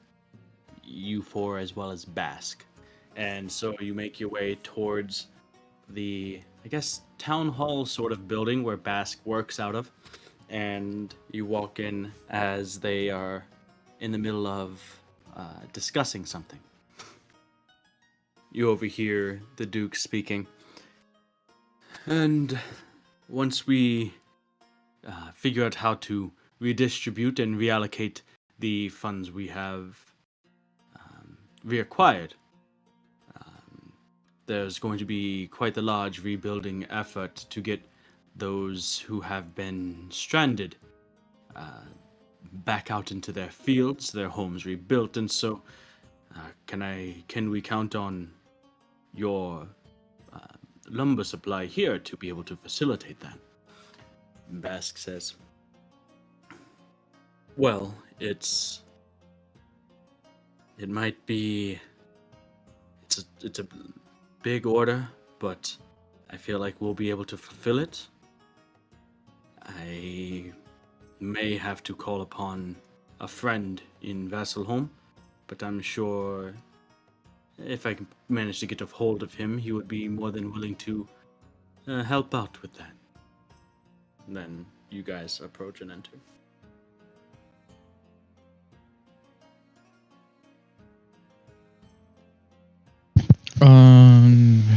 you four as well as Basque. And so you make your way towards the, I guess, town hall sort of building where Basque works out of. And you walk in as they are in the middle of discussing something. You overhear the Duke speaking. And once we figure out how to redistribute and reallocate the funds we have reacquired, there's going to be quite a large rebuilding effort to get those who have been stranded back out into their fields, their homes rebuilt, and so can we count on your lumber supply here to be able to facilitate that? Basque says, well, it might be it's a big order, but I feel like we'll be able to fulfill it. I may have to call upon a friend in Vasselholm, but I'm sure if I can manage to get a hold of him, he would be more than willing to help out with that. Then you guys approach and enter.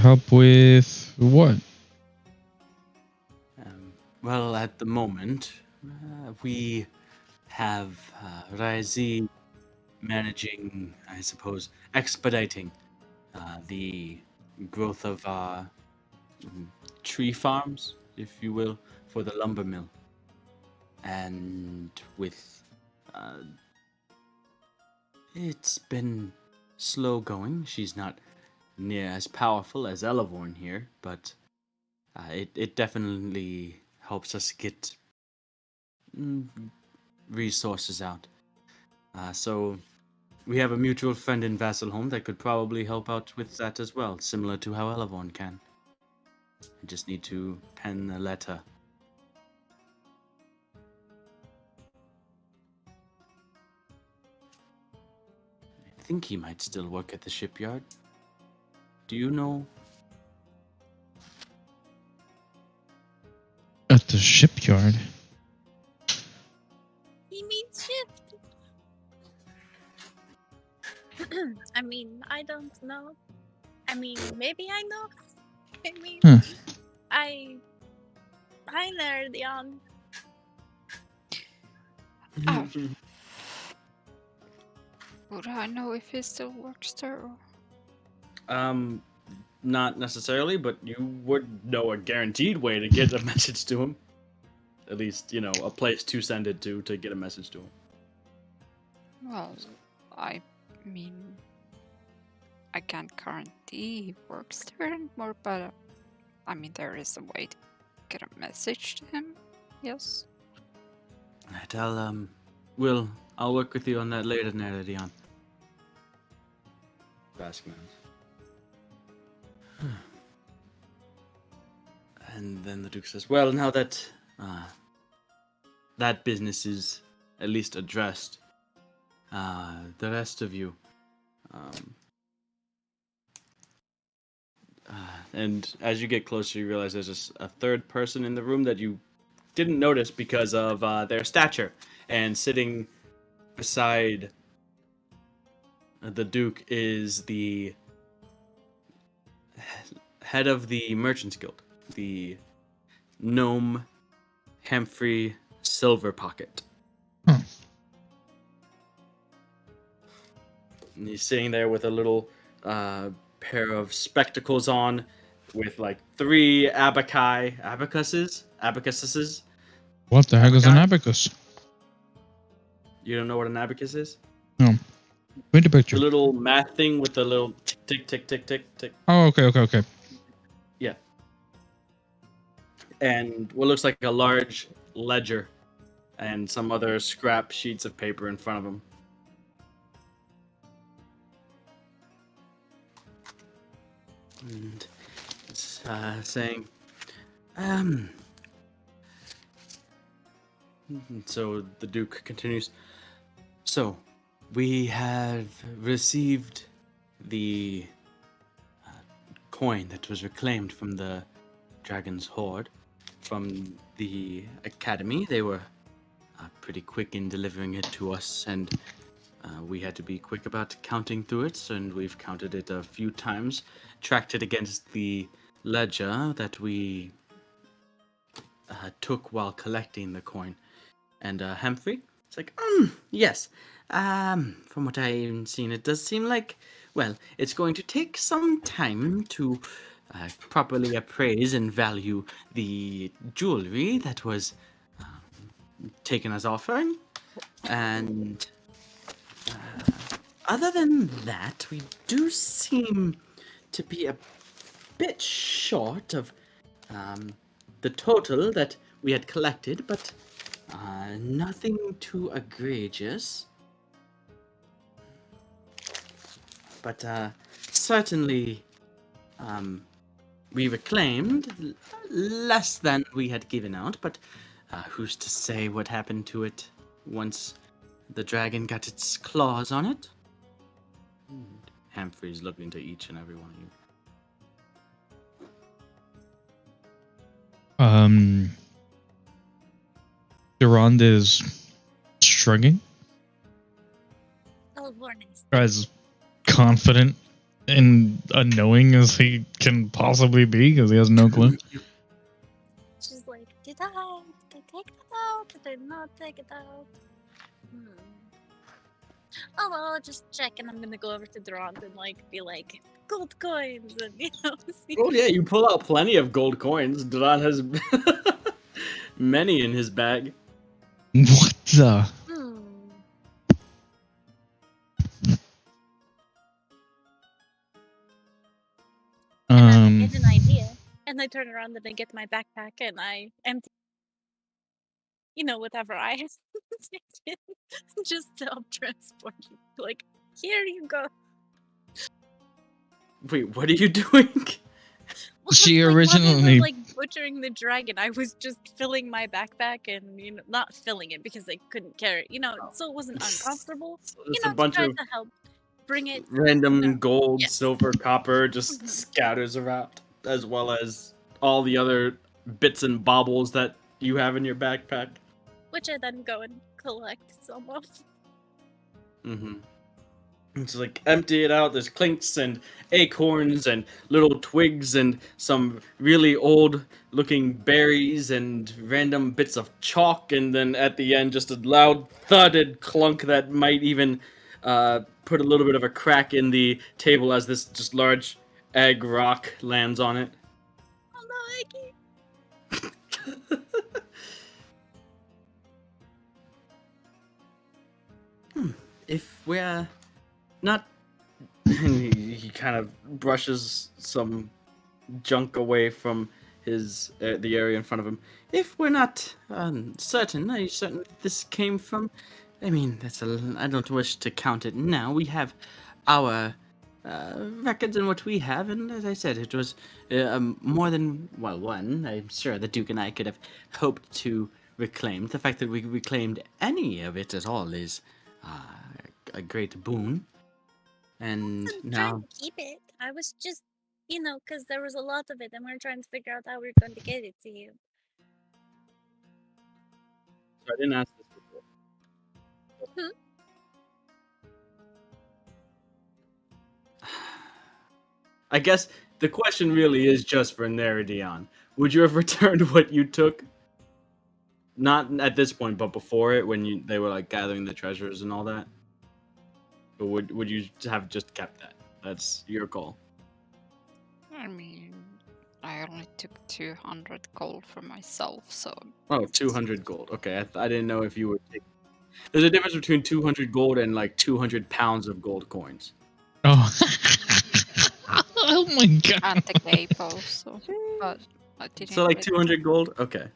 Help with what? Well, at the moment, we have Razi managing, I suppose, expediting the growth of tree farms, if you will, for the lumber mill. And with it's been slow going. She's not near as powerful as Elevorn here, but it definitely helps us get mm, resources out. So we have a mutual friend in Vasselholm that could probably help out with that as well, similar to how Elevorn can. I just need to pen a letter. I think he might still work at the shipyard. Do you know? At the shipyard. He means shift. I mean, I don't know. I mean, maybe I know. I mean, Huh. I learned young. Oh. Would I know if he still works there? Or... Not necessarily, but you would know a guaranteed way to get a message to him. At least, you know, a place to send it to get a message to him. Well, I mean, I can't guarantee he works there anymore, but I mean, there is a way to get a message to him. Yes. Right, I'll work with you on that later, Neredion. Baskman. And then the Duke says, well, now that that business is at least addressed, the rest of you, and as you get closer, you realize there's a third person in the room that you didn't notice because of their stature. And sitting beside the Duke is the head of the Merchants Guild, the gnome Humphrey Silverpocket. Huh. And he's sitting there with a little pair of spectacles on, with like 3 abacuses. What the heck is an Abacus? abacus? You don't know what an abacus is? No. Paint a picture. The little math thing with the little tick, tick, tick, tick, tick, tick. Oh, okay. Yeah. And what looks like a large ledger and some other scrap sheets of paper in front of him. And it's saying, so the Duke continues. So, we have received the coin that was reclaimed from the Dragon's Hoard from the Academy. They were pretty quick in delivering it to us, and we had to be quick about counting through it, and we've counted it a few times, tracked it against the ledger that we took while collecting the coin. And Humphrey, it's like, yes. From what I've seen, it does seem like, well, it's going to take some time to properly appraise and value the jewelry that was taken as offering. And other than that, we do seem to be a bit short of the total that we had collected, but nothing too egregious. But certainly we reclaimed less than we had given out, but who's to say what happened to it once the dragon got its claws on it? Humphrey's looking to each and every one of you. Durand is shrugging. Elevorn is As confident and unknowing as he can possibly be because he has no clue. She's like, did I take it out? Did I not take it out? Oh, well, I'll just check, and I'm gonna go over to Durant and be like, gold coins, and see. Oh yeah, you pull out plenty of gold coins. Duran has many in his bag. What the? Hmm. And then I get an idea, and I turn around and I get my backpack and I empty, whatever I have taken, just self-transport. Like, here you go. Wait, what are you doing? Well, She while they originally- were butchering the dragon, I was just filling my backpack and not filling it because I couldn't carry it, so it wasn't uncomfortable. So there's To a bunch try of to help bring it. random gold, Yes. silver, copper just Mhm. scatters around, as well as all the other bits and baubles that you have in your backpack. Which I then go and collect some of. Mm-hmm. It's like empty it out. There's clinks and acorns and little twigs and some really old looking berries and random bits of chalk, and then at the end just a loud thudded clunk that might even put a little bit of a crack in the table as this just large egg rock lands on it. Oh no, Eggy! If we're not he kind of brushes some junk away from his the area in front of him. If we're not certain, are you certain that this came from? I mean, I don't wish to count it now. We have our records and what we have, and as I said, it was more than one. I'm sure the Duke and I could have hoped to reclaim. The fact that we reclaimed any of it at all is a great boon. And I wasn't now trying to keep it. I was just, because there was a lot of it, and we are trying to figure out how we are going to get it to you. I didn't ask this before. Hmm? I guess the question really is just for Neridion. Would you have returned what you took? Not at this point, but before it, when they were like gathering the treasures and all that. Or would you have just kept that? That's your call. I mean, I only took 200 gold for myself, so. Oh, 200 gold. Okay, I didn't know if you would take. There's a difference between 200 gold and like 200 pounds of gold coins. Oh. Oh my god. At the gate also, but I didn't. So like really- 200 gold. Okay.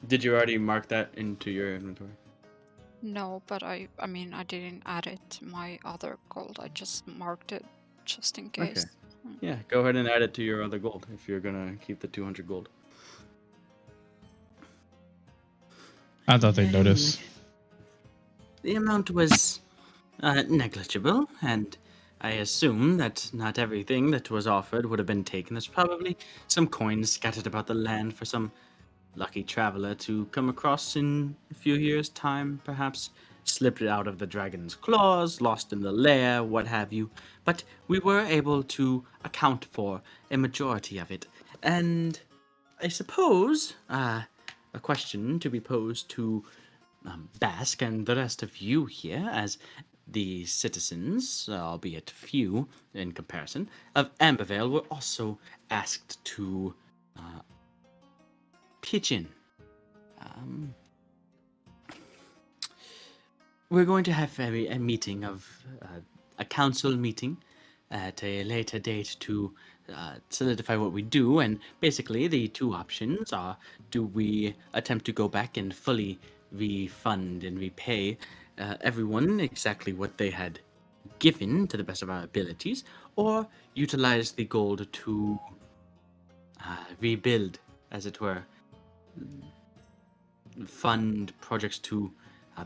Did you already mark that into your inventory? No, but I mean, I didn't add it to my other gold. I just marked it just in case. Okay. Yeah, go ahead and add it to your other gold if you're gonna keep the 200 gold. I thought they'd notice. The amount was negligible, and I assume that not everything that was offered would have been taken. There's probably some coins scattered about the land for some lucky traveler to come across in a few years' time, perhaps slipped out of the dragon's claws, lost in the lair, what have you. But we were able to account for a majority of it. And I suppose a question to be posed to Basque and the rest of you here, as the citizens, albeit few in comparison, of Ambervale were also asked to pitch in. We're going to have a meeting of a council meeting at a later date to solidify what we do, and basically the two options are: do we attempt to go back and fully refund and repay everyone exactly what they had given to the best of our abilities, or utilize the gold to rebuild, as it were, fund projects to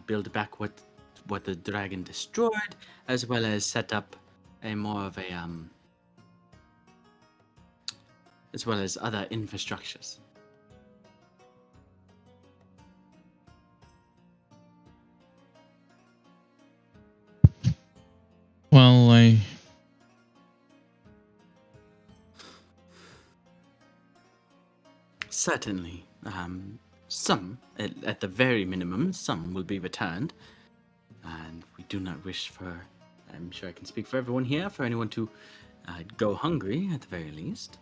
build back what the dragon destroyed, as well as set up a more of a as well as other infrastructures. Well, Certainly, some, at the very minimum, some will be returned. and we do not wish for, I'm sure I can speak for everyone here, for anyone to go hungry at the very least.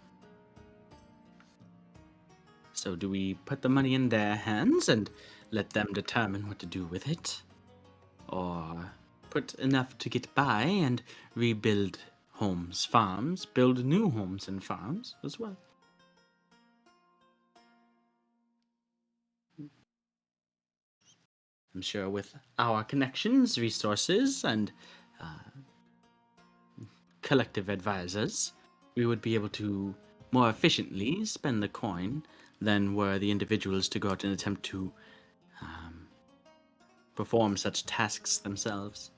So do we put the money in their hands and let them determine what to do with it? Or put enough to get by and rebuild homes, farms, build new homes and farms as well? I'm sure with our connections, resources, and collective advisors, we would be able to more efficiently spend the coin than were the individuals to go out and attempt to perform such tasks themselves.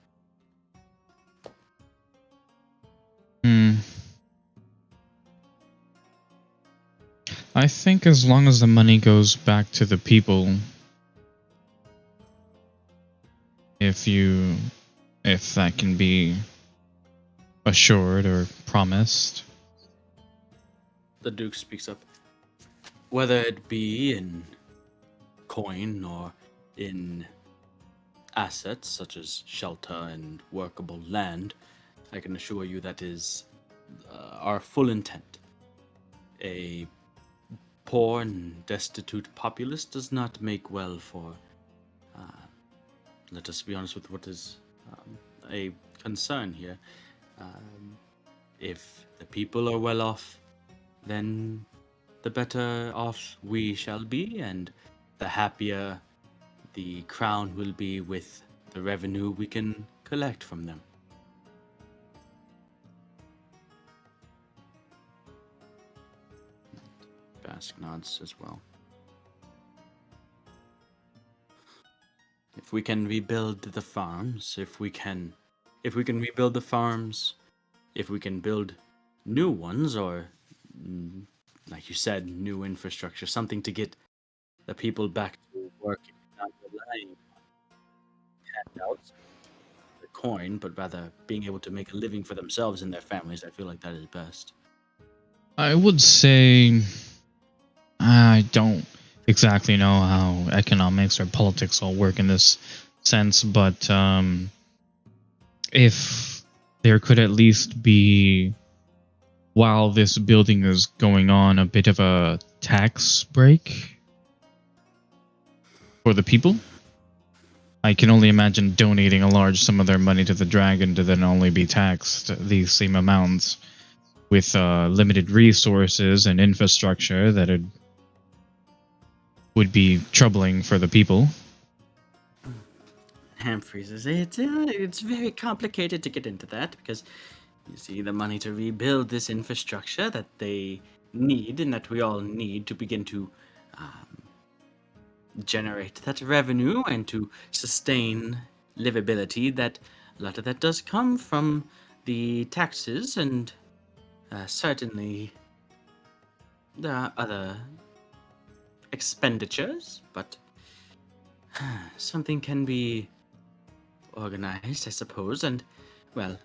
I think as long as the money goes back to the people, if that can be assured or promised. The Duke speaks up. Whether it be in coin or in assets such as shelter and workable land, I can assure you that is our full intent. A poor and destitute populace does not make well for, let us be honest with what is a concern here. If the people are well off, then the better off we shall be, and the happier the crown will be with the revenue we can collect from them. Bask nods as well. If we can rebuild the farms, if we can rebuild the farms, if we can build new ones, or like you said, new infrastructure, something to get the people back to working, not relying on handouts, the coin, but rather being able to make a living for themselves and their families. I feel like that is best. I would say I don't exactly know how economics or politics all work in this sense, but if there could at least be, while this building is going on, a bit of a tax break for the people. I can only imagine donating a large sum of their money to the dragon to then only be taxed these same amounts with limited resources and infrastructure that would be troubling for the people. Ham freezes. It's very complicated to get into that because you see the money to rebuild this infrastructure that they need and that we all need to begin to generate that revenue and to sustain livability. That a lot of that does come from the taxes, and certainly there are other expenditures, but something can be organized, I suppose. And well,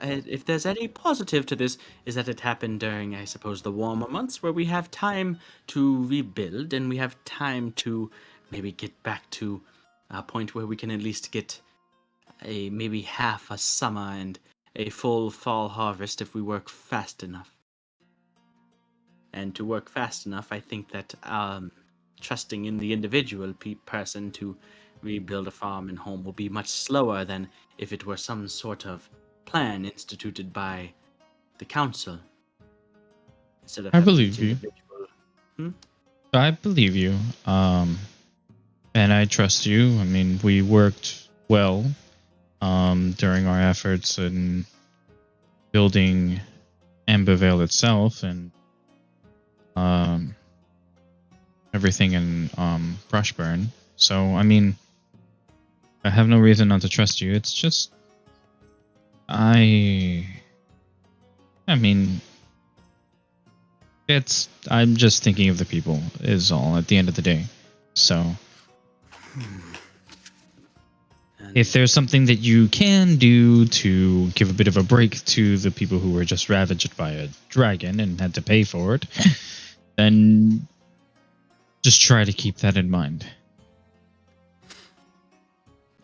if there's any positive to this, is that it happened during, I suppose, the warmer months where we have time to rebuild and we have time to maybe get back to a point where we can at least get a maybe half a summer and a full fall harvest if we work fast enough. And to work fast enough, I think that trusting in the individual person to rebuild a farm and home will be much slower than if it were some sort of plan instituted by the council. Instead of I having believe each you. individual. I believe you. And I trust you. I mean, we worked well during our efforts in building Ambervale itself and everything in Brushburn. So, I mean, I have no reason not to trust you. It's just I mean, I'm just thinking of the people is all at the end of the day. So if there's something that you can do to give a bit of a break to the people who were just ravaged by a dragon and had to pay for it, then just try to keep that in mind.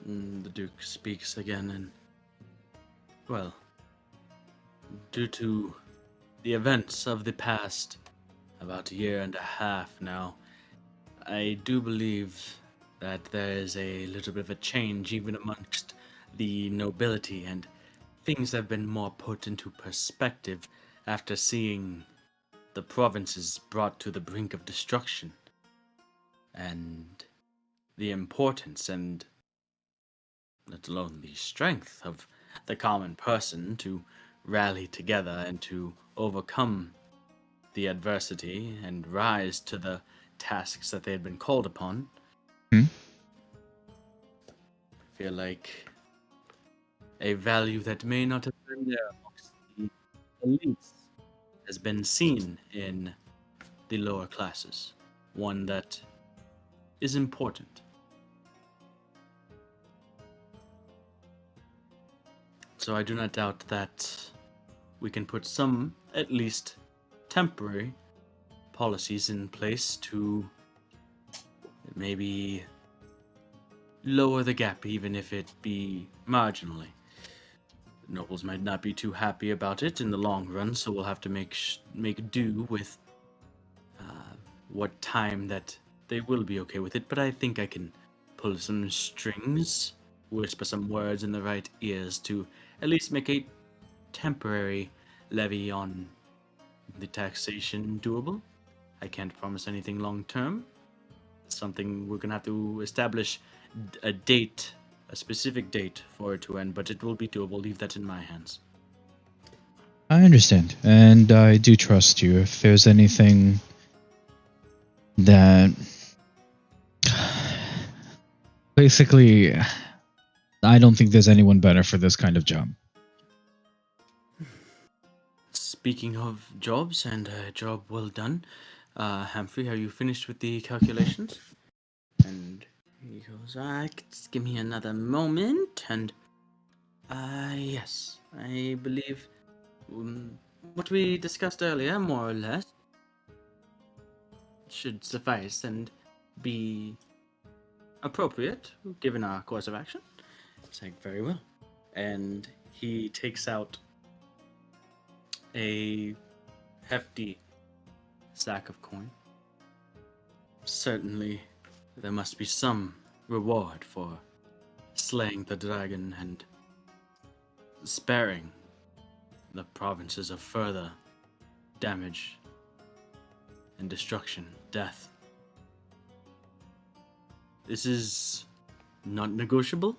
The Duke speaks again, and, well, due to the events of the past, about a year and a half now, I do believe that there is a little bit of a change even amongst the nobility, and things have been more put into perspective after seeing the provinces brought to the brink of destruction, and the importance and let alone the strength of the common person to rally together and to overcome the adversity and rise to the tasks that they had been called upon. Hmm? I feel like a value that may not have been there amongst the elites has been seen in the lower classes, one that is important. So I do not doubt that we can put some, at least temporary, policies in place to maybe lower the gap, even if it be marginally. Nobles might not be too happy about it in the long run, so we'll have to make do with what time that they will be okay with it. But I think I can pull some strings, whisper some words in the right ears to at least make a temporary levy on the taxation doable. I can't promise anything long term. It's something we're gonna have to establish a date, a specific date for it to end, but it will be doable. Leave that in my hands. I understand, and I do trust you. If there's anything that basically, I don't think there's anyone better for this kind of job. Speaking of jobs and a job well done, Humphrey, are you finished with the calculations? And he goes, just give me another moment. And, yes, I believe what we discussed earlier, more or less, should suffice and be appropriate given our course of action. It's like, very well. And he takes out a hefty sack of coin. Certainly, there must be some reward for slaying the dragon and sparing the provinces of further damage and destruction, death. This is not negotiable.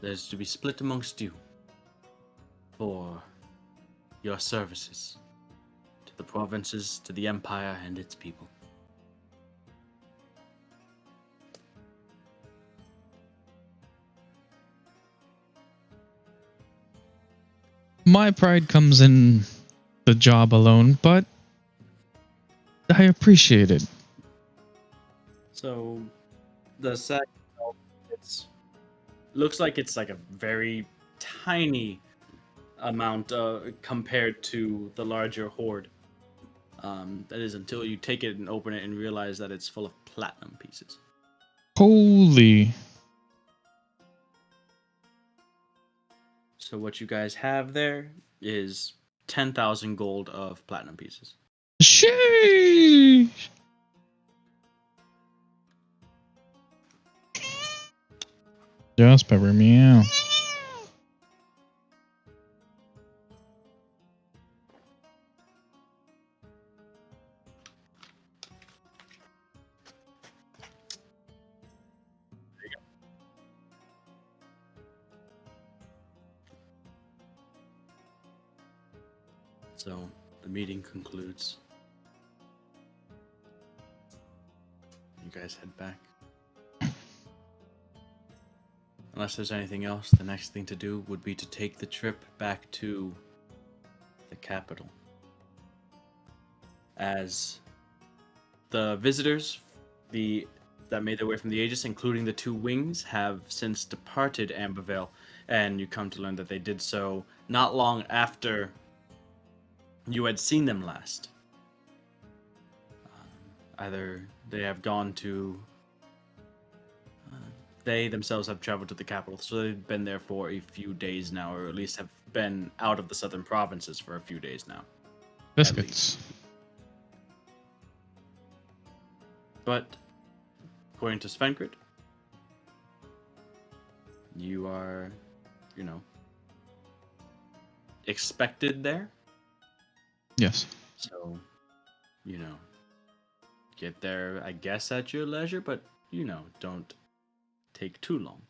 There's to be split amongst you for your services to the provinces, to the empire, and its people. My pride comes in the job alone, but I appreciate it. So, the sack itself, looks like it's like a very tiny amount compared to the larger hoard. That is until you take it and open it and realize that it's full of platinum pieces. Holy. So what you guys have there is 10,000 gold of platinum pieces. Sheesh. Just pepper meow. So the meeting concludes. You guys head back. Unless there's anything else, the next thing to do would be to take the trip back to the capital. As the visitors that made their way from the Aegis, including the two wings, have since departed Ambervale, and you come to learn that they did so not long after you had seen them last. Either they have gone to they themselves have traveled to the capital, so they've been there for a few days now, or at least have been out of the southern provinces for a few days now. Biscuits. But according to Svenkrit, you are, expected there. Yes. So, get there, I guess, at your leisure, but, don't take too long.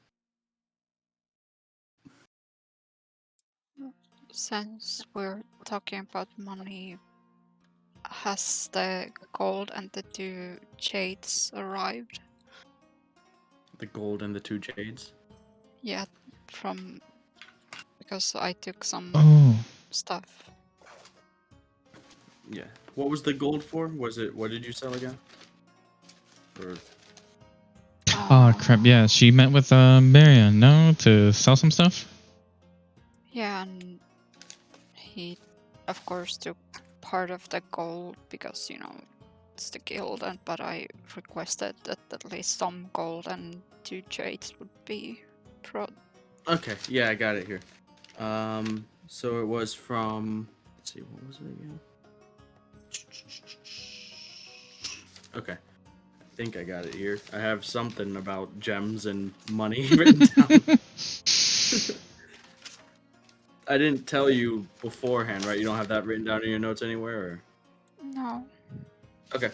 Since we're talking about money, has the gold and the 2 jades arrived? The gold and the 2 jades. Yeah, because I took some stuff. Yeah. What was the gold for? What did you sell again? Or Oh crap! Yeah, she met with Marion. No, to sell some stuff. Yeah, and he, of course, took part of the gold because it's the guild, but I requested that at least some gold and 2 jades would be brought. Okay, yeah, I got it here. So it was from. Let's see, what was it again? Okay, I think I got it here. I have something about gems and money written down. I didn't tell you beforehand, right? You don't have that written down in your notes anywhere, or? No. Okay.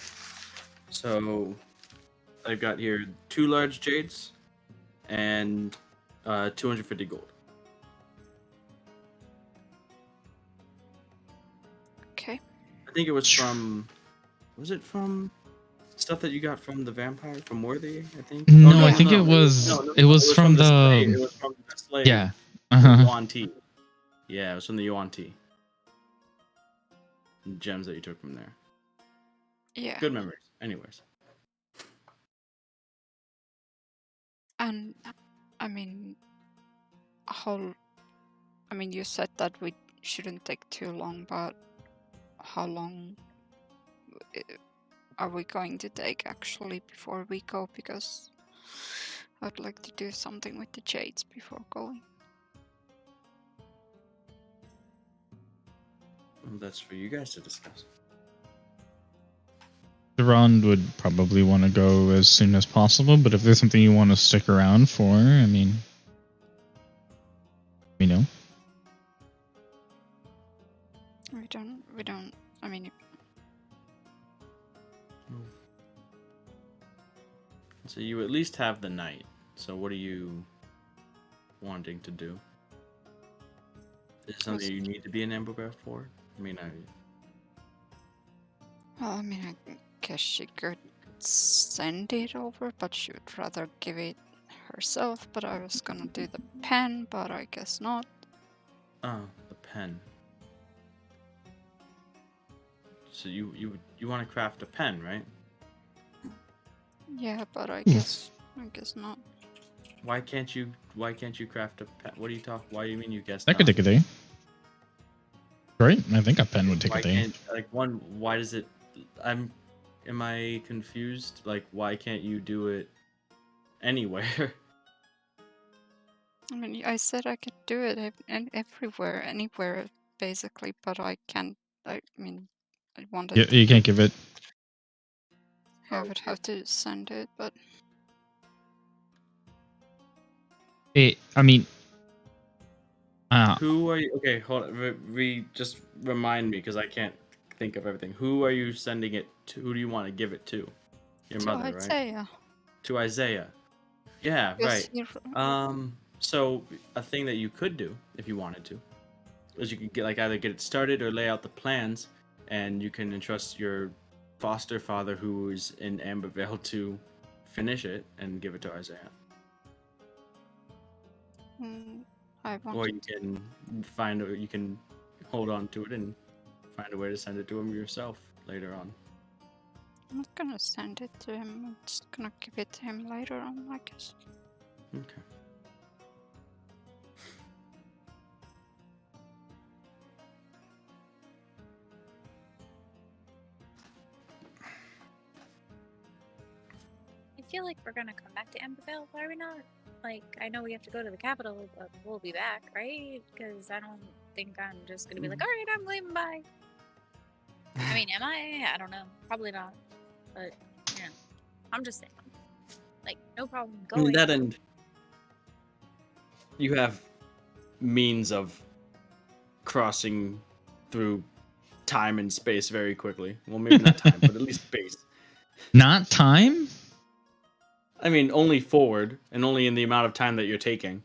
So I've got here 2 large jades and 250 gold. Okay. I think it was from. Was it from stuff that you got from the vampire from Worthy? I think. No, Oh, I think it was. No. It was from the. Slave. It was from the slave. Yeah. Yuan T. Yeah, it was from the Yuan T. Gems that you took from there. Yeah. Good memories. Anyways. And I mean, you said that we shouldn't take too long, but how long are we going to take actually before we go? Because I'd like to do something with the jades before going. Well, that's for you guys to discuss. Durand would probably want to go as soon as possible, but if there's something you want to stick around for, I mean, we know. We don't. I mean, So you at least have the night. So what are you wanting to do? Is it something you need to be in Amberglass for? I mean, I guess she could send it over, but she would rather give it herself. But I was gonna do the pen, but I guess not. Oh, the pen. So you want to craft a pen, right? Yeah, but I guess not. Why can't you craft a pen? What do you talk? Why do you mean you guess That could not? take a day. Right? I think a pen would take Why a day. can't why does it? Am I confused? Like, why can't you do it anywhere? I mean, I said I could do it everywhere, anywhere, basically, but I can't. I mean, I wanted. You can't give it. I would have to send it, but I mean, Who are you? Okay, hold on. Just remind me because I can't think of everything. Who are you sending it to? Who do you want to give it to? Your mother, I'd right? say, yeah. To Isaiah. Yeah, Yes, right. So a thing that you could do if you wanted to is you could either get it started or lay out the plans, and you can entrust your foster father, who is in Ambervale, to finish it and give it to Isaiah. Or you can you can hold on to it and find a way to send it to him yourself later on. I'm not gonna send it to him. I'm just gonna give it to him later on, I guess. Okay. feel like we're gonna come back to Amberville. Why are we not? Like, I know we have to go to the capital, but we'll be back, right? Because I don't think I'm just gonna be like, all right, I'm leaving, bye. I mean, am I? I don't know. Probably not. But, you know, I'm just saying. Like, no problem I mean, going. that end, you have means of crossing through time and space very quickly. Well, maybe not time, but at least space. Not time? I mean, only forward, and only in the amount of time that you're taking.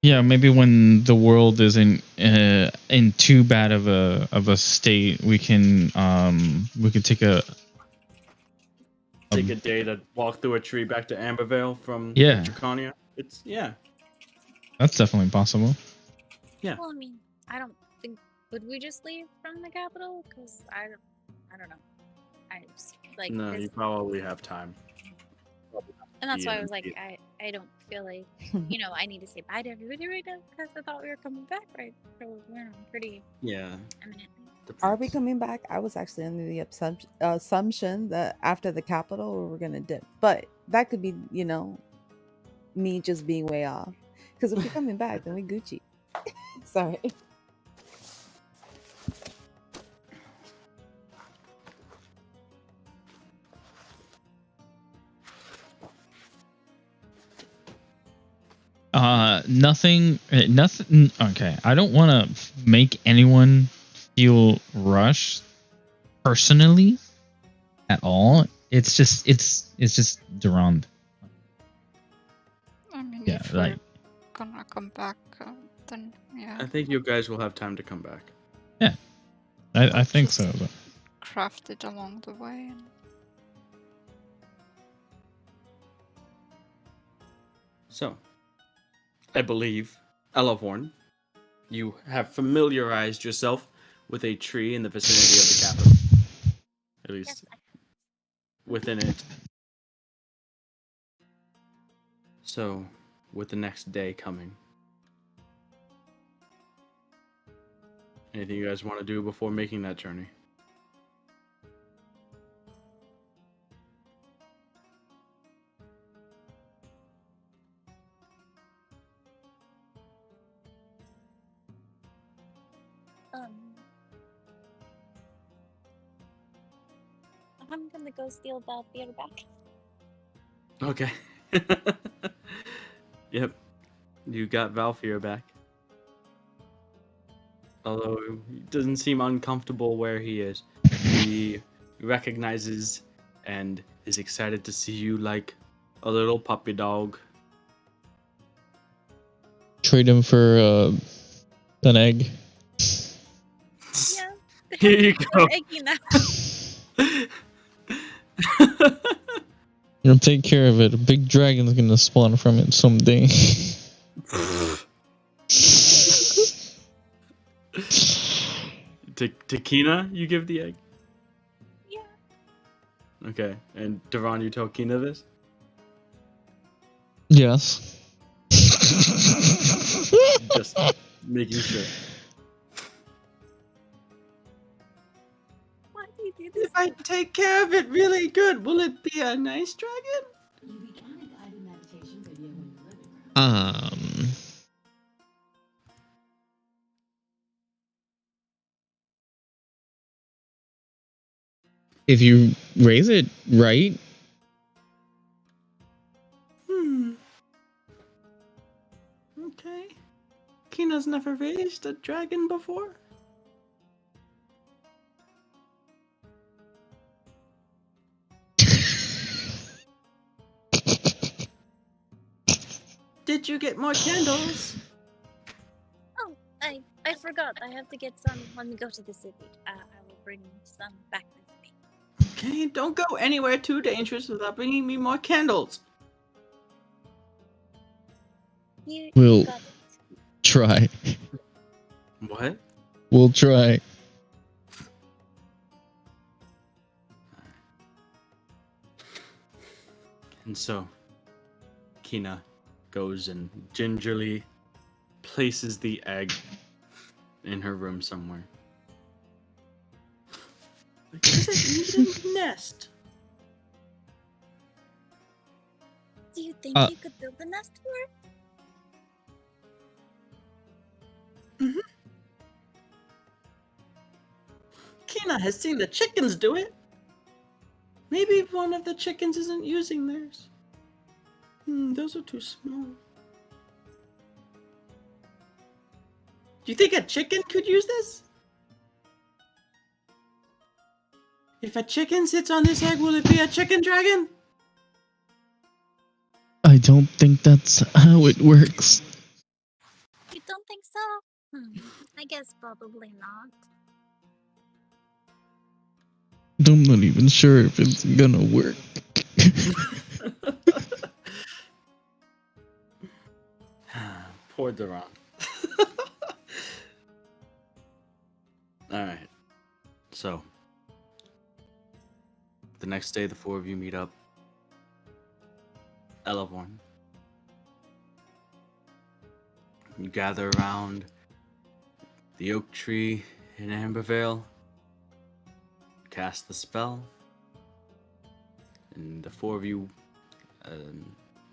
Yeah, maybe when the world isn't in too bad of a state, we can take a Take a day to walk through a tree back to Ambervale from Yeah. Draconia. It's That's definitely possible. Yeah. Well, I mean, I don't think. Would we just leave from the capital? Because I don't know. I just, like, No, this, you probably have time. and that's why I was Yeah. like, I don't feel like, you know, I need to say bye to everybody right now because I thought we were coming back, right? So we're pretty Yeah. imminently. Are we coming back? I was actually under the assumption that after the capital we were gonna dip, but that could be, you know, me just being way off. Because if we're coming back, then we Gucci. Sorry. Nothing. Okay, I don't want to make anyone feel rushed personally at all. It's just Durand. I mean, Yeah, if like we're gonna come back, then yeah, I think you guys will have time to come back. I think just so. But craft it along the way. And So, I believe, Elavorn, you have familiarized yourself with a tree in the vicinity of the capital. At least Yes, within it. So, with the next day coming, anything you guys want to do before making that journey? I'm gonna go steal Balthier back. Okay. Yep. You got Valfir back. Although he doesn't seem uncomfortable where he is. He recognizes and is excited to see you like a little puppy dog. trade him for an egg. Yeah. Here you go. Eggy now. You know, take care of it. A big dragon's gonna spawn from it someday. To Kina, you give the egg? Yeah. Okay. And Devon, you tell Kina this? Yes. Just making sure. Why do you do this? If I take care of it really good, will it be a nice dragon? If you raise it right, Okay. Kina's never raised a dragon before? Did you get more candles? Oh, I forgot. I have to get some when we go to the city. I will bring some back with me. Okay, don't go anywhere too dangerous without bringing me more candles. You We'll got it. try. What? We'll try. And so, Kina goes and gingerly places the egg in her room somewhere. Does it need nest. Do you think Uh, you could build a nest for it? Kina has seen the chickens do it. Maybe one of the chickens isn't using theirs. Those are too small. Do you think a chicken could use this? If a chicken sits on this egg, will it be a chicken dragon? I don't think that's how it works. You don't think so? I guess probably not. I'm not even sure if it's gonna work. Poor Duran. Alright. So, the next day, the four of you meet up. Elevorn. You gather around the oak tree in Ambervale, cast the spell, and the four of you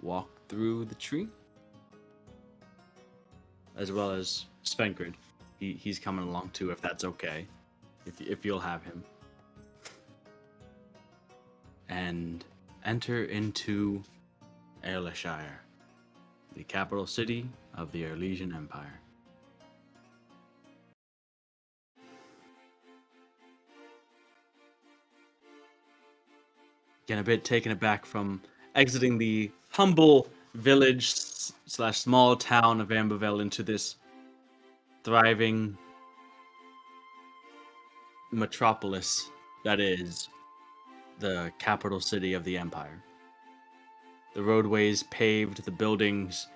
walk through the tree, as well as Svenkrid. He's coming along too, if that's okay, if you'll have him, and enter into Airleshire, the capital city of the Erlesian Empire. Again, a bit taken aback from exiting the humble village slash small town of Ambervale into this thriving metropolis that is the capital city of the empire. The roadways paved, the buildings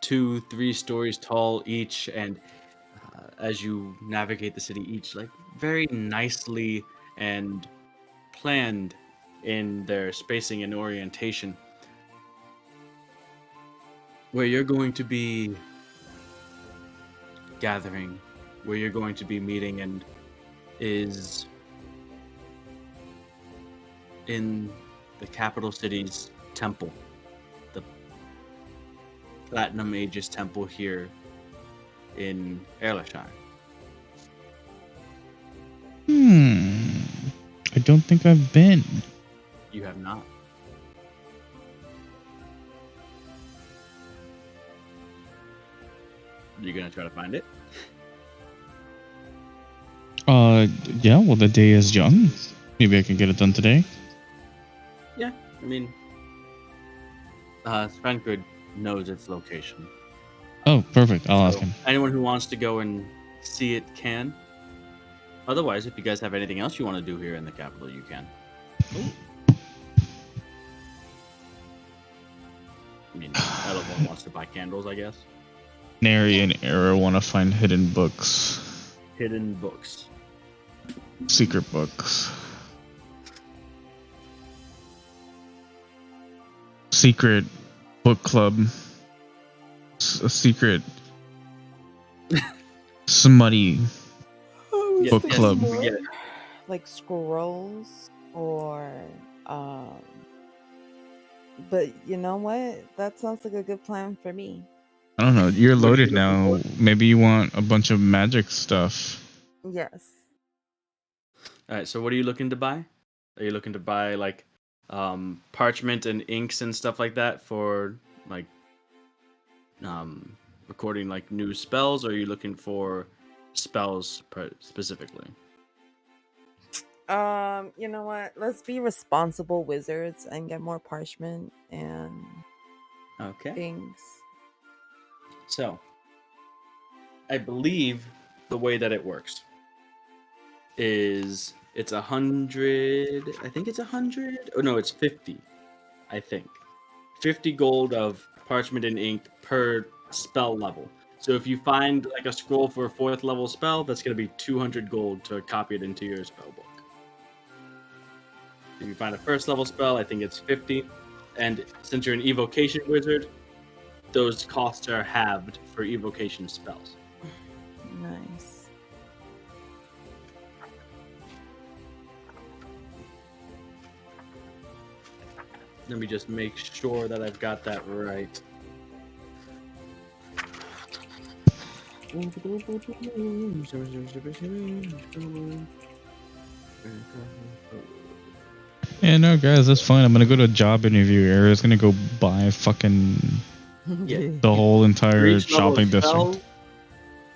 2-3 stories tall each, and as you navigate the city, each like very nicely and planned in their spacing and orientation. Where you're going to be gathering, where you're going to be meeting, and is in the capital city's temple, the Platinum Aegis temple here in Airleshire. I don't think I've been. You have not. You're gonna try to find it? Yeah, well, the day is young. Maybe I can get it done today. Yeah, I mean, Svenkrid knows its location. Oh, perfect. I'll ask So him. anyone who wants to go and see it can. Otherwise, if you guys have anything else you want to do here in the capital, you can. I mean, Elevon wants to buy candles, I guess. Nary and Era want to find hidden books. Hidden books. Secret books. Secret book club. A secret smutty Yes, book yes, club. we get it. Like scrolls or but you know what? That sounds like a good plan for me. I don't know. You're What are you loaded looking now. for? Maybe you want a bunch of magic stuff. Yes. All right, so what are you looking to buy? Are you looking to buy like parchment and inks and stuff like that for like recording like new spells, or are you looking for spells specifically? You know what? Let's be responsible wizards and get more parchment and Okay. things. So, I believe the way that it works is it's 100. I think it's 100. Oh no, it's 50. I think 50 gold of parchment and ink per spell level. So if you find like a scroll for a 4th level spell, that's going to be 200 gold to copy it into your spell book. If you find a 1st level spell, I think it's 50. And since you're an evocation wizard, those costs are halved for evocation spells. Nice. Let me just make sure that I've got that right. Yeah, no, guys, that's fine. I'm gonna go to a job interview. Aria's gonna go buy fucking Yeah. the whole For entire each level of shopping district. spell,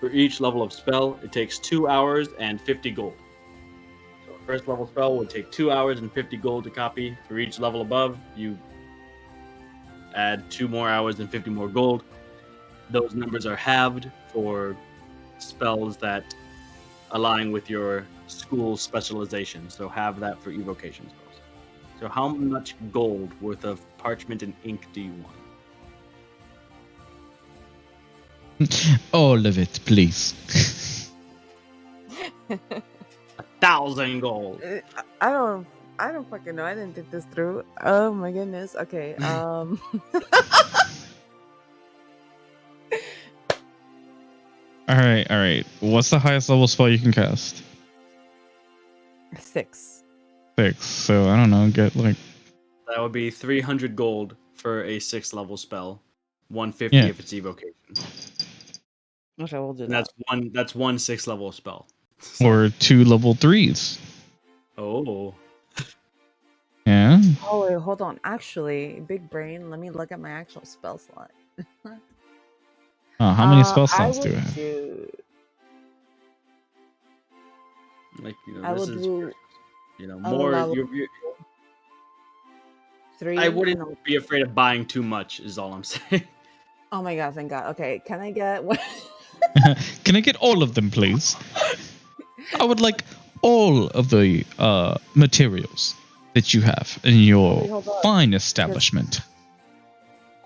for each level of spell, it takes 2 hours and 50 gold. So a first level spell would take 2 hours and 50 gold to copy. For each level above, you add 2 more hours and 50 more gold. Those numbers are halved for spells that align with your school specialization. So have that for evocation spells. So how much gold worth of parchment and ink do you want? All of it, please. 1,000 gold. I don't fucking know. I didn't think this through. Oh my goodness. Okay. All right. What's the highest level spell you can cast? 6. 6. So I don't know. Get like That would be 300 gold for a 6th level spell. 150 Yeah. if it's evocation. Okay, we'll do And that. that's one 6th level spell. or 2 level 3s. Oh. Yeah. Oh wait, hold on. Actually, big brain. Let me look at my actual spell slot. How many spell I slots do would I have? do. Like, I this will is do a more level you 3. I and wouldn't be afraid of buying too much is all I'm saying. Oh my god! Thank God. Okay, can I get one? Can I get all of them, please? I would like all of the materials that you have in your Wait, hold on. fine establishment.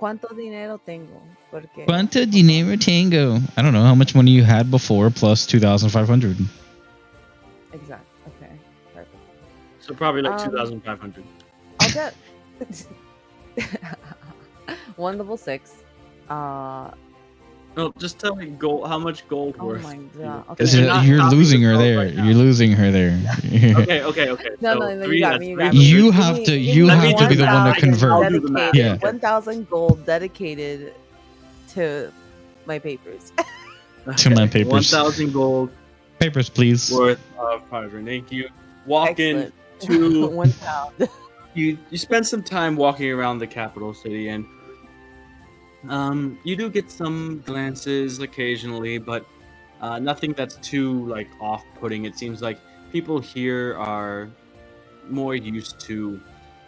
¿Cuánto dinero tengo? Porque Quanto dinero tengo? I don't know how much money you had before plus 2,500. Exact. Okay. Perfect. So probably like 2,500. I'll get 1 level 6. No, just tell me gold. How much gold Oh worth? my god. Because Okay. you're not You're copying losing the her spells there. right now. You're losing her there. Okay. No, So no, three. you got That's me. You 300. got me. You Give have me- to. give You me have to be the one to 1,000 convert. I'll do the math. dedicated. Yeah. 1,000 gold dedicated to my papers. To my Okay, papers. 1,000 gold Papers, please. worth of parchment. Thank you. Walk in Excellent. to 1 pound. you spend some time walking around the capital city, and you do get some glances occasionally, but nothing that's too like off-putting. It seems like people here are more used to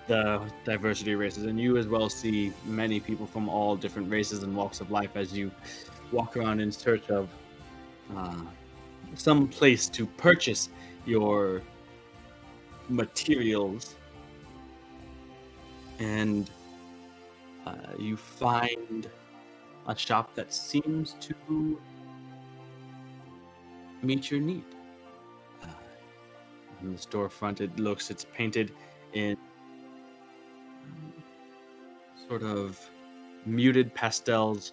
the diversity of races, and you as well see many people from all different races and walks of life as you walk around in search of some place to purchase your materials, and you find a shop that seems to meet your need. In the storefront, it's painted in sort of muted pastels,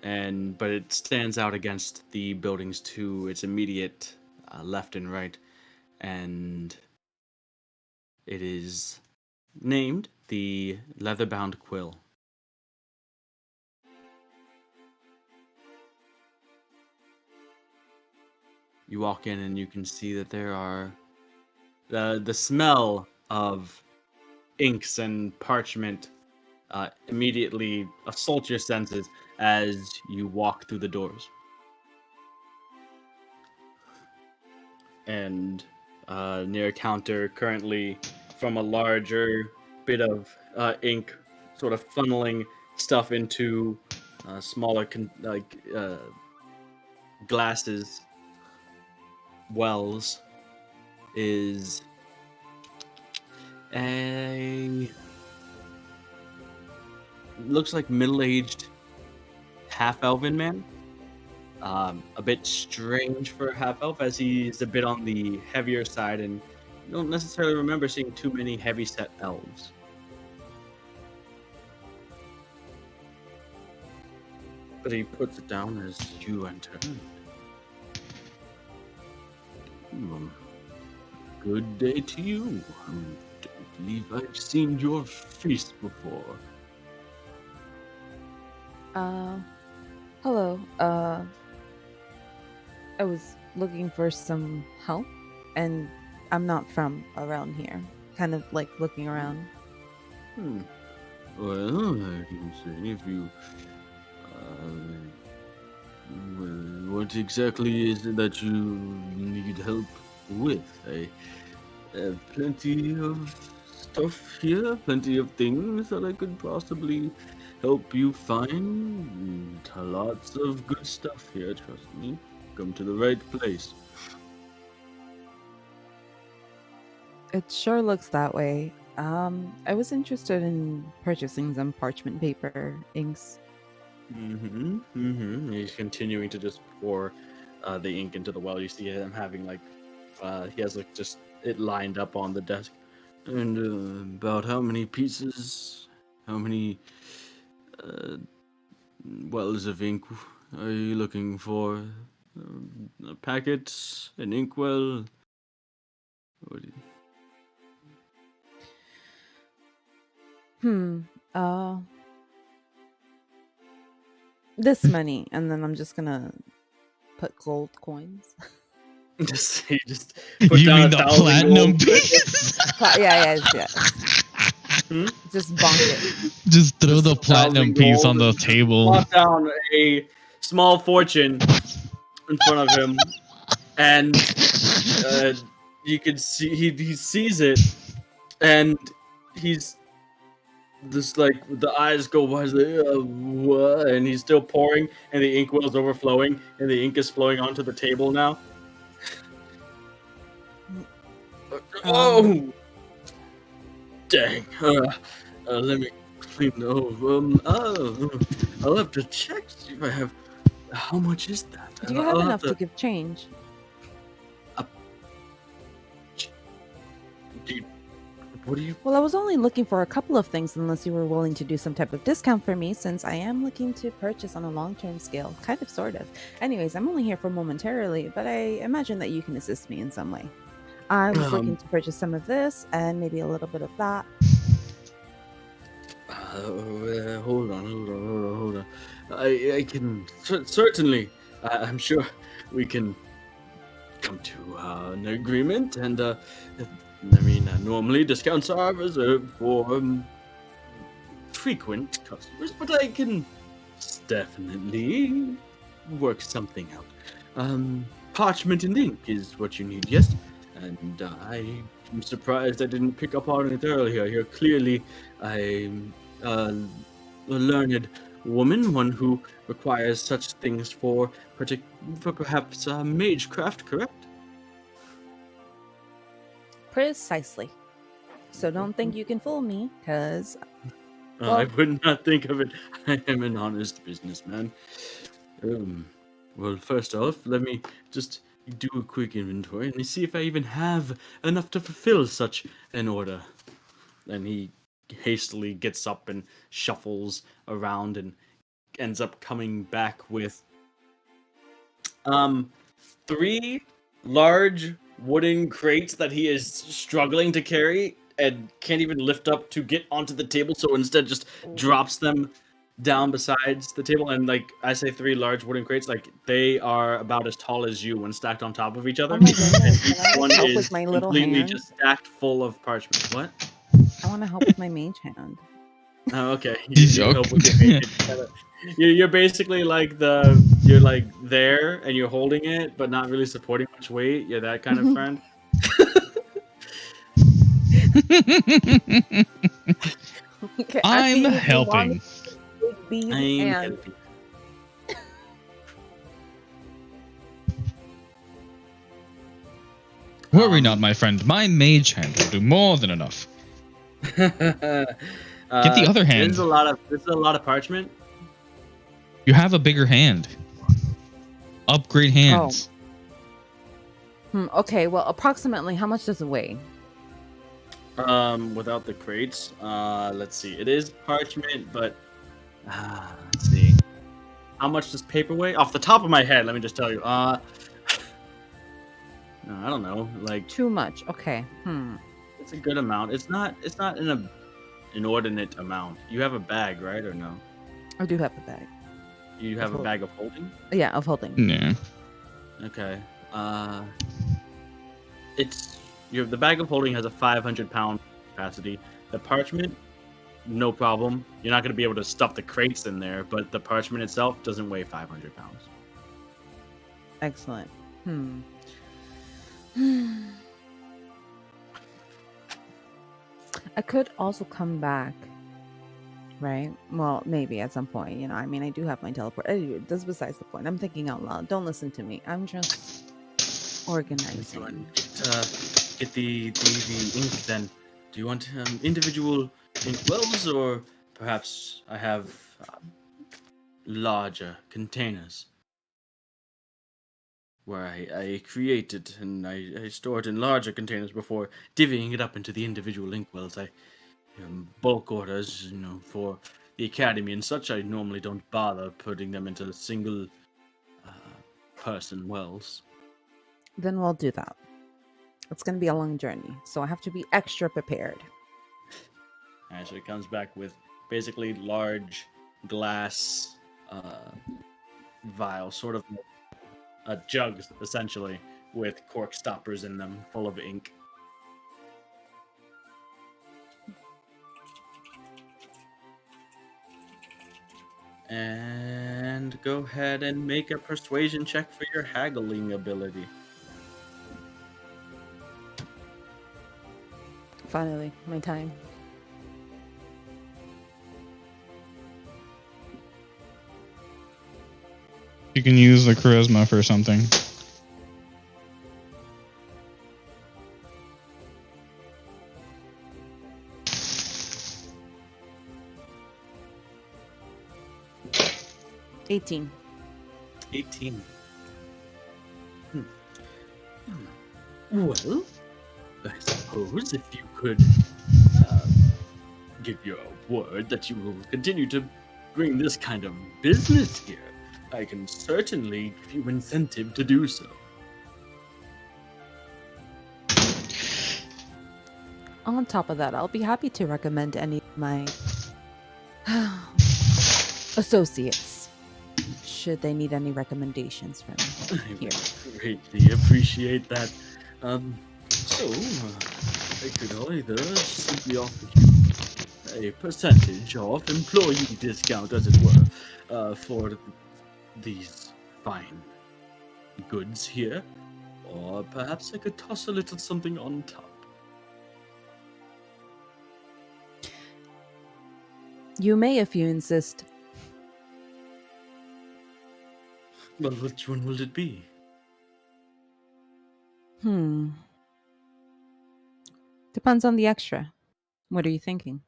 but it stands out against the buildings to its immediate left and right, and it is named the Leatherbound Quill. You walk in and you can see that there are the smell of inks and parchment immediately assault your senses as you walk through the doors. And near a counter, currently from a larger bit of ink, sort of funneling stuff into smaller glasses wells, is a looks like middle-aged half-elven man. A bit strange for a half-elf, as he's a bit on the heavier side, and you don't necessarily remember seeing too many heavy-set elves. But he puts it down as you enter. Good day to you. believe I've seen your face before. Hello. I was looking for some help, and I'm not from around here. Kind of like looking around. Hmm. Well, I can say if you. What exactly is it that you need help with? I have plenty of stuff here, plenty of things that I could possibly help you find. Lots of good stuff here, trust me. Come to the right place. It sure looks that way. I was interested in purchasing some parchment paper, inks. He's continuing to just pour the ink into the well. You see him having he has like just it lined up on the desk. And about how many pieces, how many uh, wells of ink are you looking for? A packet, an inkwell. What do you... Hmm. Uh, this many, and then I'm just gonna put gold coins. just put You down mean a the 1,000 platinum gold. piece? Yeah. Hmm? Just bonk it. Just throw Just the 1,000 platinum piece gold on the and just table. plop down a small fortune in front of him, and you can see he sees it, and he's just like the eyes go wide, like, what? And he's still pouring, and the inkwell's overflowing, and the ink is flowing onto the table now. Oh, dang! Let me clean. I'll have to check to see if I have. How much is that? Do you have enough to give change? Do you, what do you? Well, I was only looking for a couple of things unless you were willing to do some type of discount for me since I am looking to purchase on a long-term scale. Kind of, sort of. Anyways, I'm only here for momentarily, but I imagine that you can assist me in some way. I was looking to purchase some of this and maybe a little bit of that. Hold on. I can certainly. I'm sure we can come to an agreement, and normally discounts are reserved for frequent customers, but I can definitely work something out. Parchment and ink is what you need, yes? And I'm surprised I didn't pick up on it earlier. You're clearly a learned woman, one who requires such things for perhaps magecraft, correct? Precisely. So don't think you can fool me, because I would not think of it. I am an honest businessman. Well, first off, let me just do a quick inventory and see if I even have enough to fulfill such an order. And he hastily gets up and shuffles around and ends up coming back with 3 large wooden crates that he is struggling to carry and can't even lift up to get onto the table, so instead just drops them down besides the table. And like I say, 3 large wooden crates, like they are about as tall as you when stacked on top of each other. oh my And goodness, each can I one help is with my little completely hand? just stacked full of parchment. What? I want to help with my mage hand. Oh, okay. He's You help joking. with your mage. You're basically like you're like there and you're holding it, but not really supporting much weight. You're that kind of friend. Okay, I I'm mean, if you want helping. big bead I'm and helping. Worry not, my friend. My mage hand will do more than enough. Get the other hand. This is a lot of parchment. You have a bigger hand. Upgrade hands. Okay, well, approximately how much does it weigh? Without the crates. Let's see. It is parchment, but let's see. How much does paper weigh? Off the top of my head, let me just tell you. No, I don't know. Like Too much. Okay. It's a good amount. It's not an inordinate amount. You have a bag, right, or no? I do have a bag. You have a bag of holding? Yeah, of holding. Yeah. Okay. The bag of holding has a 500-pound capacity. The parchment, no problem. You're not going to be able to stuff the crates in there, but the parchment itself doesn't weigh 500 pounds. Excellent. I could also come back, right? Well, maybe at some point, you know. I mean, I do have my teleport. Anyway, that's besides the point. I'm thinking out loud. Don't listen to me. I'm just organizing. Get the ink then. Do you want individual ink wells, or perhaps I have larger containers where I create it and I store it in larger containers before divvying it up into the individual ink wells. I bulk orders, for the academy and such. I normally don't bother putting them into single person wells. Then we'll do that. It's going to be a long journey, so I have to be extra prepared. And so it comes back with basically large glass vials, sort of jugs, essentially, with cork stoppers in them, full of ink. And go ahead and make a persuasion check for your haggling ability. Finally, my time. You can use the charisma for something. $18. 18. Well, I suppose if you could give your word that you will continue to bring this kind of business here, I can certainly give you incentive to do so. On top of that, I'll be happy to recommend any of my associates, should they need any recommendations from here. I greatly appreciate that. So, I could either simply offer you a percentage off employee discount, as it were, for these fine goods here, or perhaps I could toss a little something on top. You may if you insist. Well, which one will it be? Depends on the extra. What are you thinking?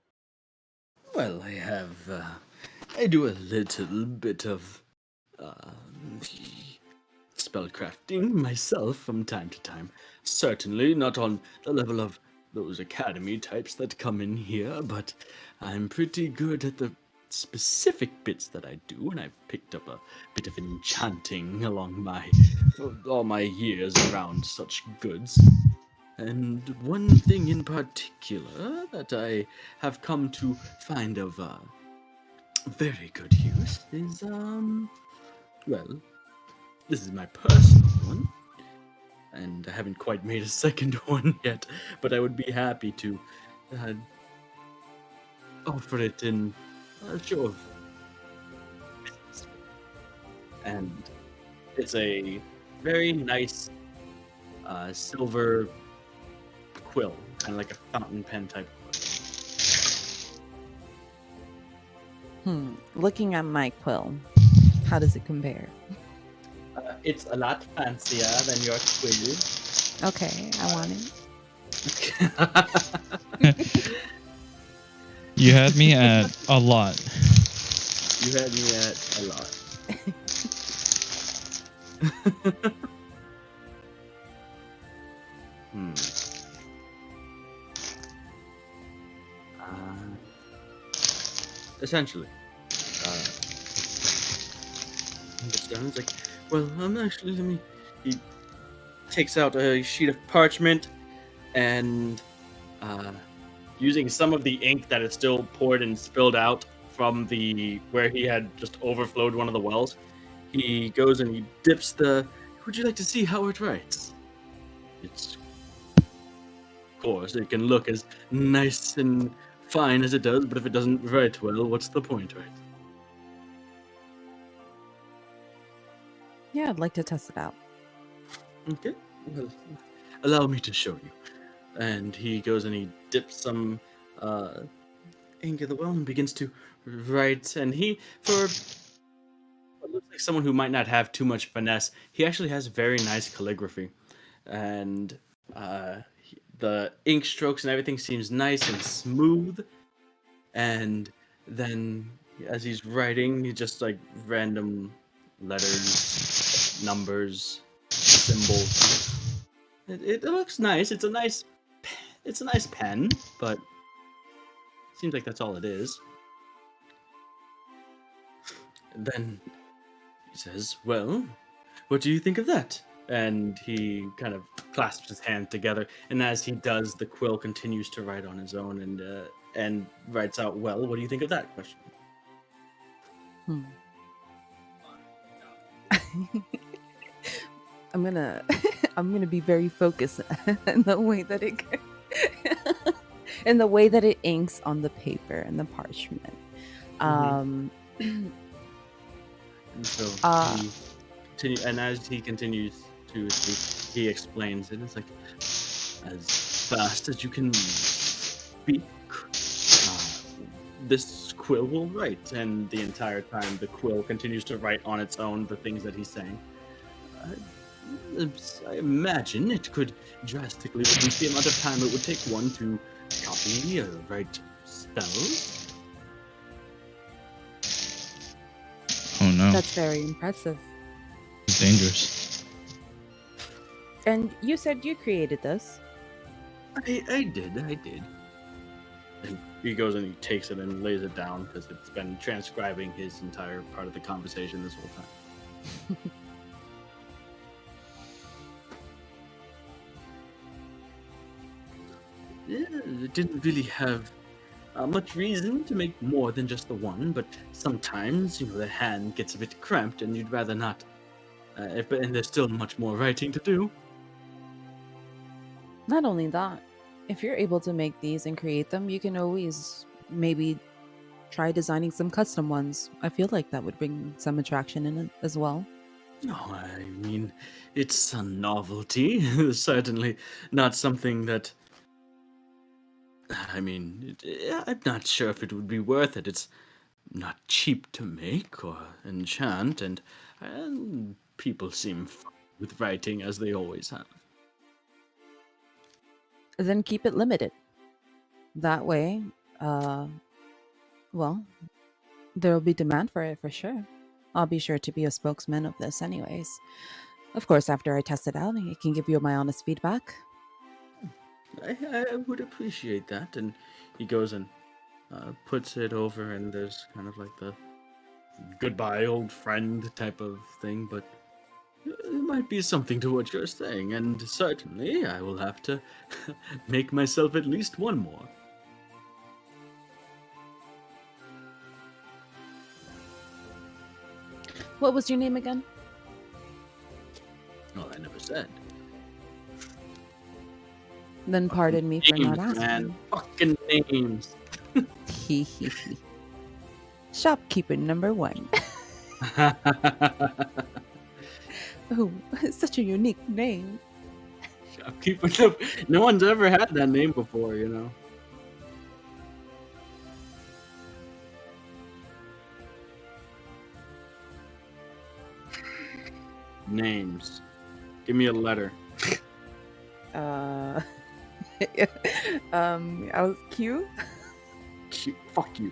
Well, I do a little bit of spellcrafting myself from time to time. Certainly not on the level of those academy types that come in here, but I'm pretty good at the specific bits that I do, and I've picked up a bit of enchanting along all my years around such goods. And one thing in particular that I have come to find of very good use is, well, this is my personal one, and I haven't quite made a second one yet, but I would be happy to offer it in a show of business. And it's a very nice silver quill, kind of like a fountain pen type quill. Looking at my quill, how does it compare? It's a lot fancier than your quill. Okay, I want it. You had me at a lot. You had me at a lot. Essentially, it's done. It's like, well, he takes out a sheet of parchment and uh, using some of the ink that is still poured and spilled out from the where he had just overflowed one of the wells. He goes and he dips the. Would you like to see how it writes? It's of course it can look as nice and fine as it does, but if it doesn't write well, what's the point, right? Yeah, I'd like to test it out. Okay, well, allow me to show you. And he goes and he dips some ink in the well and begins to write. And he, for what looks like someone who might not have too much finesse, he actually has very nice calligraphy. And the ink strokes and everything seems nice and smooth. And then as he's writing, he just like random letters, numbers, symbols. It looks nice. It's a nice pen, but it seems like that's all it is. And then he says, "Well, what do you think of that?" And he kind of clasps his hand together, and as he does, the quill continues to write on his own, and writes out, "Well, what do you think of that?" Question. Hmm. I'm gonna I'm gonna be very focused in the way that it in the way that it inks on the paper and the parchment. Mhm. Um And so uh and as he continues to speak, he explains it. It's like as fast as you can speak, this quill will write, and the entire time the quill continues to write on its own the things that he's saying. I imagine it could drastically reduce the amount of time it would take one to copy or write spells. Oh no, that's very impressive. it's dangerous. And you said you created this. I did. And he goes and he takes it and lays it down because it's been transcribing his entire part of the conversation this whole time. Yeah, it didn't really have much reason to make more than just the one, but sometimes, the hand gets a bit cramped and you'd rather not. And there's still much more writing to do. Not only that, if you're able to make these and create them, you can always maybe try designing some custom ones. I feel like that would bring some attraction in it as well. No, I mean, it's a novelty. Certainly not something that. I mean, I'm not sure if it would be worth it. It's not cheap to make or enchant, and people seem fine with writing as they always have. Then keep it limited. That way, uh, well, there'll be demand for it for sure. I'll be sure to be a spokesman of this, anyways. Of course, after I test it out, I can give you my honest feedback. I would appreciate that. And he goes and puts it over, and there's kind of like the goodbye, old friend type of thing, but it might be something to what you're saying, and certainly I will have to make myself at least one more. What was your name again? Well, I never said. Then pardon me for not Names, man. asking. Fucking names. Hee hee hee. Shopkeeper number 1. Oh, such a unique name. Shopkeeper. No one's ever had that name before. Names. Give me a letter. I was Q. Fuck you.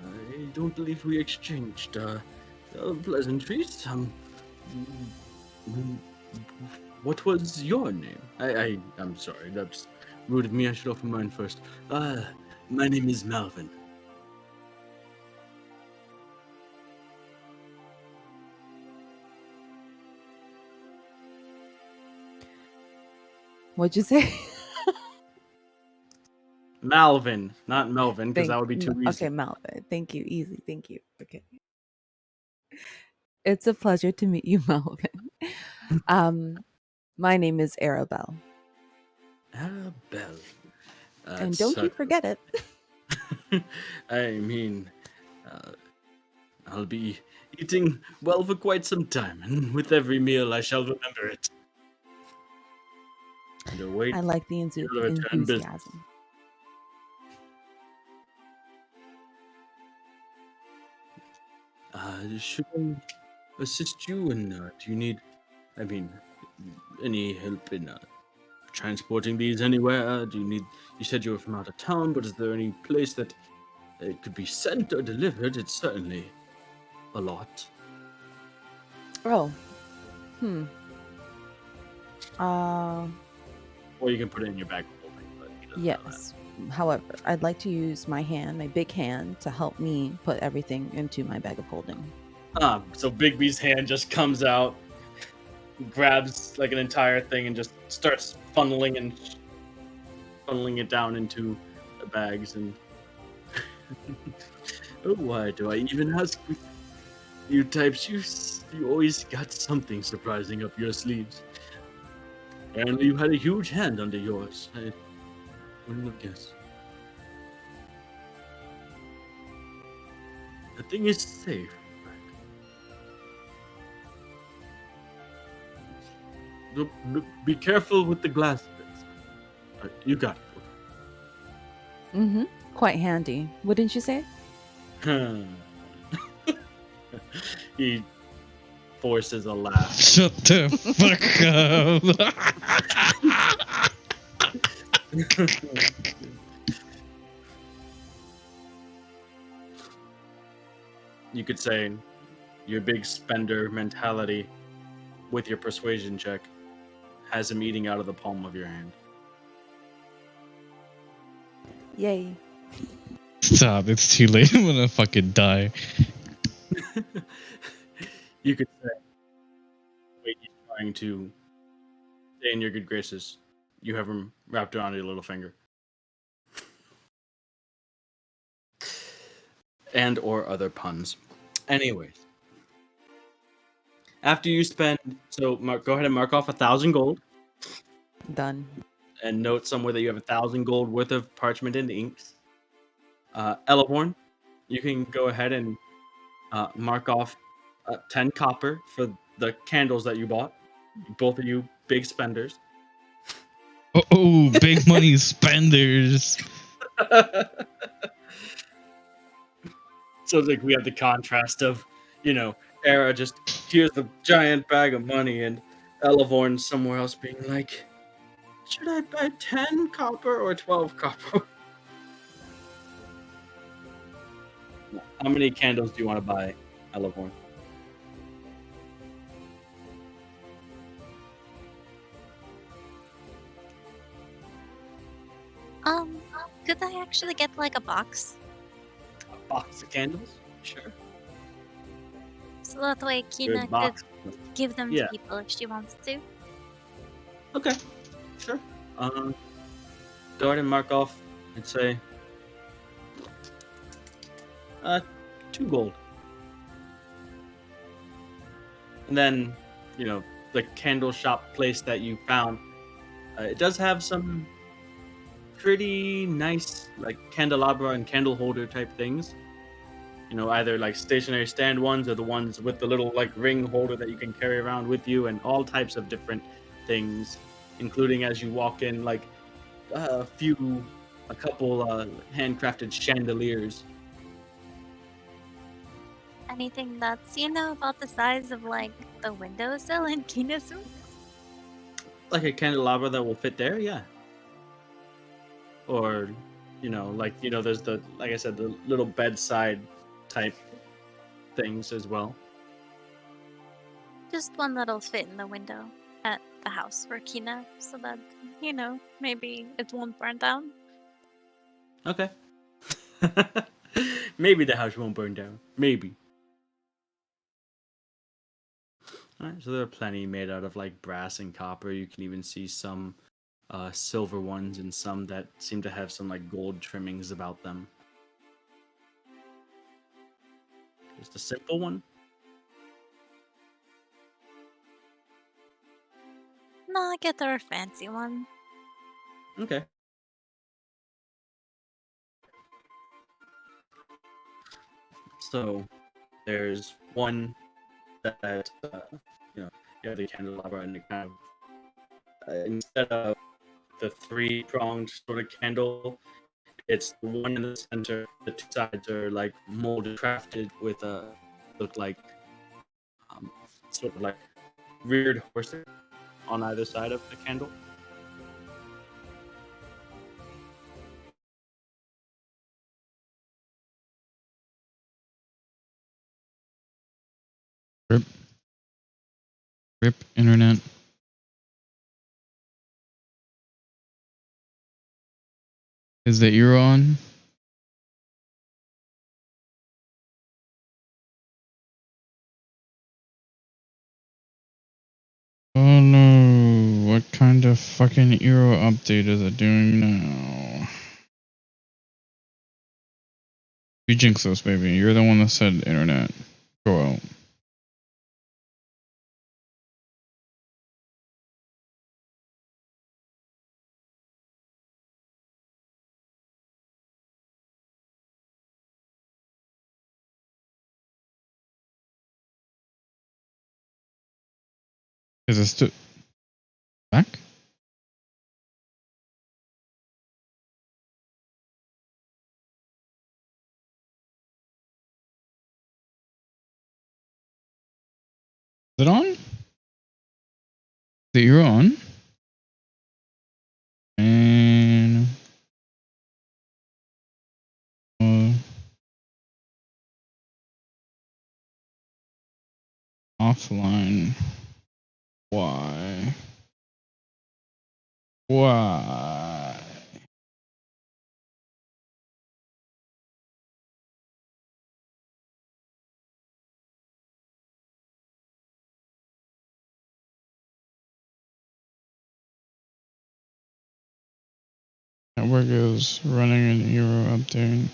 I don't believe we exchanged pleasantries. what was your name? I'm sorry, that's rude of me. I should offer mine first. My name is Malvin. What'd you say? Malvin, not Melvin, because that would be too easy. Okay, Malvin. Thank you. Easy. Thank you. Okay. It's a pleasure to meet you, Melvin. My name is Arabelle. Arabelle. And That's don't you forget it. I mean, uh, I'll be eating well for quite some time, and with every meal I shall remember it. And await I like the your return business. enthusiasm. Should I assist you, and do you need, I mean, any help in transporting these anywhere? Do you need? You said you were from out of town, but is there any place that it could be sent or delivered? It's certainly a lot. Oh. Uh, Or you can put it in your bag. Of holding, but he doesn't know that. yes. However, I'd like to use my hand, my big hand, to help me put everything into my bag of holding. So Bigby's hand just comes out, grabs like an entire thing, and just starts funneling it down into the bags. And oh, why do I even ask you types? You always got something surprising up your sleeves. Apparently, you had a huge hand under yours. I wouldn't have guessed. The thing is safe. Be careful with the glass bits. You got it. Mm-hmm. Quite handy. Wouldn't you say? He forces a laugh. Shut the fuck up. You could say your big spender mentality with your persuasion check has him eating out of the palm of your hand. Yay. Stop, it's too late. I'm gonna fucking die. You could say, wait, he's trying to stay in your good graces. You have him wrapped around your little finger. And or other puns. Anyways. After you spend, so go ahead and mark off 1,000 gold. Done. And note somewhere that you have 1,000 gold worth of parchment and inks. Elehorn, you can go ahead and mark off 10 copper for the candles that you bought. Both of you big spenders. Oh, big money spenders. So like we have the contrast of, Era just here's the giant bag of money, and Elehorn somewhere else being like, should I buy 10 copper or 12 copper? How many candles do you want to buy, Elehorn? Could I actually get like a box? A box of candles? Sure. So that way Kina could give them to people if she wants to. Okay, sure. Go ahead and mark off and say 2 gold. And then, the candle shop place that you found, it does have some pretty nice like candelabra and candle holder type things. Either like stationary stand ones or the ones with the little like ring holder that you can carry around with you, and all types of different things, including as you walk in like a couple handcrafted chandeliers. Anything that's about the size of like the windowsill in Kina's room? Like a candelabra that will fit there, yeah. Or there's the, like I said, the little bedside type things as well. Just one that'll fit in the window. at the house for Kina so that, maybe it won't burn down. Okay. Maybe the house won't burn down. Maybe. Alright, so there are plenty made out of like brass and copper. You can even see some silver ones and some that seem to have some like gold trimmings about them. Just a simple one. No, get her a fancy one. Okay. So there's one that you have the candelabra and it kind of instead of the three-pronged sort of candle, it's the one in the center. The two sides are like molded, crafted with a look like um, sort of like reared horses on either side of the candle. Rip, rip, internet. Is the ear on? Oh no, what kind of fucking Eero update is it doing now? You jinx us, baby. You're the one that said internet. Go out. Is it still back? Is it on? The ear on? And offline. Why? Why? Network is running an Eero update.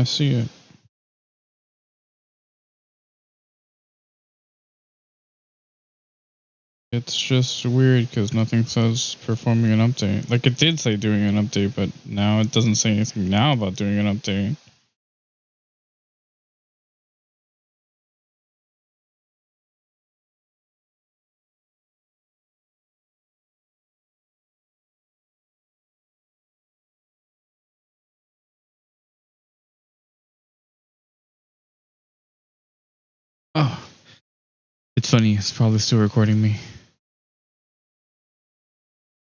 see it. It's just weird because nothing says performing an update. Like, it did say doing an update, but now it doesn't say anything now about doing an update. Oh, it's funny. It's probably still recording me.